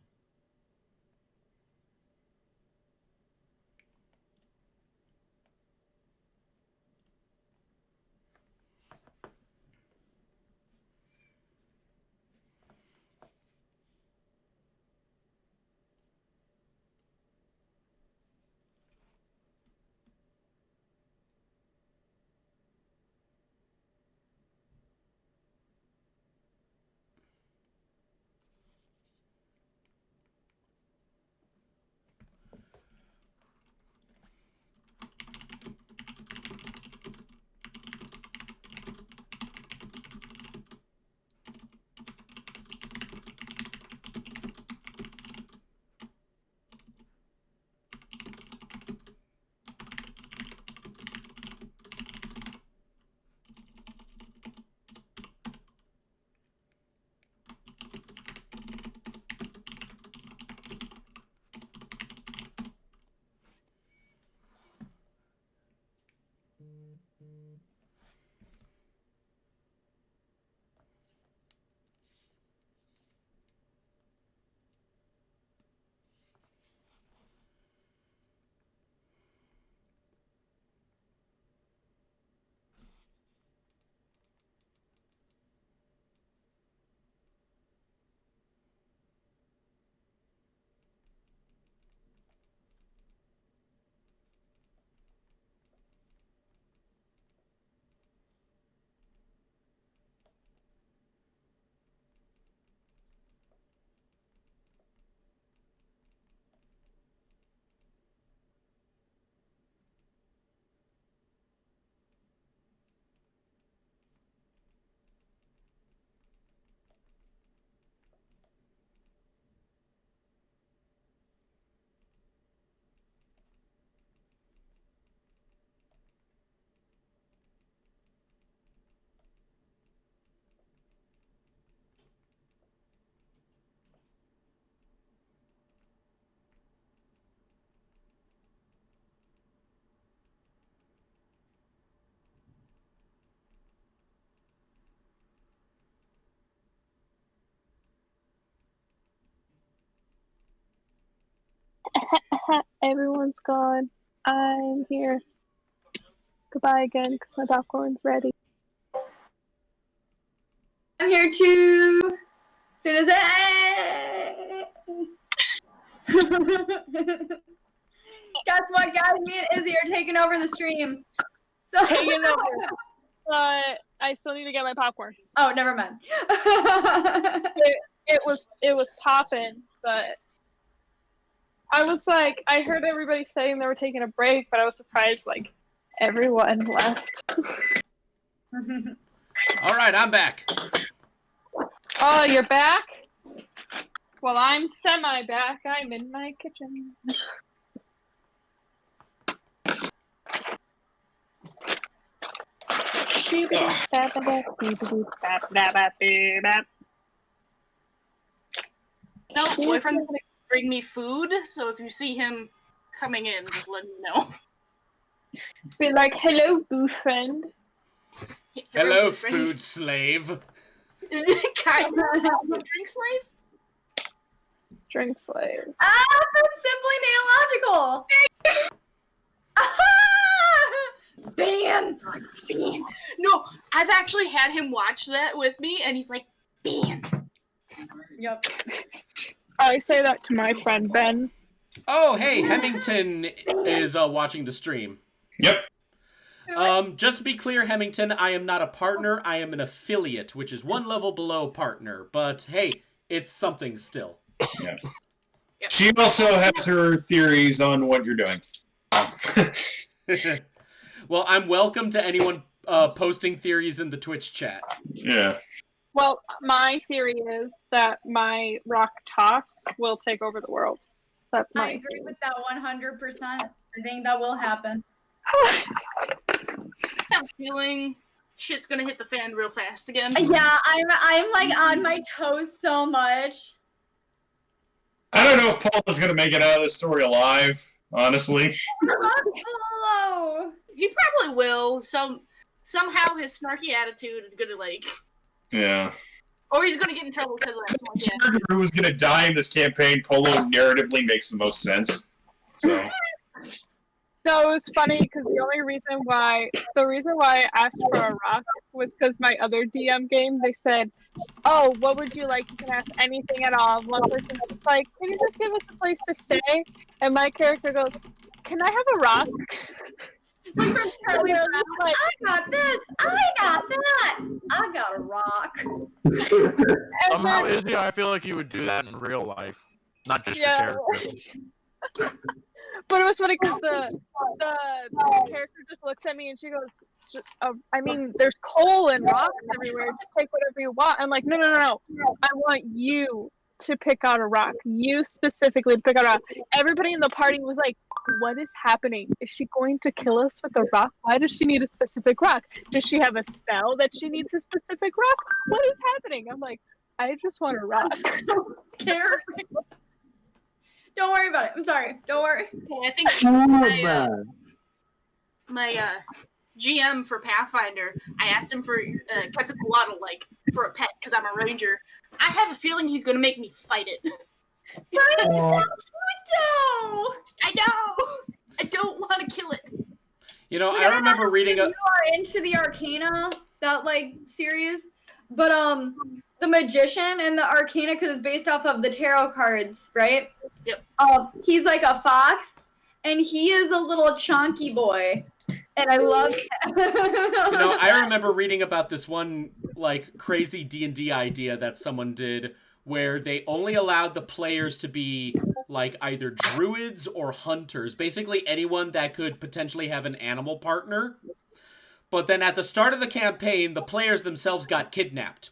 Everyone's gone. I'm here. Goodbye again, because my popcorn's ready. I'm here too. As soon as I... Guess what, guys? Me and Izzy are taking over the stream. So Taking over. But I still need to get my popcorn. Oh, never mind. It was popping, but I was like, I heard everybody saying they were taking a break, but I was surprised like everyone left. All right, I'm back. Oh, you're back? Well, I'm semi-back. I'm in my kitchen. No, boyfriend's gonna bring me food, so if you see him coming in, just let me know. Be like, hello, boo friend. Hello, boyfriend. food slave. Kind of drink slave? Drink slave. Ah, I'm simply neological. Ban. No, I've actually had him watch that with me, and he's like, "Ban." Yep. I say that to my friend Ben. Oh, hey, Hemington is watching the stream. Yep. Just to be clear, Hemington, I am not a partner. I am an affiliate, which is one level below partner. But hey, it's something still. Yeah. She also has her theories on what you're doing. Well, I'm welcome to anyone posting theories in the Twitch chat. Yeah. Well, my theory is that my rock toss will take over the world. That's I my agree theory. with that 100%. I think that will happen. I have a feeling shit's gonna hit the fan real fast again. Yeah, I'm like on my toes so much. I don't know if Paul is going to make it out of this story alive, honestly. Hello. He probably will. Somehow his snarky attitude is gonna like, Yeah. or he's gonna get in trouble because of that snarky attitude. Character who was going to die in this campaign, Polo narratively makes the most sense. So. No, it was funny because the reason why I asked for a rock was because my other DM game, they said, oh, what would you like? You can ask anything at all. One person's just like, can you just give us a place to stay? And my character goes, can I have a rock? Like from Charlie And I Brown, was like, I got this. I got that. I got a rock. and Somehow, then, Izzy, I feel like you would do that in real life, not just Yeah. your character. but it was funny because the character just looks at me and she goes, I mean, there's coal and rocks everywhere. Just take whatever you want. I'm like, no. I want you to pick out a rock. You specifically pick out a rock. Everybody in the party was like, what is happening? Is she going to kill us with a rock? Why does she need a specific rock? Does she have a spell that she needs a specific rock? What is happening? I'm like, I just want a rock. I'm so scared. Don't worry about it. I'm sorry. Don't worry. Okay, I think my GM for Pathfinder, I asked him for Quetzalcoatl, like, for a pet, because I'm a ranger. I have a feeling he's gonna make me fight it. No. I know! I don't want to kill it. You know, Like, I don't remember know reading if a... you are into the Arcana, that like series, but the Magician and the Arcana, because it's based off of the tarot cards, right? Yep. He's like a fox, and he is a little chonky boy, and I love him. You know, I remember reading about this one, like, crazy D&D idea that someone did where they only allowed the players to be, like, either druids or hunters. Basically anyone that could potentially have an animal partner. But then at the start of the campaign, the players themselves got kidnapped.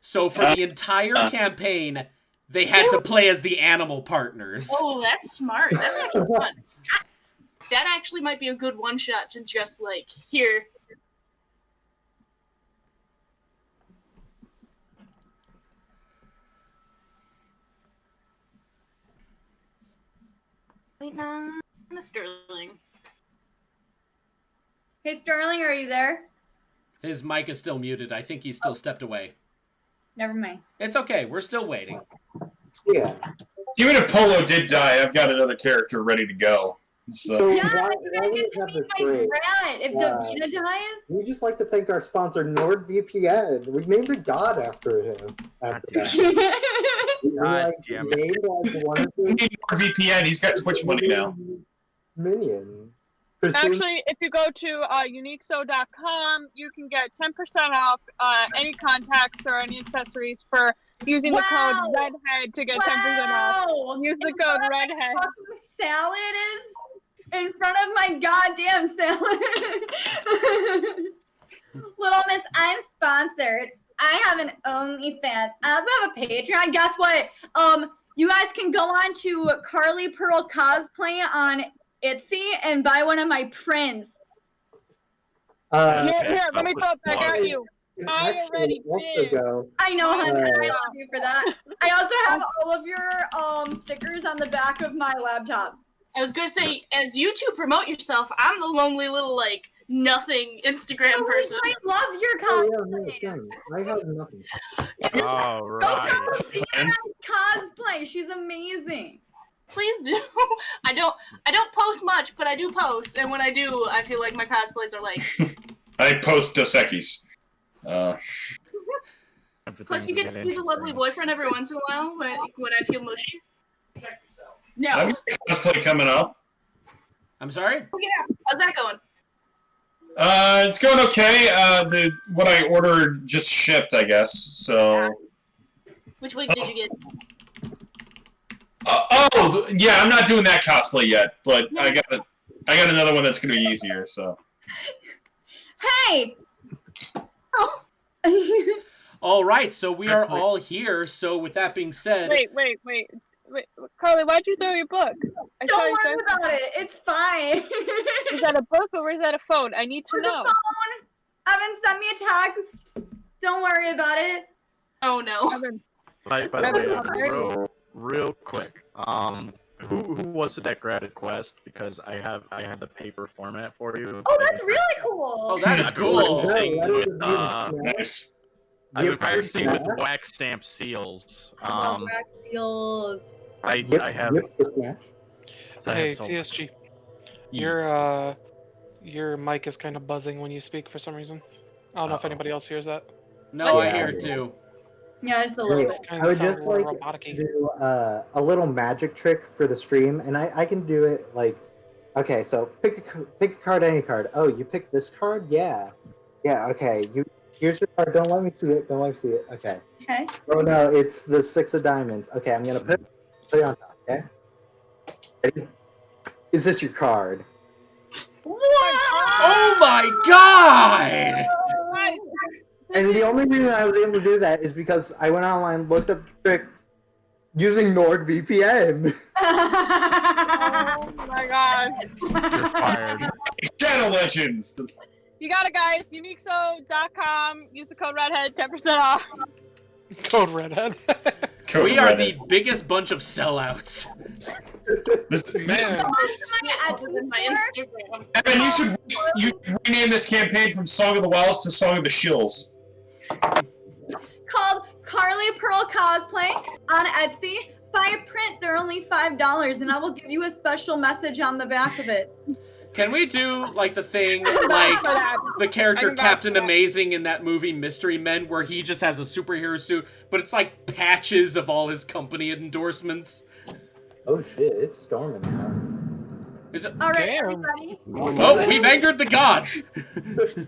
So for the entire campaign, they had to play as the animal partners. Oh, that's smart. That's actually fun. That actually might be a good one-shot to just, like, here. Wait, no, Sterling. Hey, Sterling, are you there? His mic is still muted. I think he's still stepped away. Never mind. It's okay. We're still waiting. Yeah. Even if Polo did die, I've got another character ready to go. So, Yeah, why- you why guys we get to have meet this my break? brat if Davina dies. We just like to thank our sponsor NordVPN. We named the god after him. After that. We God damn it. named like one of we his need more VPN. He's got Twitch money now. minion. Pursue- Actually, if you go to uniqueso.com, you can get 10% off any contacts or any accessories for using the code Wow. REDHEAD to get 10% off. Wow! Use the In code front of my REDHEAD. fucking salad is in front of my goddamn salad. Little Miss, I'm sponsored. I have an OnlyFans. I also have a Patreon. Guess what? You guys can go on to Carly Pearl Cosplay on Etsy and buy one of my prints. Here, let me go up. I got you. can I actually already also did. go. I know, honey. Uh, I love you for that. I also have all of your stickers on the back of my laptop. I was gonna say, as you two promote yourself, I'm the lonely little like nothing Instagram person. I love your Oh, cosplay. yeah, no, same. I have nothing. All Go right. follow Deanna's cosplay. She's amazing. Please do. I don't post much, but I do post, and when I do, I feel like my cosplays are like. I post Dos Equis. Plus, you get to see the lovely boyfriend every once in a while when I feel mushy. No. I've got a cosplay coming up. I'm sorry? Oh yeah. How's that going? It's going okay. What I ordered just shipped, I guess. So. Which week did you get? Yeah, I'm not doing that cosplay yet, but I got another one that's gonna be easier. So. Hey. Oh. All right, so we are all here. So with that being said, Wait, Carly, why'd you throw your book? I saw Don't you worry about it. It's fine. Is that a book or is that a phone? I need to It's a know. phone. Evan sent me a text. Don't worry about it. Oh no. Evan, By the way, Evan, real quick. Who was it that granted quest? Because I have the paper format for you. Oh, that's really cool. oh, that is cool. Nice. I've been Yep. practicing with wax stamp seals. Black seals. I have. I Hey, have so- TSG, Yeah. your mic is kind of buzzing when you speak for some reason. I don't know if anybody else hears that. No, I Yeah. hear it too. Yeah, it's a little Wait, bit. Kinda I would sounds just a like little to robotic-y. do a little magic trick for the stream, and I can do it like, okay, so pick a card, any card. Oh, you picked this card? Yeah, okay. Here's your card. Don't let me see it. Okay. Okay. Oh no, it's the 6 of diamonds. Okay, I'm gonna put it on top. Okay. Ready? Is this your card? Oh my god! And the only reason I was able to do that is because I went online, looked up the trick using NordVPN. oh my gosh. Fired. Shadow Legends. You got it, guys. Uniqueso.com. Use the code REDHEAD, 10% off. Code Redhead. Code We are Reddit. the biggest bunch of sellouts. This, Man, Other than my Instagram. Evan, you should rename this campaign from Song of the Wells to Song of the Shills. Called Carly Pearl Cosplay on Etsy. Buy a print, they're only $5, and I will give you a special message on the back of it. Can we do like the thing like the character I can vouch Captain for that. Amazing in that movie Mystery Men where he just has a superhero suit, but it's like patches of all his company endorsements? Oh shit, it's storming now. Is it? All right, Damn. everybody. Oh, we've angered the gods. Did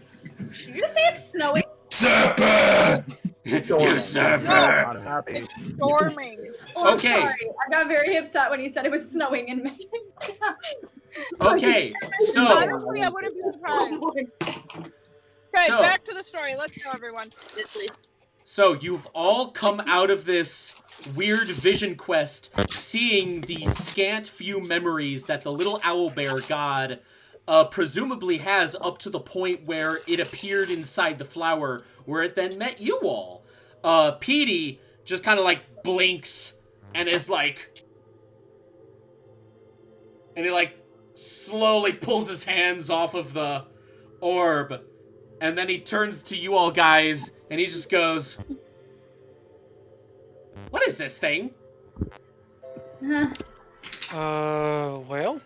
you say it's snowing? Supper! Usurper. Not happy. Storming. Oh, Okay. Sorry. I got very upset when he said it was snowing in May. Okay, so Honestly, I wouldn't be surprised. Okay, So- back to the story. Let's go, everyone. Yes, please. you've all come out of this weird vision quest seeing the scant few memories that the little owlbear god presumably has up to the point where it appeared inside the flower, where it then met you all. Petey just kind of like blinks and is like, and he like slowly pulls his hands off of the orb, and then he turns to you all guys and he just goes, "What is this thing?" Well, Well,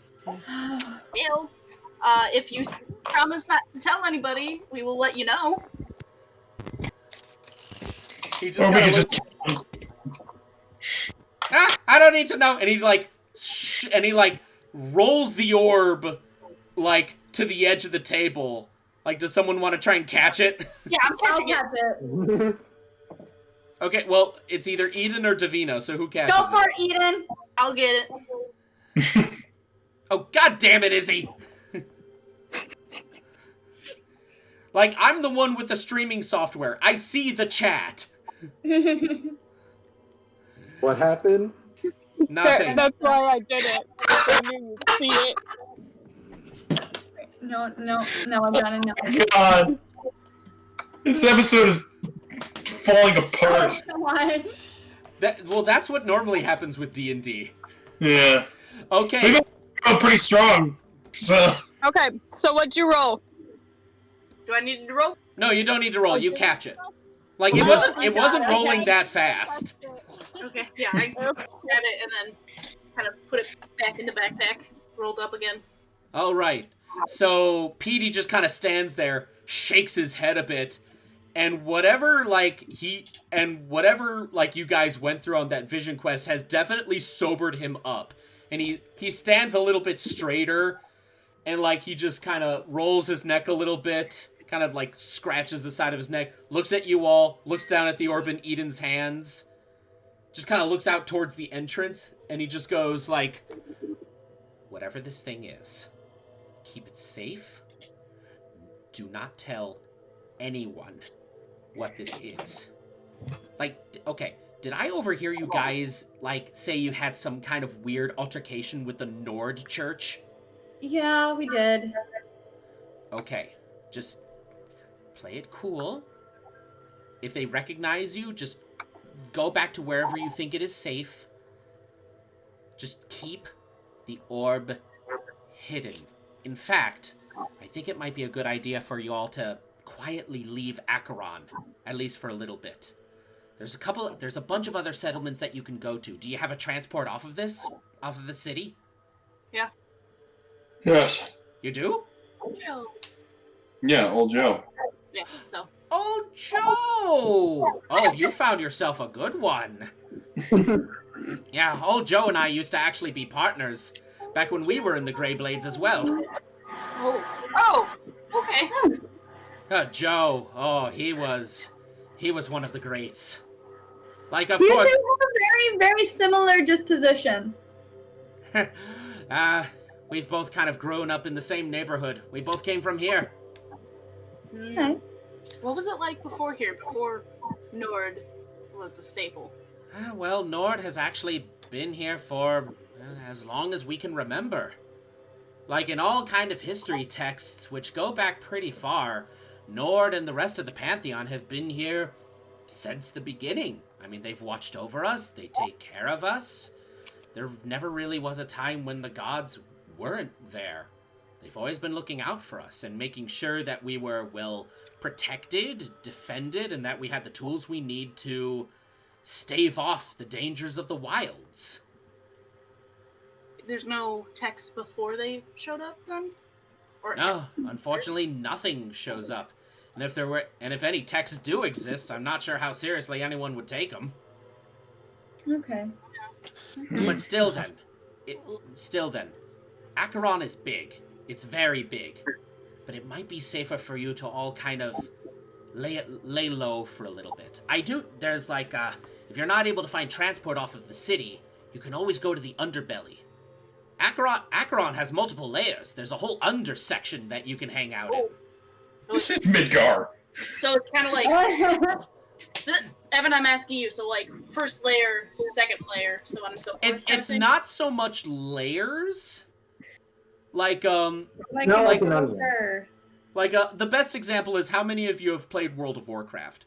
if you promise not to tell anybody, we will let you know. He just Or we kinda could look- just. I don't need to know. And he like rolls the orb like to the edge of the table. Like, does someone want to try and catch it? Yeah, I'm I'll catching it. catch it. Okay, well, it's either Eden or Davina, so who catches Go for it? it, Eden. I'll get it. Oh, god damn it, Izzy! Like, I'm the one with the streaming software. I see the chat. What happened? Nothing. That's why I did it. I knew you'd see it. No, I'm done. No. God. This episode is falling apart. Why? That's what normally happens with D&D. Yeah. Okay. We've been pretty strong. So. Okay, so what'd you roll? Do I need to roll? No, you don't need to roll. You catch it. Like, it Oh wasn't my it wasn't God, rolling okay. that fast. Okay, yeah, I grab it and then kind of put it back in the backpack, rolled up again. All right. So Petey just kind of stands there, shakes his head a bit, and whatever you guys went through on that vision quest has definitely sobered him up. And he stands a little bit straighter, and like he just kind of rolls his neck a little bit, kind of like scratches the side of his neck, looks at you all, looks down at the orb in Eden's hands, just kind of looks out towards the entrance, and he just goes like, whatever this thing is, keep it safe. Do not tell anyone what this is. Like, okay, did I overhear you guys, like, say you had some kind of weird altercation with the Nord Church? Yeah, we did. Okay, just play it cool. If they recognize you, just go back to wherever you think it is safe. Just keep the orb hidden. In fact, I think it might be a good idea for you all to quietly leave Acheron, at least for a little bit. There's a bunch of other settlements that you can go to. Do you have a transport off of the city? Yeah. Yes. You do? Joe. Yeah, old Joe. Yeah, so. Oh, Joe! Oh, you found yourself a good one. Yeah, old Joe and I used to actually be partners back when we were in the Grey Blades as well. Oh, okay. Joe, oh, he was one of the greats. Like, of You two course, have a very, very similar disposition. we've both kind of grown up in the same neighborhood. We both came from here. Okay. What was it like before here, before Nord was a staple? Well, Nord has actually been here for as long as we can remember. Like in all kind of history texts, which go back pretty far, Nord and the rest of the Pantheon have been here since the beginning. I mean, they've watched over us, they take care of us. There never really was a time when the gods weren't there. They've always been looking out for us and making sure that we were well protected, defended, and that we had the tools we need to stave off the dangers of the wilds. There's no text before they showed up then? Or No, unfortunately, nothing shows up. And if any texts do exist, I'm not sure how seriously anyone would take them. Okay. But still then, Acheron is big. It's very big. But it might be safer for you to all kind of lay low for a little bit. There's like, if you're not able to find transport off of the city, you can always go to the underbelly. Acheron has multiple layers. There's a whole undersection that you can hang out in. This is Midgar. So it's kind of like, Evan, I'm asking you, so like first layer, second layer, so on and so forth. kind of It's thing? not so much layers. Like, Like, No, like like an onion. sure. Like, the best example is how many of you have played World of Warcraft?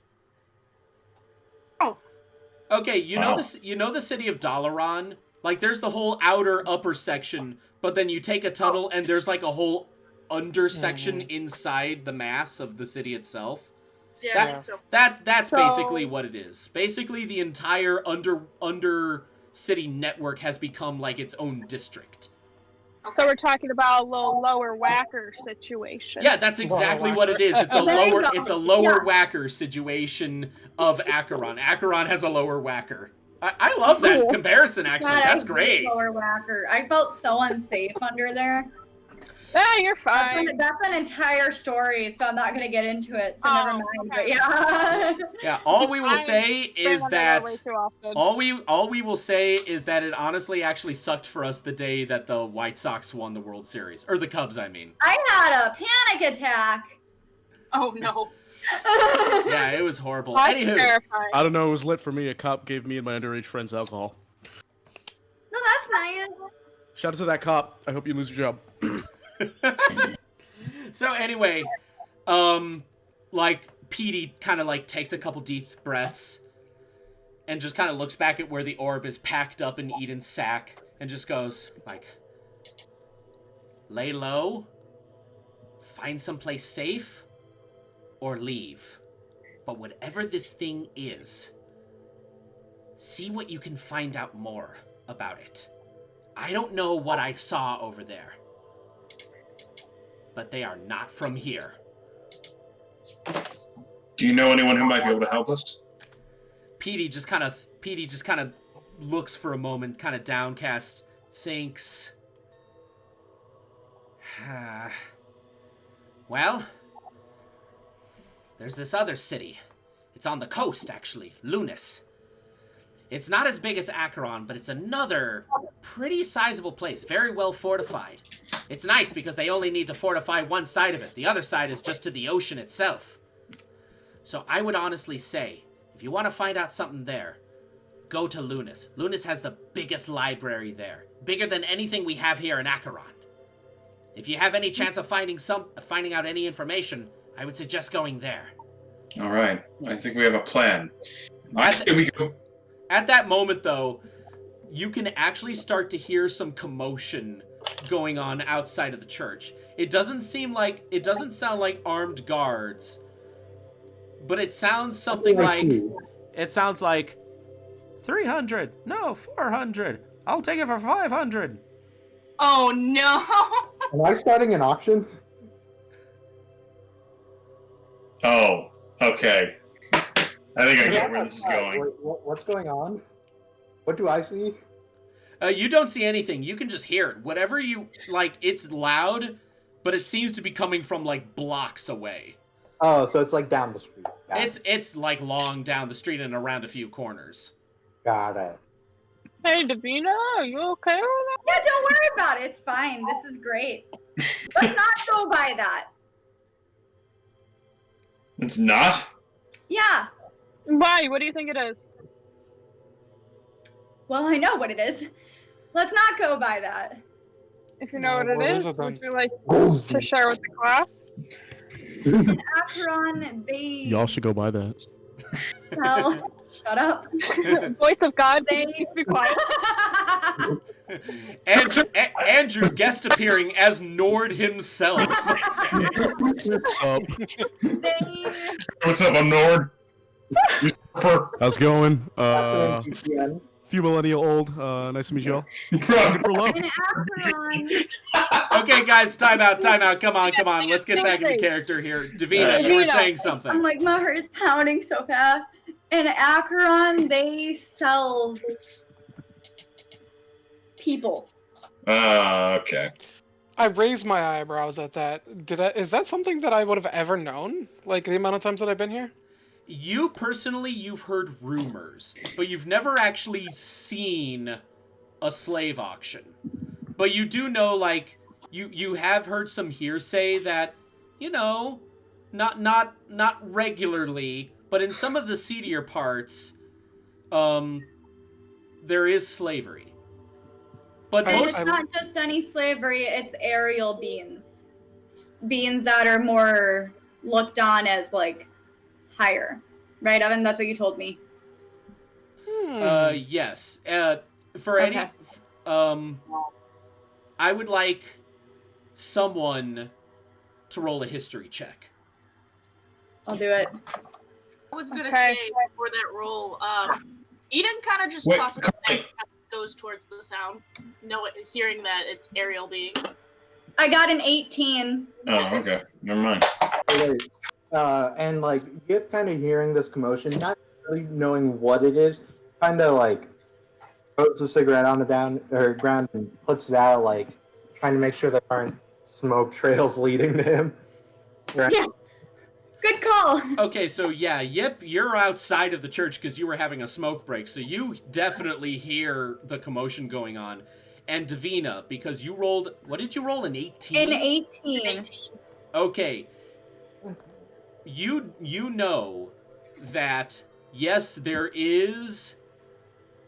Oh. Okay, you Wow. know the city of Dalaran? Like, there's the whole outer upper section, but then you take a tunnel and there's like a whole under section inside the mass of the city itself. Yeah. So, That's So- basically what it is. Basically, the entire under city network has become like its own district. So we're talking about a little lower whacker situation. Yeah, that's exactly what it is. It's a There you lower go. it's a lower Yeah. whacker situation of Acheron. Acheron has a lower whacker. I love that Cool. comparison, actually. God, That's I hate great. Lower whacker. I felt so unsafe under there. Ah, you're fine. That's an entire story, so I'm not gonna get into it. So Oh, never mind. But okay. yeah. Yeah, all we will I say Bring is on that way too often. all we will say is that it honestly actually sucked for us the day that the White Sox won the World Series. Or the Cubs, I mean. I had a panic attack. Oh no. Yeah, it was horrible. That's Anywho, terrifying. I don't know. It was lit for me. A cop gave me and my underage friends alcohol. No, that's nice. Shout out to that cop. I hope you lose your job. so anyway, like Petey kind of like takes a couple deep breaths and just kind of looks back at where the orb is packed up in Eden's sack and just goes like, lay low, find someplace safe, or leave. But whatever this thing is, see what you can find out more about it. I don't know what I saw over there, but they are not from here. Do you know anyone who might be able to help us? Petey just kind of looks for a moment, kind of downcast, thinks. Well, there's this other city. It's on the coast, actually, Lunas. It's not as big as Acheron, but it's another pretty sizable place, very well fortified. It's nice because they only need to fortify one side of it. The other side is just to the ocean itself. So I would honestly say, if you want to find out something there, go to Lunas. Lunas has the biggest library there, bigger than anything we have here in Acheron. If you have any chance of finding out any information, I would suggest going there. All right. I think we have a plan. I say we go. At that moment, though, you can actually start to hear some commotion going on outside of the church. It doesn't sound like armed guards, but it sounds something like... It sounds like 300. No, 400. I'll take it for 500. Oh no. Am I starting an auction? Oh, okay. I think I get where this is going. Wait, what's going on? What do I see? You don't see anything. You can just hear it. Whatever you... Like, it's loud, but it seems to be coming from, like, blocks away. Oh, so it's like down the street. Got it. It's like long down the street and around a few corners. Got it. Hey, Davina, are you okay with that? Yeah, don't worry about it. It's fine. This is great. Let's not go by that. It's not? Yeah. Why? What do you think it is? Well, I know what it is. Let's not go by that. If you know No, what what it is is, it then? would you like Goes. to share with the class? In Acheron, they Y'all should go buy that. sell... Shut up. Voice of God, They... please be quiet. Andrew guest appearing as Nord himself. What's up? they... What's up, I'm Nord. How's it going? That's the NPCN. Few millennial old. Nice to meet y'all. Bro, Looking for love. In Acheron... Okay, guys, time out. Come on. Let's get back into character here. Davina, you were saying I'm something. like, my heart is pounding so fast. In Acheron, they sell people. okay. I raised my eyebrows at that. Is that something that I would have ever known? Like the amount of times that I've been here? You personally, you've heard rumors, but you've never actually seen a slave auction. But you do know, like, you have heard some hearsay that, you know, not regularly, but in some of the seedier parts, there is slavery. But And most, it's not just any slavery, it's aerial beings. Beings that are more looked on as, like, higher. Right, Evan? That's what you told me. yes. For any, I would like someone to roll a history check. I'll do it. I was gonna Okay. say for that role, Eden kind of just Wait, tosses come back on. goes towards the sound, hearing that it's aerial beings. I got an 18. Oh, okay. Never mind. Wait. And like Yip kind of hearing this commotion, not really knowing what it is, kind of like throws the cigarette on the ground and puts it out, like trying to make sure there aren't smoke trails leading to him. Right? Yeah. Good call. Okay, so yeah, Yip, you're outside of the church because you were having a smoke break, so you definitely hear the commotion going on. And Davina, because you rolled, what did you roll, an 18? An 18. Okay. You know that, yes, there is,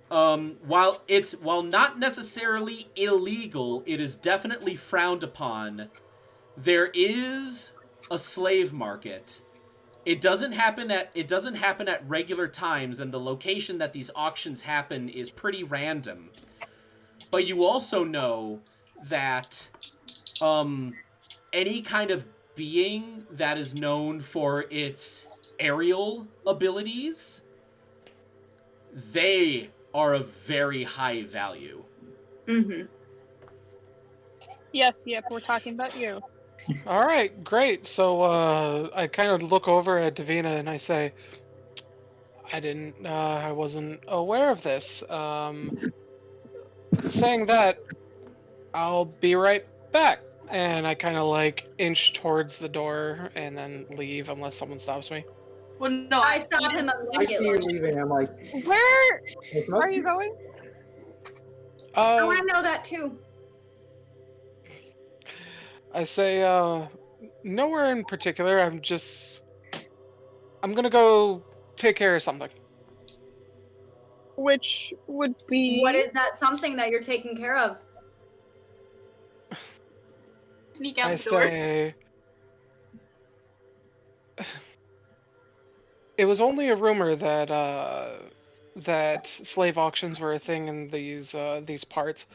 while not necessarily illegal, it is definitely frowned upon. There is a slave market. It doesn't happen at regular times, and the location that these auctions happen is pretty random. But you also know that any kind of being that is known for its aerial abilities, they are of very high value. Mm-hmm. Yes, Yip, we're talking about you. All right, great. So I kind of look over at Davina and I say, I wasn't aware of this. Saying that, I'll be right back. And I kind of like inch towards the door and then leave unless someone stops me. Well, no, I stop him I see you immediately. leaving. I'm like, Where "There's are nothing." you going? I want to know that too. I say, nowhere in particular. I'm gonna go take care of something. Which would be What is that something that you're taking care of? Sneak out I the door. say, it was only a rumor that slave auctions were a thing in these parts.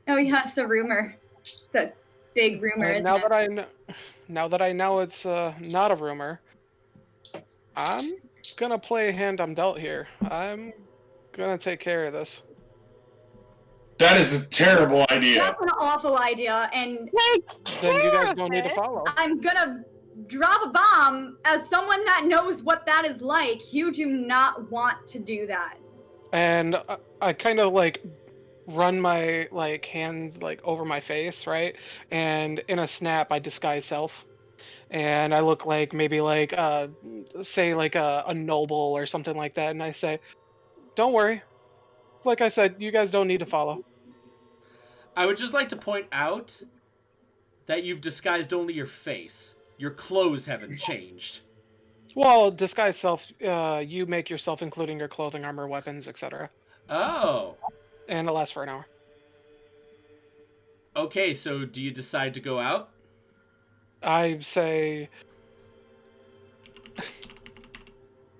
Oh yeah, it's a rumor. It's a big rumor. And Isn't now that I know it's not a rumor, I'm gonna play a hand I'm dealt here. I'm gonna take care of this. That is a terrible idea. That's an awful idea, and Then you guys don't need to follow. I'm gonna drop a bomb. As someone that knows what that is like, you do not want to do that. And I kind of like run my like hands like over my face, right? And in a snap, I disguise self, and I look like maybe like say like a noble or something like that, and I say, "Don't worry. Like I said, you guys don't need to follow." I would just like to point out that you've disguised only your face. Your clothes haven't changed. Well, disguise self, you make yourself, including your clothing, armor, weapons, etc. Oh. And it lasts for an hour. Okay, so do you decide to go out? I say,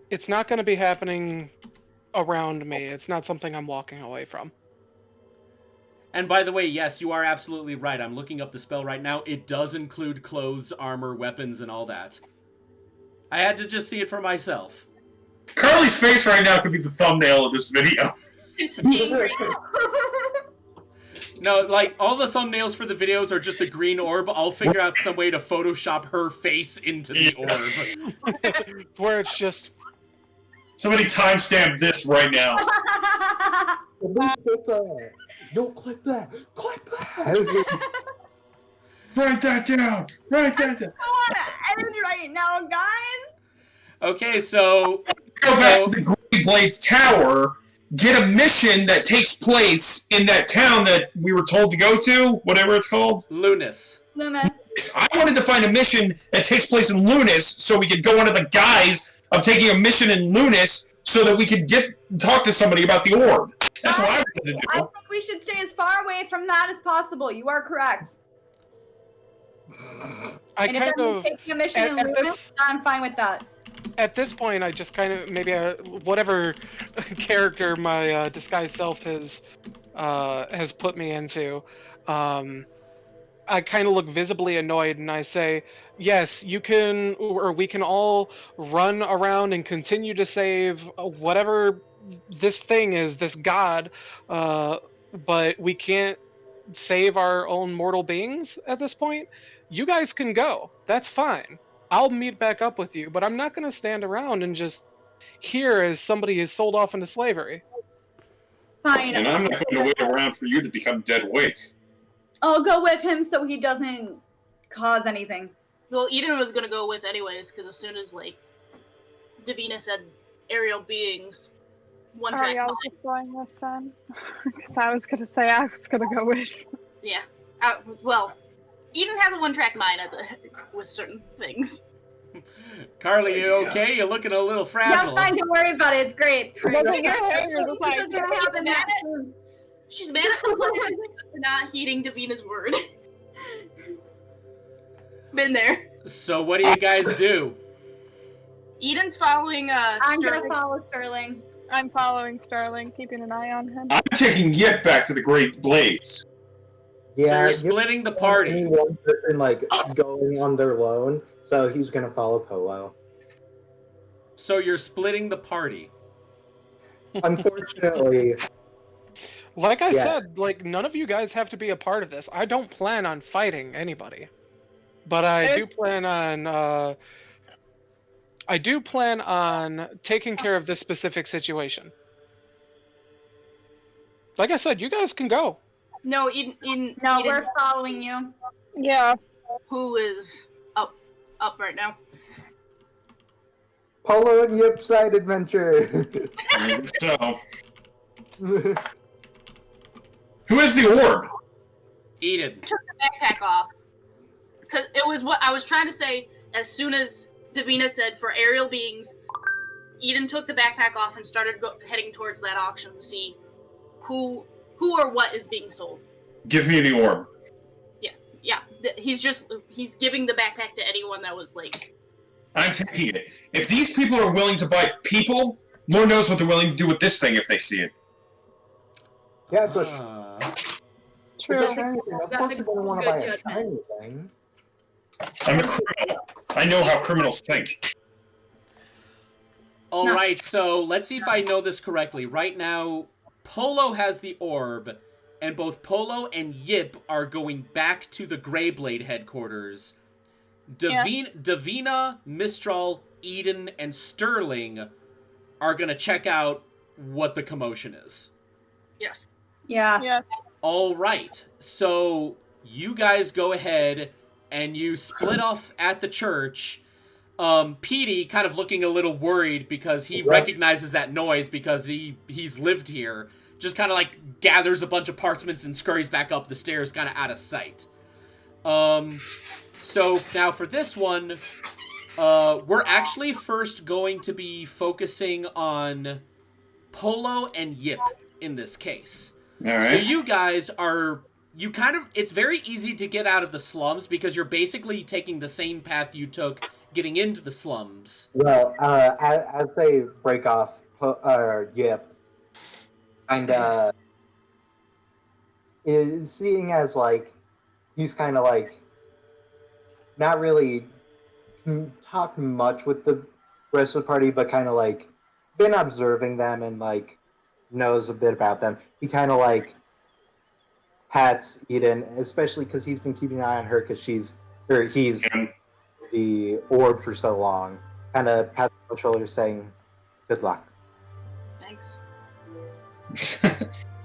it's not going to be happening around me. It's not something I'm walking away from. And by the way, yes, you are absolutely right. I'm looking up the spell right now. It does include clothes, armor, weapons, and all that. I had to just see it for myself. Carly's face right now could be the thumbnail of this video. No, like, all the thumbnails for the videos are just a green orb. I'll figure out some way to Photoshop her face into the orb. Where it's just... Somebody timestamp this right now. Don't click that. Click that. Write that down. Write that down. I want to end right now, guys. Okay, so... Go back to the Great Blades Tower, get a mission that takes place in that town that we were told to go to, whatever it's called. Lunas. Loomis. I wanted to find a mission that takes place in Lunas so we could go under the guise of taking a mission in Lunas so that we could talk to somebody about the orb. That's what I wanted to I do. think we should stay as far away from that as possible. You are correct. I And if kind I'm of... taking a mission in at Loomis, this- I'm fine with that. At this point, I just kind of maybe whatever character my disguised self has put me into. I kind of look visibly annoyed and I say, yes, you can, or we can all run around and continue to save whatever this thing is, this god, but we can't save our own mortal beings at this point. You guys can go. That's fine. I'll meet back up with you, but I'm not going to stand around and just hear as somebody is sold off into slavery. Fine. And I'm not going to wait around for you to become dead weight. I'll go with him so he doesn't cause anything. Well, Eden was gonna go with anyways, because as soon as like Davina said aerial beings, one Oh, track yeah, I was mind. just going this then. Because I was gonna say I was gonna go with. Yeah. Well, Eden has a one track mind with certain things. Carly, you okay? You're looking a little Yeah, frazzled. fine. Don't worry about it. It's great. It's great. Doesn't your hair, you're just like, It's gonna happen that soon. She's mad at the players for not heeding Davina's word. Been there. So what do you guys do? Eden's following I'm Sterling. gonna follow Sterling. I'm following Sterling, keeping an eye on him. I'm taking Yip back to the Great Blades. So Yeah, you're you splitting the don't party. want any one person like going on their own, so he's gonna follow Polo. So you're splitting the party. Unfortunately, Like I Yeah. said, like none of you guys have to be a part of this. I don't plan on fighting anybody, but I do plan on taking care of this specific situation. Like I said, you guys can go. No, Eden. No, Eden, we're following you. Yeah. who is up right now. Polo and Yip side adventure. So, who is the orb? Eden. Took the backpack off because it was what I was trying to say. As soon as Davina said for aerial beings, Eden took the backpack off and started heading towards that auction to see who or what is being sold. Give me the orb. Yeah, he's giving the backpack to anyone that was like. I'm taking it. If these people are willing to buy people, Lord knows what they're willing to do with this thing if they see it. Yeah, it's a True. Just- shiny thing. Of course, you're gonna want to Good buy a judgment. shiny thing. I'm a criminal. I know how criminals think. All No. right, so let's see if I know this correctly. Right now, Polo has the orb, and both Polo and Yip are going back to the Greyblade headquarters. Davina, Mistral, Eden, and Sterling are going to check out what the commotion is. Yes. Yeah. Yes. All right, so you guys go ahead and you split off at the church. Petey kind of looking a little worried because he recognizes that noise because he's lived here. Just kind of like gathers a bunch of parchments and scurries back up the stairs kind of out of sight. So now for this one, we're actually first going to be focusing on Polo and Yip in this case. All So right. you guys are, it's very easy to get out of the slums because you're basically taking the same path you took getting into the slums. Well, as they break off, Yip, kind of is seeing as like he's kind of like not really talk much with the rest of the party, but kind of like been observing them and like knows a bit about them. He kind of like pats Eden, especially because he's been keeping an eye on her because he's And the orb for so long. Kind of pats on the shoulder, saying, "Good luck." Thanks.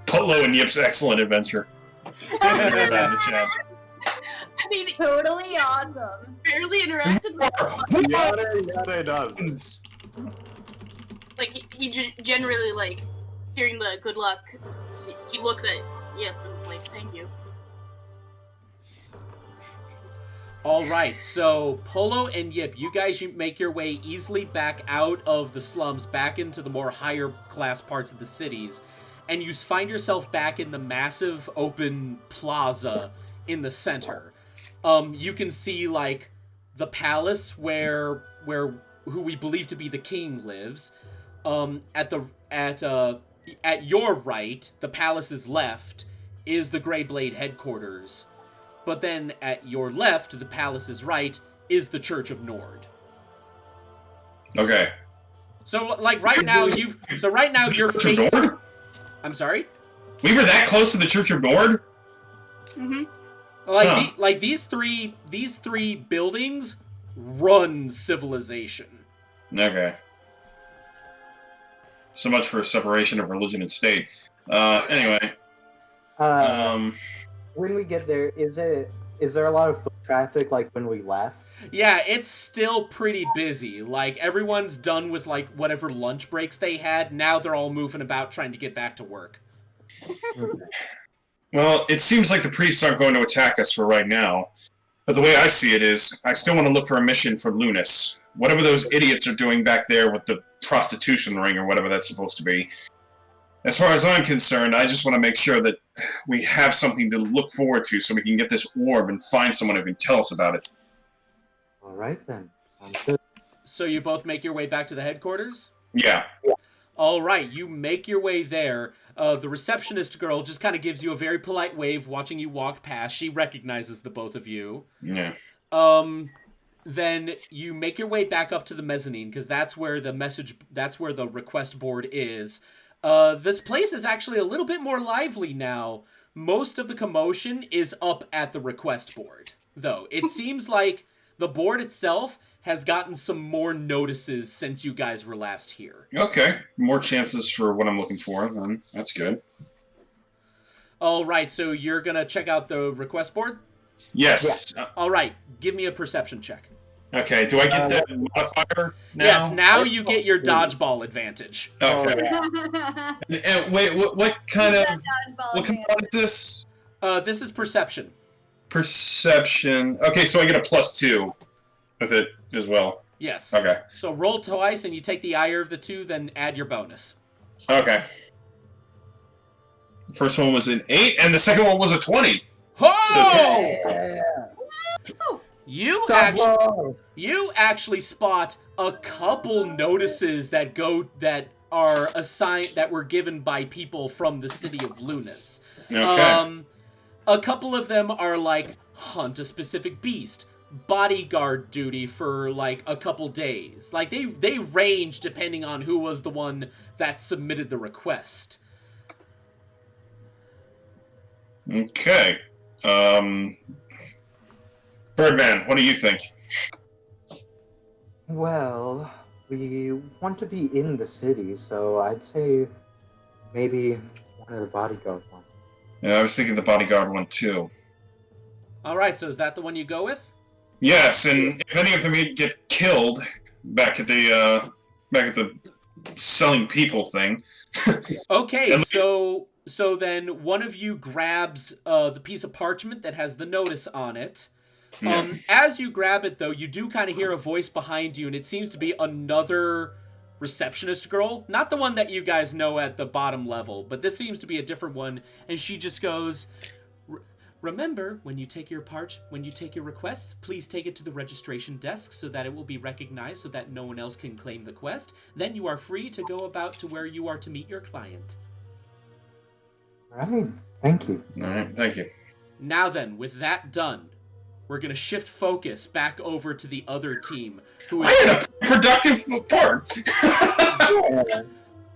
Polo and Yip's excellent adventure. In the chat. I mean, Totally awesome. barely interacted with Yeah, it does. like he generally like hearing the good luck. He looks at Yip and was like, "Thank you." All right, so Polo and Yip, you guys make your way easily back out of the slums, back into the more higher class parts of the cities, and you find yourself back in the massive open plaza in the center. You can see like the palace where who we believe to be the king lives. At your right, the palace's left, is the Greyblade headquarters. But then at your left, the palace's right, is the Church of Nord. Okay. So like right now you're Church of facing. Nord? I'm sorry. We were that close to the Church of Nord? Mm-hmm. Like these three buildings run civilization. Okay. So much for separation of religion and state. Anyway. When we get there, is there a lot of foot traffic like when we left? Yeah, it's still pretty busy. Like everyone's done with like whatever lunch breaks they had. Now they're all moving about trying to get back to work. Well, it seems like the priests aren't going to attack us for right now. But the way I see it is, I still want to look for a mission for Lunas. Whatever those idiots are doing back there with the prostitution ring or whatever that's supposed to be. As far as I'm concerned, I just want to make sure that we have something to look forward to so we can get this orb and find someone who can tell us about it. All right then. Sounds good. So you both make your way back to the headquarters? Yeah. All right, you make your way there. The receptionist girl just kind of gives you a very polite wave watching you walk past. She recognizes the both of you. Yeah. Then you make your way back up to the mezzanine because that's where the request board is. This place is actually a little bit more lively now. Most of the commotion is up at the request board, though. It seems like the board itself has gotten some more notices since you guys were last here. Okay. More chances for what I'm looking for, then. That's good. All right, so you're going to check out the request board? Yes. All right, give me a perception check. Okay, do I get that modifier now? Yes, now you get your dodgeball advantage. Okay. And wait, what kind of is this? This is perception. Perception. Okay, so I get a +2 with it as well. Yes. Okay. So roll twice and you take the higher of the two, then add your bonus. Okay. The first one was an 8, and the second one was a 20. Oh! Yeah. You Double. actually spot a couple notices that are assigned that were given by people from the city of Lunas. Okay. A couple of them are like hunt a specific beast, bodyguard duty for like a couple days. Like they range depending on who was the one that submitted the request. Okay. Birdman, what do you think? Well, we want to be in the city, so I'd say maybe one of the bodyguard ones. Yeah, I was thinking the bodyguard one too. All right, so is that the one you go with? Yes, and if any of them get killed back at the selling people thing. Okay, so then one of you grabs the piece of parchment that has the notice on it. Yeah. As you grab it, though, you do kind of hear a voice behind you, and it seems to be another receptionist girl. Not the one that you guys know at the bottom level, but this seems to be a different one. And she just goes, "Remember, when you take your requests, please take it to the registration desk so that it will be recognized so that no one else can claim the quest. Then you are free to go about to where you are to meet your client." All right. Thank you. All right, thank you. Now then, with that done, we're going to shift focus back over to the other team. Who I is, had a productive part.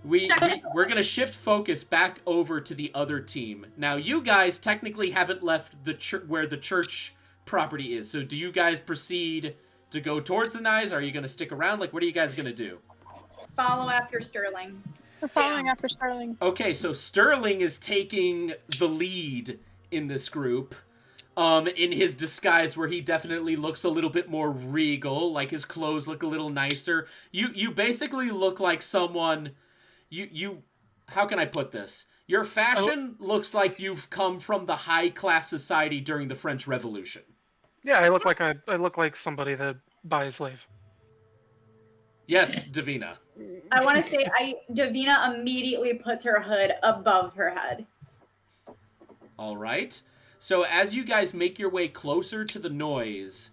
we're going to shift focus back over to the other team. Now, you guys technically haven't left where the church property is. So do you guys proceed to go towards the knives? Are you going to stick around? Like, what are you guys going to do? Follow after Sterling. We're following after Sterling. Okay, so Sterling is taking the lead in this group. In his disguise, where he definitely looks a little bit more regal, like his clothes look a little nicer. You basically look like someone. You how can I put this? Your fashion looks like you've come from the high class society during the French Revolution. Yeah, I look like somebody that buys slave. Yes, Davina. I want to say, Davina immediately puts her hood above her head. All right. So as you guys make your way closer to the noise,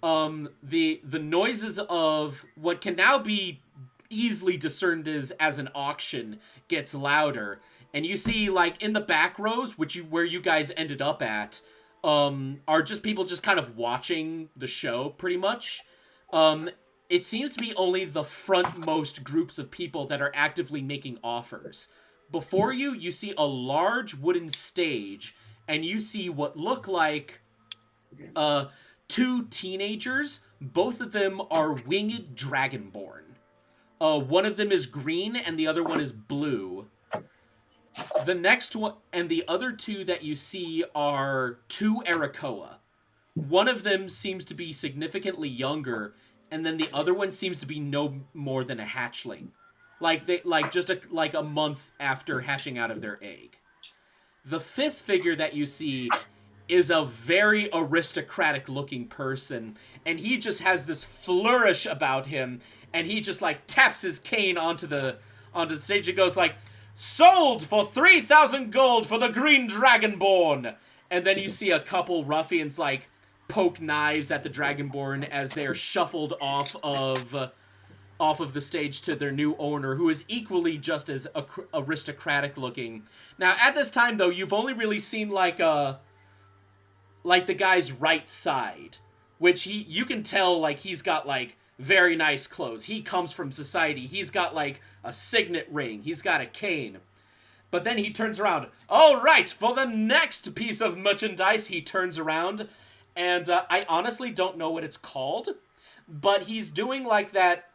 the noises of what can now be easily discerned as an auction gets louder, and you see, like, in the back rows, where you guys ended up at, are just people just kind of watching the show, pretty much. It seems to be only the frontmost groups of people that are actively making offers. Before you, you see a large wooden stage, and you see what look like two teenagers. Both of them are winged dragonborn. One of them is green, and the other one is blue. The next one, and the other two that you see are two Arakoa. One of them seems to be significantly younger, and then the other one seems to be no more than a hatchling. Like a month after hatching out of their egg. The fifth figure that you see is a very aristocratic looking person, and he just has this flourish about him, and he just like taps his cane onto the stage and goes like, "Sold for 3,000 gold for the green dragonborn!" And then you see a couple ruffians like poke knives at the dragonborn as they are shuffled off of the stage to their new owner, who is equally just as aristocratic looking. Now, at this time, though, you've only really seen like the guy's right side, which you can tell like he's got like very nice clothes. He comes from society. He's got like a signet ring. He's got a cane. But then he turns around. All right, for the next piece of merchandise, he turns around, and I honestly don't know what it's called, but he's doing like that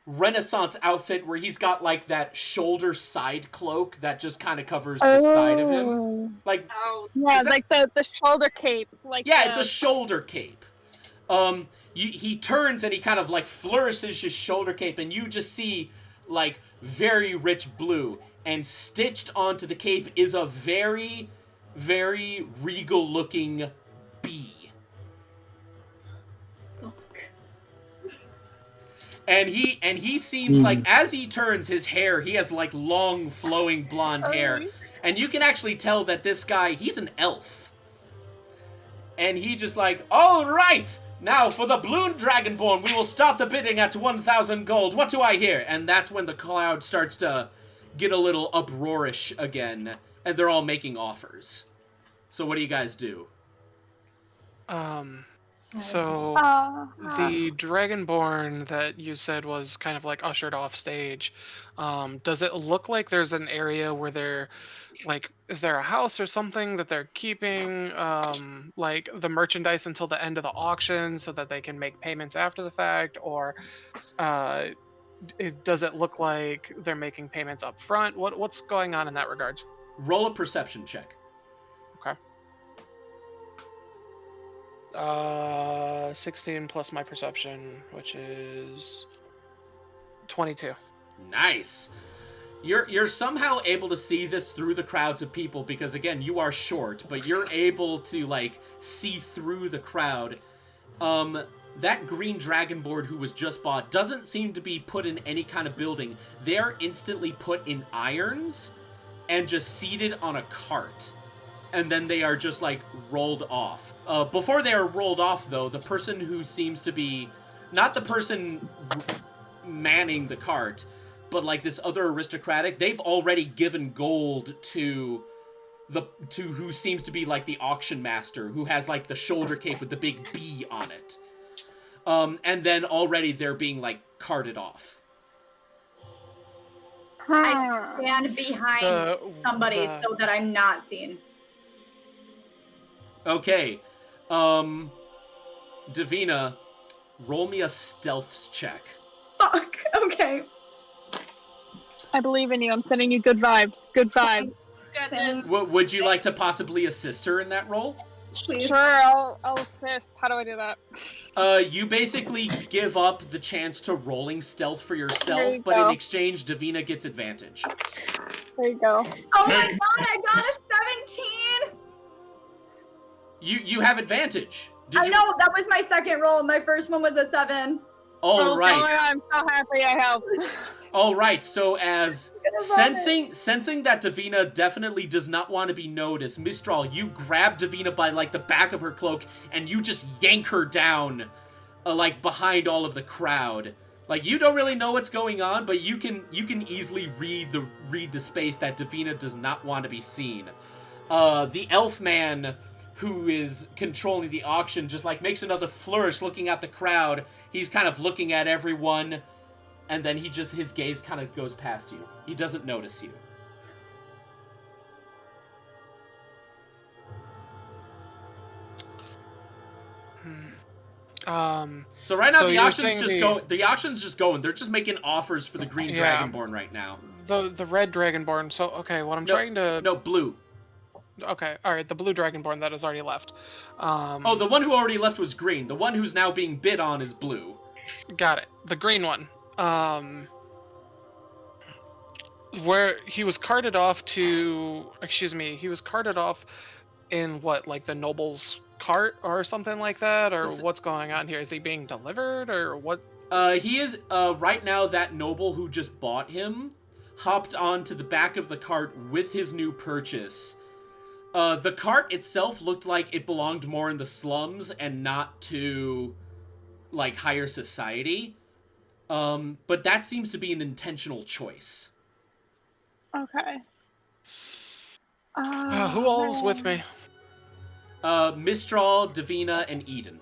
Renaissance outfit where he's got like that shoulder side cloak that just kind of covers the side of him. Like, Oh, Yeah, Is that- like the shoulder cape. Like yeah, the- it's a shoulder cape. He turns and he kind of like flourishes his shoulder cape, and you just see like very rich blue, and stitched onto the cape is a very, very regal looking bee. And he seems like, as he turns his hair, he has like long flowing blonde hair, and you can actually tell that this guy, he's an elf. And he just like, all right, now for the balloon dragonborn, we will start the bidding at 1,000 gold. What do I hear? And that's when the crowd starts to get a little uproarish again, and they're all making offers. So what do you guys do? So the Dragonborn that you said was kind of like ushered off stage. Does it look like there's an area where they're like, is there a house or something that they're keeping like the merchandise until the end of the auction so that they can make payments after the fact, or does it look like they're making payments up front? What's going on in that regard? Roll a perception check. 16 plus my perception, which is 22. Nice. You're somehow able to see this through the crowds of people because, again, you are short, but you're able to like see through the crowd. That green dragonborn who was just bought doesn't seem to be put in any kind of building. They are instantly put in irons and just seated on a cart. And then they are just, like, rolled off. Before they are rolled off, though, the person who seems to be... Not the person manning the cart, but, like, this other aristocratic, they've already given gold to who seems to be, like, the auction master, who has, like, the shoulder cape with the big B on it. And then already they're being, like, carted off. I stand behind somebody so that I'm not seen. Okay, Davina, roll me a stealth check. Fuck. Okay. I believe in you. I'm sending you good vibes. Good vibes. got this. Would you like to possibly assist her in that role? Please. Sure, I'll assist. How do I do that? You basically give up the chance to rolling stealth for There yourself, you but in go. exchange, Davina gets advantage. There you go. Oh my god, I got a 17! You have advantage. Did I you? know, that was my second roll. My first one was a 7. All Oh, right. I'm so happy I helped. All right. So as gonna vomit. sensing that Davina definitely does not want to be noticed, Mistral, you grab Davina by like the back of her cloak and you just yank her down, like behind all of the crowd. Like you don't really know what's going on, but you can easily read the space that Davina does not want to be seen. The elf man who is controlling the auction, just like makes another flourish looking at the crowd. He's kind of looking at everyone, and then his gaze kind of goes past you. He doesn't notice you. So right now So the you're auction's saying just going. The auction's just going. They're just making offers for the green Yeah. dragonborn right now. the red dragonborn. So okay, what I'm trying to. No, blue. Okay, all right, the blue dragonborn that has already left. Oh, the one who already left was green. The one who's now being bid on is blue. Got it. The green one. Where he was carted off to. Excuse me. He was carted off in what, like the noble's cart or something like that, or what's going on here? Is he being delivered or what? He is right now. That noble who just bought him hopped onto the back of the cart with his new purchase. The cart itself looked like it belonged more in the slums and not to, like, higher society. But that seems to be an intentional choice. Okay. Who all's with me? Mistral, Davina, and Eden.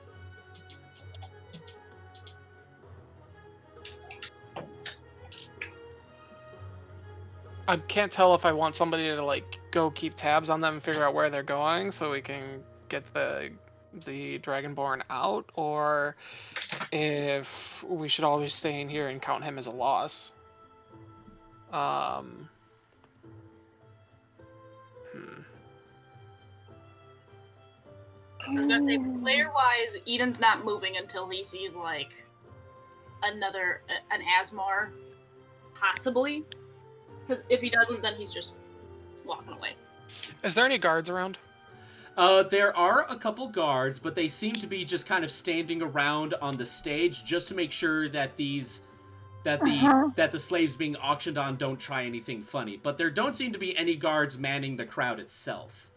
I can't tell if I want somebody to like go keep tabs on them and figure out where they're going so we can get the dragonborn out, or if we should always stay in here and count him as a loss. I was gonna say, player-wise, Eden's not moving until he sees, like, an Asmar, possibly. Because if he doesn't, then he's just walking away. Is there any guards around? There are a couple guards, but they seem to be just kind of standing around on the stage just to make sure that the slaves being auctioned on don't try anything funny. But there don't seem to be any guards manning the crowd itself.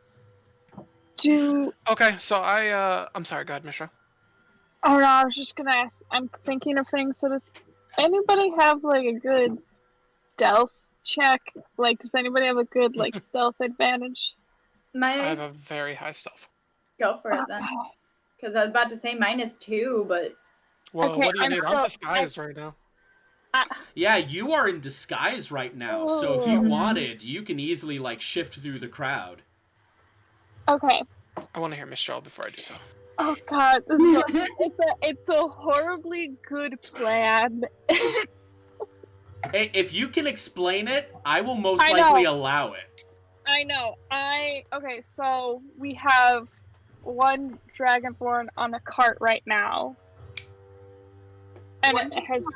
Okay, so I'm sorry, go ahead, Mishra. Oh no, I was just gonna ask. I'm thinking of things. So does anybody have like a good stealth check? Like, does anybody have a good like stealth advantage? I have a very high stealth. Go for it then. Because I was about to say -2, but. Well, Okay, what do you need? so- I'm disguised right now. Yeah, you are in disguise right now, so if you wanted, you can easily, like, shift through the crowd. Okay. I want to hear Mistral before I do so. Oh god, this is it's a horribly good plan. Hey, if you can explain it, I will most I likely know. allow it. I know. Okay, so we have one dragonborn on a cart right now. And One it has.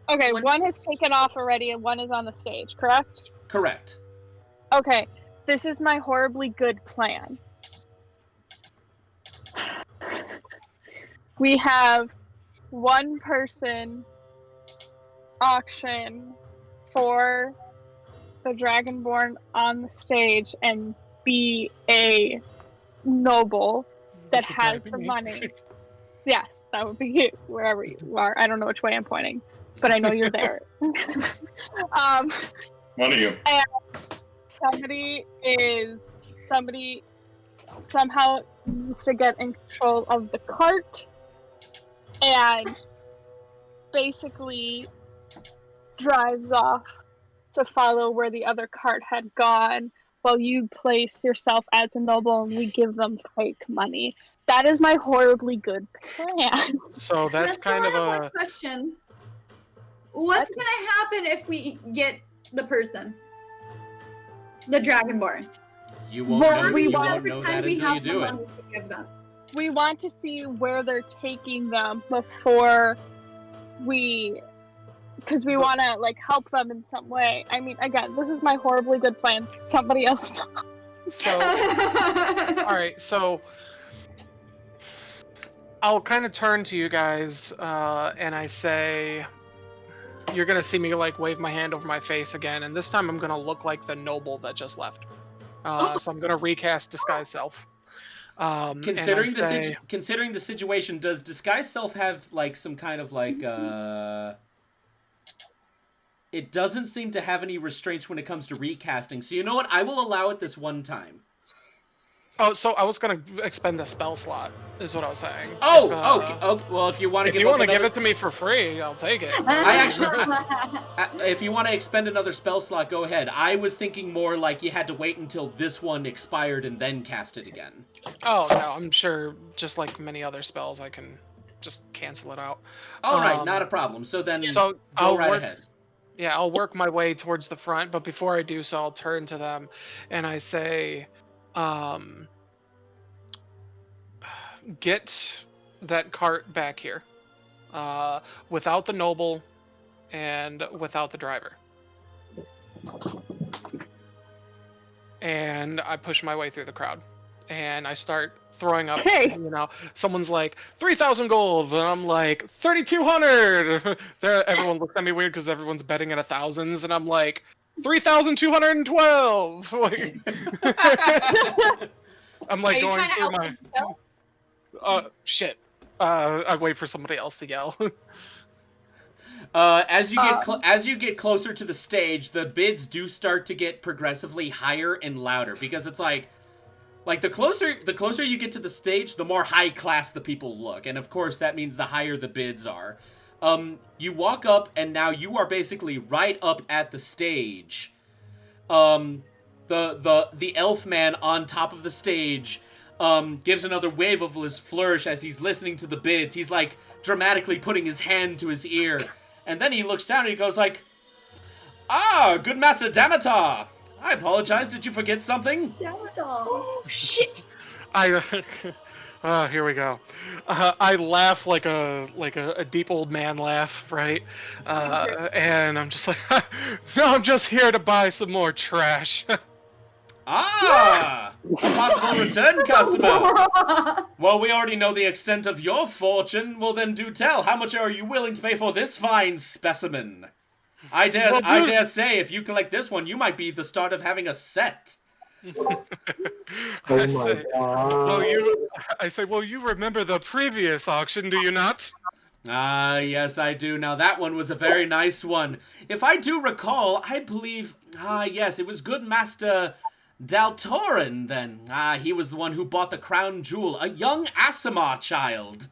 Okay, one has taken off already and one is on the stage, correct? Correct. Okay, this is my horribly good plan. We have one person auction for the dragonborn on the stage and be a noble that has the money. Yes, that would be you, wherever you are. I don't know which way I'm pointing, but I know you're there. One of you. And somebody somehow needs to get in control of the cart and basically drives off to follow where the other cart had gone while you place yourself as a noble and we give them fake money. That is my horribly good plan. So that's kind of one a. question. What's gonna happen if we get the person? The Dragonborn. You won't Well, know, we you wanna won't know that we until have you the do it. money to give them. We want to see where they're taking them before we, because we want to like help them in some way. I mean, again, this is my horribly good plan. Somebody else. So, all right, so I'll kind of turn to you guys, and I say, you're gonna see me like wave my hand over my face again, and this time I'm gonna look like the noble that just left. So I'm gonna recast disguise self. Considering and I say, considering the situation, does disguise self have like some kind of like it doesn't seem to have any restraints when it comes to recasting. So you know what? I will allow it this one time. Oh, so I was gonna expend the spell slot, is what I was saying. Oh, If, okay. Well, if you want to If give you want to another, give it to me for free, I'll take it. if you want to expend another spell slot, go ahead. I was thinking more like you had to wait until this one expired and then cast it again. Oh no, I'm sure. Just like many other spells, I can just cancel it out. All right, not a problem. So then, So go I'll right work. ahead. Yeah, I'll work my way towards the front, but before I do so, I'll turn to them and I say, get that cart back here, without the noble and without the driver. And I push my way through the crowd, and I start throwing up. Hey. You know, someone's like 3,000 gold, and I'm like 3,200. Everyone looks at me weird because everyone's betting in thousands, and I'm like 3,212. Like, I'm like Are you going trying to through help my. yourself? Shit. I wait for somebody else to yell. As you get closer to the stage, the bids do start to get progressively higher and louder because it's like the closer you get to the stage, the more high class the people look, and of course that means the higher the bids are. You walk up, and now you are basically right up at the stage. The elf man on top of the stage gives another wave of his flourish as he's listening to the bids. He's like dramatically putting his hand to his ear, and then he looks down and he goes like, "Ah, good Master Damatar. I apologize. Did you forget something?" Oh, shit! Here we go. I laugh like a deep old man laugh, right? And I'm just like, no, I'm just here to buy some more trash. Ah, a possible return customer. Well, we already know the extent of your fortune. Well, then do tell. How much are you willing to pay for this fine specimen? I dare say, if you collect this one, you might be the start of having a set. Oh my god. I say, well, you remember the previous auction, do you not? Ah, yes, I do. Now, that one was a very nice one. If I do recall, I believe... yes, it was good Master Daltorin, then. He was the one who bought the crown jewel, a young Asimar child.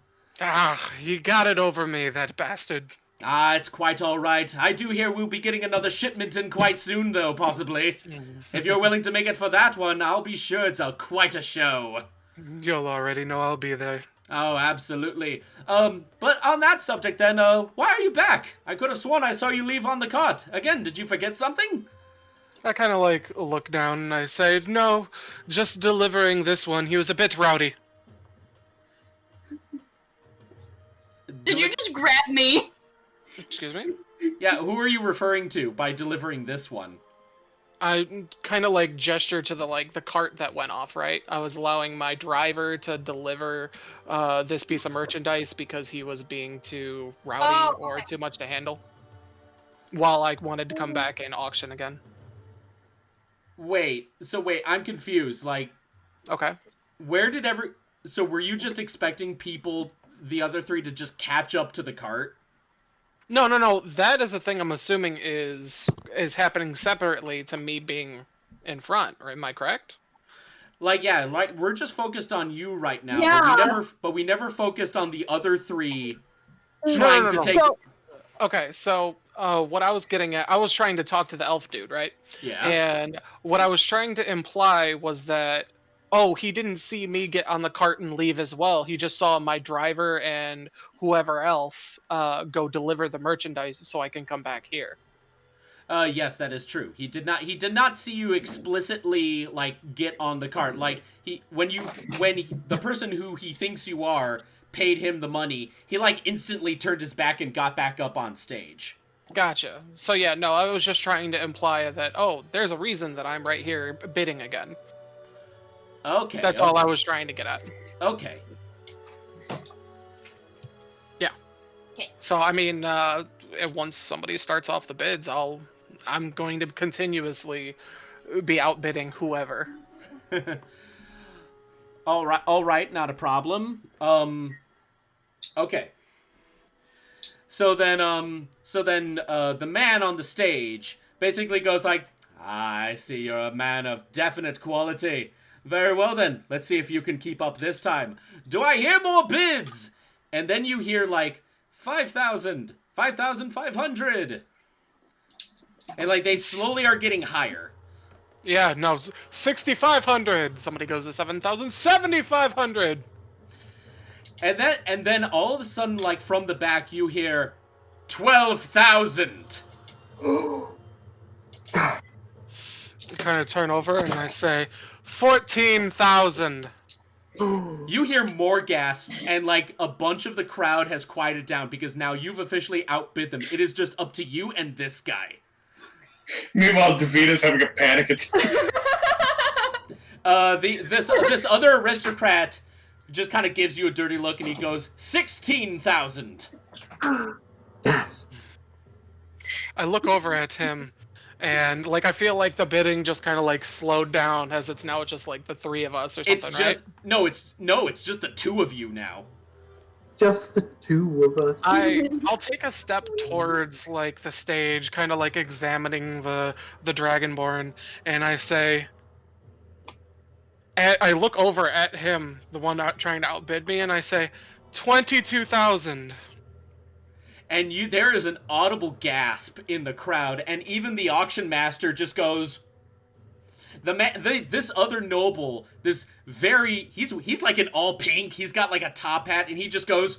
He got it over me, that bastard. It's quite all right. I do hear we'll be getting another shipment in quite soon, though, possibly. If you're willing to make it for that one, I'll be sure it's quite a show. You'll already know I'll be there. Oh, absolutely. But on that subject then, why are you back? I could have sworn I saw you leave on the cart. Again, did you forget something? I kind of look down and I say, no, just delivering this one. He was a bit rowdy. Did you just grab me? Excuse me? Yeah, who are you referring to by delivering this one? I kind of gesture to the cart that went off, right? I was allowing my driver to deliver this piece of merchandise because he was being too rowdy or too much to handle. While I wanted to come back and auction again. Wait, I'm confused. Okay. So were you just expecting the other three, to just catch up to the cart? No. That is a thing I'm assuming is happening separately to me being in front. Or am I correct? We're just focused on you right now. Yeah. But we never focused on the other three No. trying to take... Okay, so what I was getting at, I was trying to talk to the elf dude, right? Yeah. And what I was trying to imply was that, he didn't see me get on the cart and leave as well. He just saw my driver and whoever else go deliver the merchandise so I can come back here. Yes, that is true. He did not see you explicitly get on the cart. When the person who he thinks you are paid him the money, he instantly turned his back and got back up on stage. Gotcha. So yeah, no, I was just trying to imply that, there's a reason that I'm right here bidding again. Okay. That's all I was trying to get at. Okay. Yeah. Okay. So I mean, once somebody starts off the bids, I'm going to continuously be outbidding whoever. All right, not a problem. Okay. So then the man on the stage basically goes like, "I see you're a man of definite quality. Very well then. Let's see if you can keep up this time. Do I hear more bids? And then you hear like 5,000, 5,500. And like they slowly are getting higher. Yeah, no, 6,500. Somebody goes to 7,000, 7,500. And then all of a sudden, like from the back, you hear 12,000. I kind of turn over and I say 14,000. You hear more gasps, and like a bunch of the crowd has quieted down because now you've officially outbid them. It is just up to you and this guy. Meanwhile, Davina's having a panic attack. This other aristocrat just kind of gives you a dirty look, and he goes 16,000. Yes. I look over at him, and like I feel like the bidding just kind of like slowed down as it's now just like the three of us or something. It's just it's just the two of you now. Just the two of us. I'll take a step towards like the stage, kind of like examining the Dragonborn, and I say, I look over at him, the one trying to outbid me, and I say, 22,000. And there is an audible gasp in the crowd, and even the auction master just goes. This other noble, he's like in all pink. He's got like a top hat, and he just goes,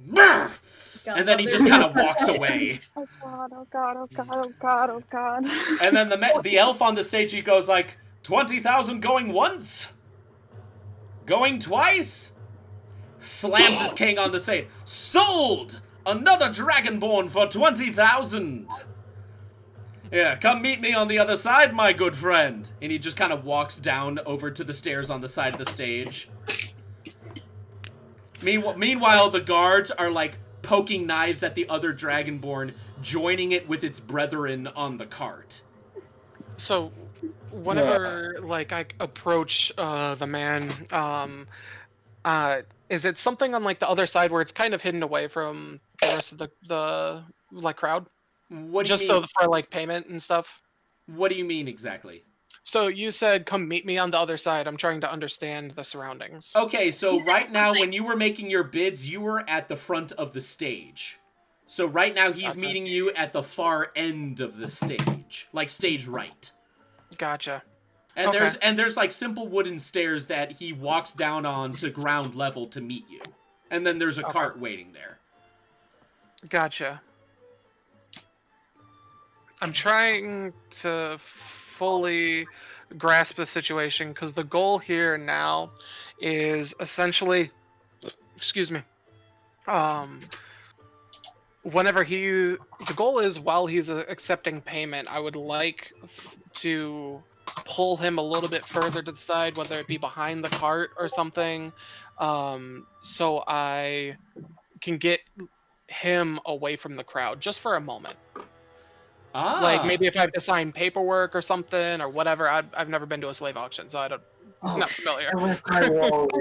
and then he just kind of walks away. Oh god, oh god, oh god, oh god, oh god. And then the elf on the stage, he goes like 20,000 going once, going twice. Slams his king on the stage. Sold. Another Dragonborn for 20,000. Yeah, come meet me on the other side, my good friend. And he just kind of walks down over to the stairs on the side of the stage. Meanwhile, the guards are like poking knives at the other Dragonborn, joining it with its brethren on the cart. So, whenever like I approach the man, is it something on like the other side where it's kind of hidden away from the rest of the like crowd? What do you Just mean? so for like payment and stuff. What do you mean exactly? So you said come meet me on the other side. I'm trying to understand the surroundings. Okay, so right now when you were making your bids, you were at the front of the stage. So right now he's Okay. meeting you at the far end of the stage, like stage right. Gotcha. And Okay. there's like simple wooden stairs that he walks down on to ground level to meet you. And then there's a cart waiting there. Gotcha. I'm trying to fully grasp the situation because the goal here now is essentially, excuse me, whenever the goal is while he's accepting payment, I would like to pull him a little bit further to the side, whether it be behind the cart or something, so I can get him away from the crowd just for a moment. Ah. Like maybe if I have to sign paperwork or something or whatever. I've never been to a slave auction, so I'm not familiar. I'm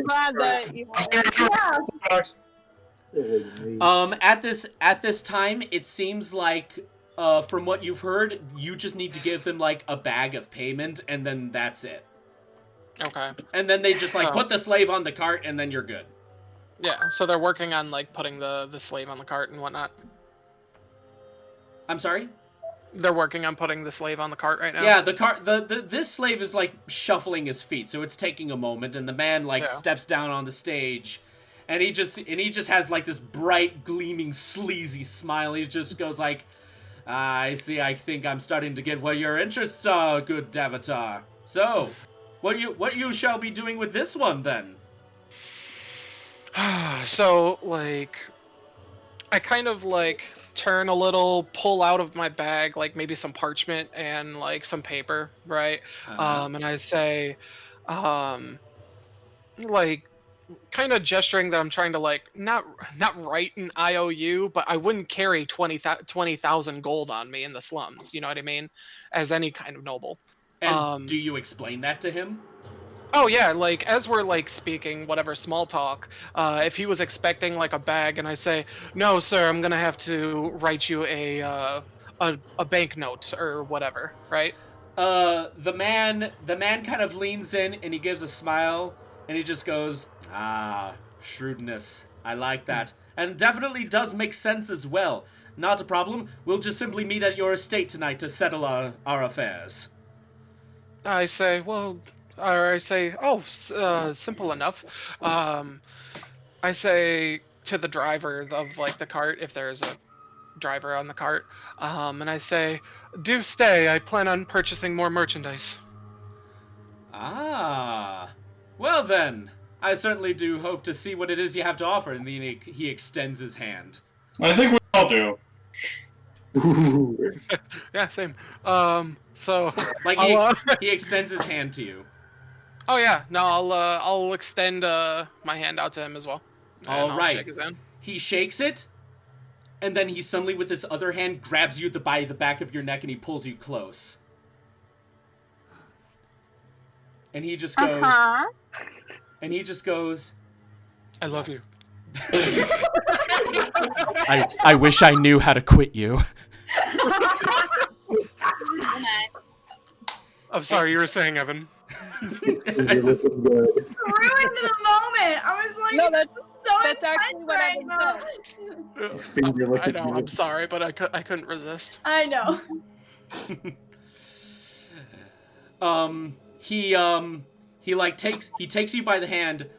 glad that you At this time, it seems like from what you've heard, you just need to give them like a bag of payment, and then that's it. Okay. And then they just like Oh. put the slave on the cart, and then you're good. Yeah, so they're working on like putting the slave on the cart and whatnot. I'm sorry? They're working on putting the slave on the cart right now. Yeah, the cart. This slave is like shuffling his feet, so it's taking a moment, and the man like Yeah. steps down on the stage, and he just has like this bright, gleaming, sleazy smile. He just goes like, "I see. I think I'm starting to get where your interests are, good Davatar. So, what you shall be doing with this one then?" So like, I kind of like turn a little, pull out of my bag like maybe some parchment and like some paper, right? And I say, like, kind of gesturing that I'm trying to like not write an IOU, but I wouldn't carry 20,000 gold on me in the slums. You know what I mean? As any kind of noble. And do you explain that to him? Oh yeah, like as we're like speaking whatever small talk, if he was expecting like a bag and I say, "No, sir, I'm gonna have to write you a banknote or whatever," right? The man kind of leans in and he gives a smile and he just goes, shrewdness. I like that. And definitely does make sense as well. Not a problem. We'll just simply meet at your estate tonight to settle our affairs. I say, simple enough. I say to the driver of like the cart, if there's a driver on the cart, and I say, do stay. I plan on purchasing more merchandise. Well then, I certainly do hope to see what it is you have to offer. And then he extends his hand. I think we all do. Yeah, same. So Like he extends his hand to you. oh yeah, no, I'll extend my hand out to him as well. And All I'll right. shake his hand. He shakes it, and then he suddenly, with his other hand, grabs you by the back of your neck and he pulls you close. And he just goes. And he just goes. I love you. I wish I knew how to quit you. I'm sorry, you were saying, Evan. You're looking good. Ruined the moment. I was like, No, that's so that's actually intense what right Evan now. It's finger I looking know, good. I'm sorry, but I couldn't resist. I know. He takes you by the hand,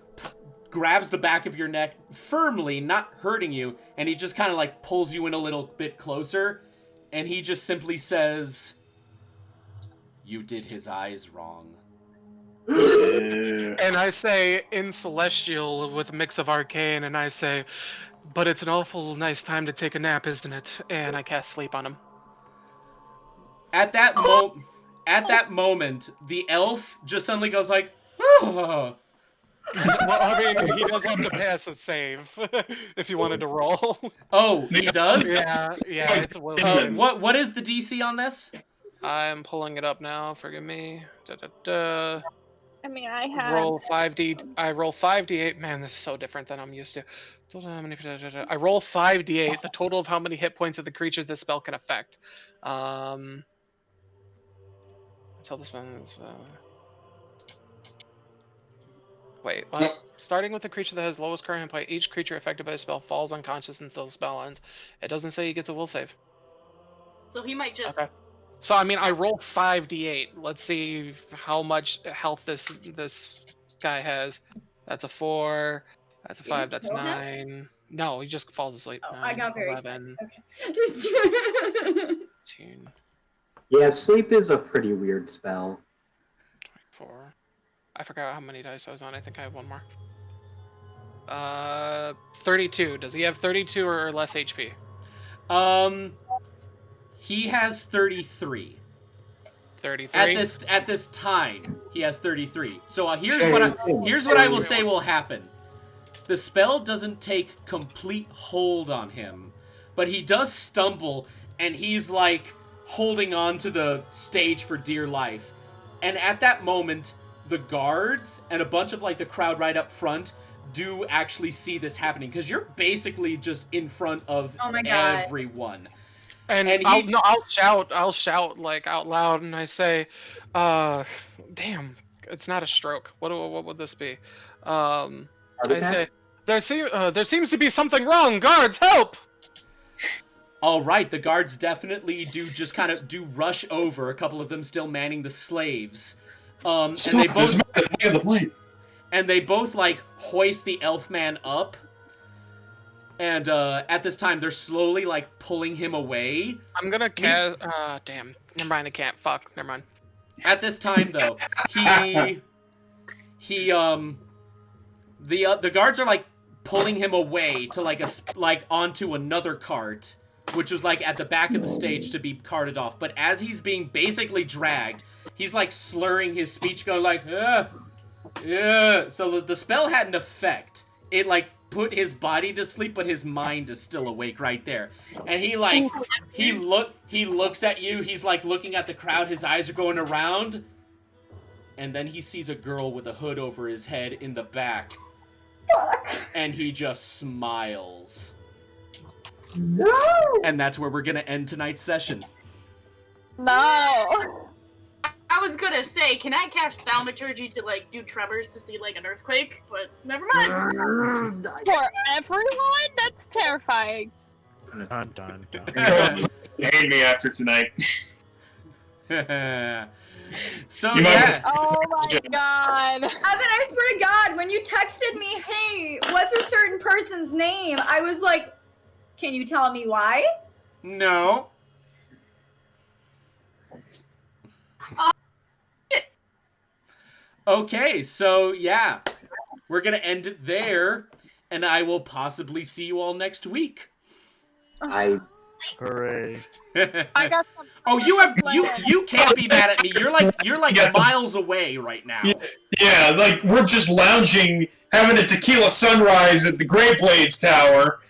grabs the back of your neck firmly, not hurting you, and he just kind of like pulls you in a little bit closer, and he just simply says, "You did his eyes wrong." And I say in Celestial with a mix of Arcane, and I say, but it's an awful nice time to take a nap, isn't it? And I cast Sleep on him. At that moment, the elf just suddenly goes like, "Oh." Well, I mean, he does have to pass a save if you wanted to roll. Oh, he does? Yeah, it's a will save. What is the DC on this? I'm pulling it up now. Forgive me. Da-da-da. I mean, I have. Roll 5d. I roll 5d8. Man, this is so different than I'm used to. I roll 5d8. The total of how many hit points of the creature this spell can affect. Until this one's. Wait, what? Nope. Starting with the creature that has lowest current hit point, each creature affected by a spell falls unconscious until the spell ends. It doesn't say he gets a will save. So he might just. Okay. So I mean, I roll 5d8. Let's see how much health this guy has. That's a 4. That's a 5. That's kill him? 9. No, he just falls asleep. Oh, 9, I got very 11, Okay. 18, Yeah, sleep is a pretty weird spell. 24. I forgot how many dice I was on. I think I have one more. 32. Does he have 32 or less HP? He has 33. 33. At this time, he has 33. So here's what I will say will happen. The spell doesn't take complete hold on him, but he does stumble, and he's like holding on to the stage for dear life. And at that moment, the guards and a bunch of like the crowd right up front do actually see this happening, because you're basically just in front of Oh my God. everyone. And And I'll shout like out loud, and I say, damn, it's not a stroke. What would this be? I say, there seems to be something wrong. Guards, help! All right, the guards definitely do just kind of do rush over. A couple of them still manning the slaves, and they both like hoist the elf man up. And at this time, they're slowly like pulling him away. I'm gonna cast. Damn. Never mind. I can't. Fuck. Never mind. At this time, though, the guards are like pulling him away to like onto another cart, which was like at the back of the stage to be carted off. But as he's being basically dragged, he's like slurring his speech, going like, yeah. So the spell had an effect. It like put his body to sleep, but his mind is still awake right there. And he looks at you. He's like looking at the crowd. His eyes are going around, and then he sees a girl with a hood over his head in the back, and he just smiles. No! And that's where we're gonna end tonight's session. No. I was gonna say, can I cast Thaumaturgy to like do tremors to see like an earthquake? But never mind. For everyone, that's terrifying. Dun, dun, dun. Don't hate me after tonight. So You might yeah, Oh my god. Evan, I swear to God, when you texted me, hey, what's a certain person's name? I was like, can you tell me why? no. Okay, so yeah, we're gonna end it there, and I will possibly see you all next week. I Hooray. I got some. Oh, you can't be mad at me. You're like Yeah. miles away right now. Yeah, like we're just lounging, having a tequila sunrise at the Great Blades Tower.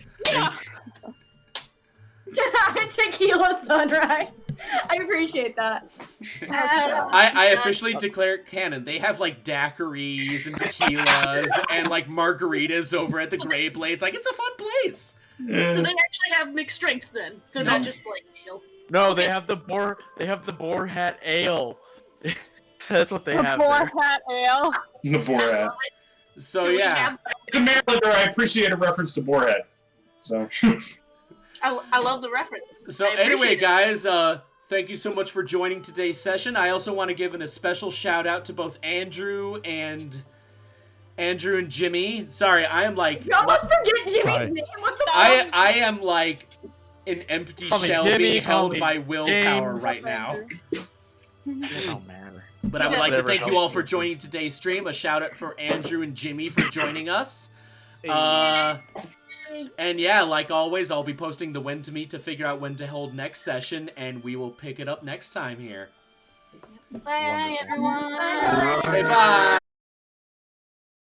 Tequila sunrise. I appreciate that. I officially declare it canon. They have like daiquiris and tequilas and like margaritas over at the Grey Blades. Like, it's a fun place. So they actually have mixed drinks then, so No. not just like ale. No, they have the boar hat ale. That's what they The have boar there. hat ale. The Boarhead. So Can we yeah. have- It's a Marylander. I appreciate a reference to Boarhead. So. I love the reference. So I appreciate anyway, it. guys, thank you so much for joining today's session. I also want to give a special shout out to both Andrew and Jimmy. Sorry, I am like You almost forget Jimmy's Hi. name. What the I am like an empty Call me shell Jimmy, being call held me by willpower James. right now. It don't matter. But I would like to Whatever thank you helps all for you. joining today's stream. A shout out for Andrew and Jimmy for joining us. And yeah, like always, I'll be posting the when to meet to figure out when to hold next session, and we will pick it up next time here. Bye, Wonderful. everyone. Say bye.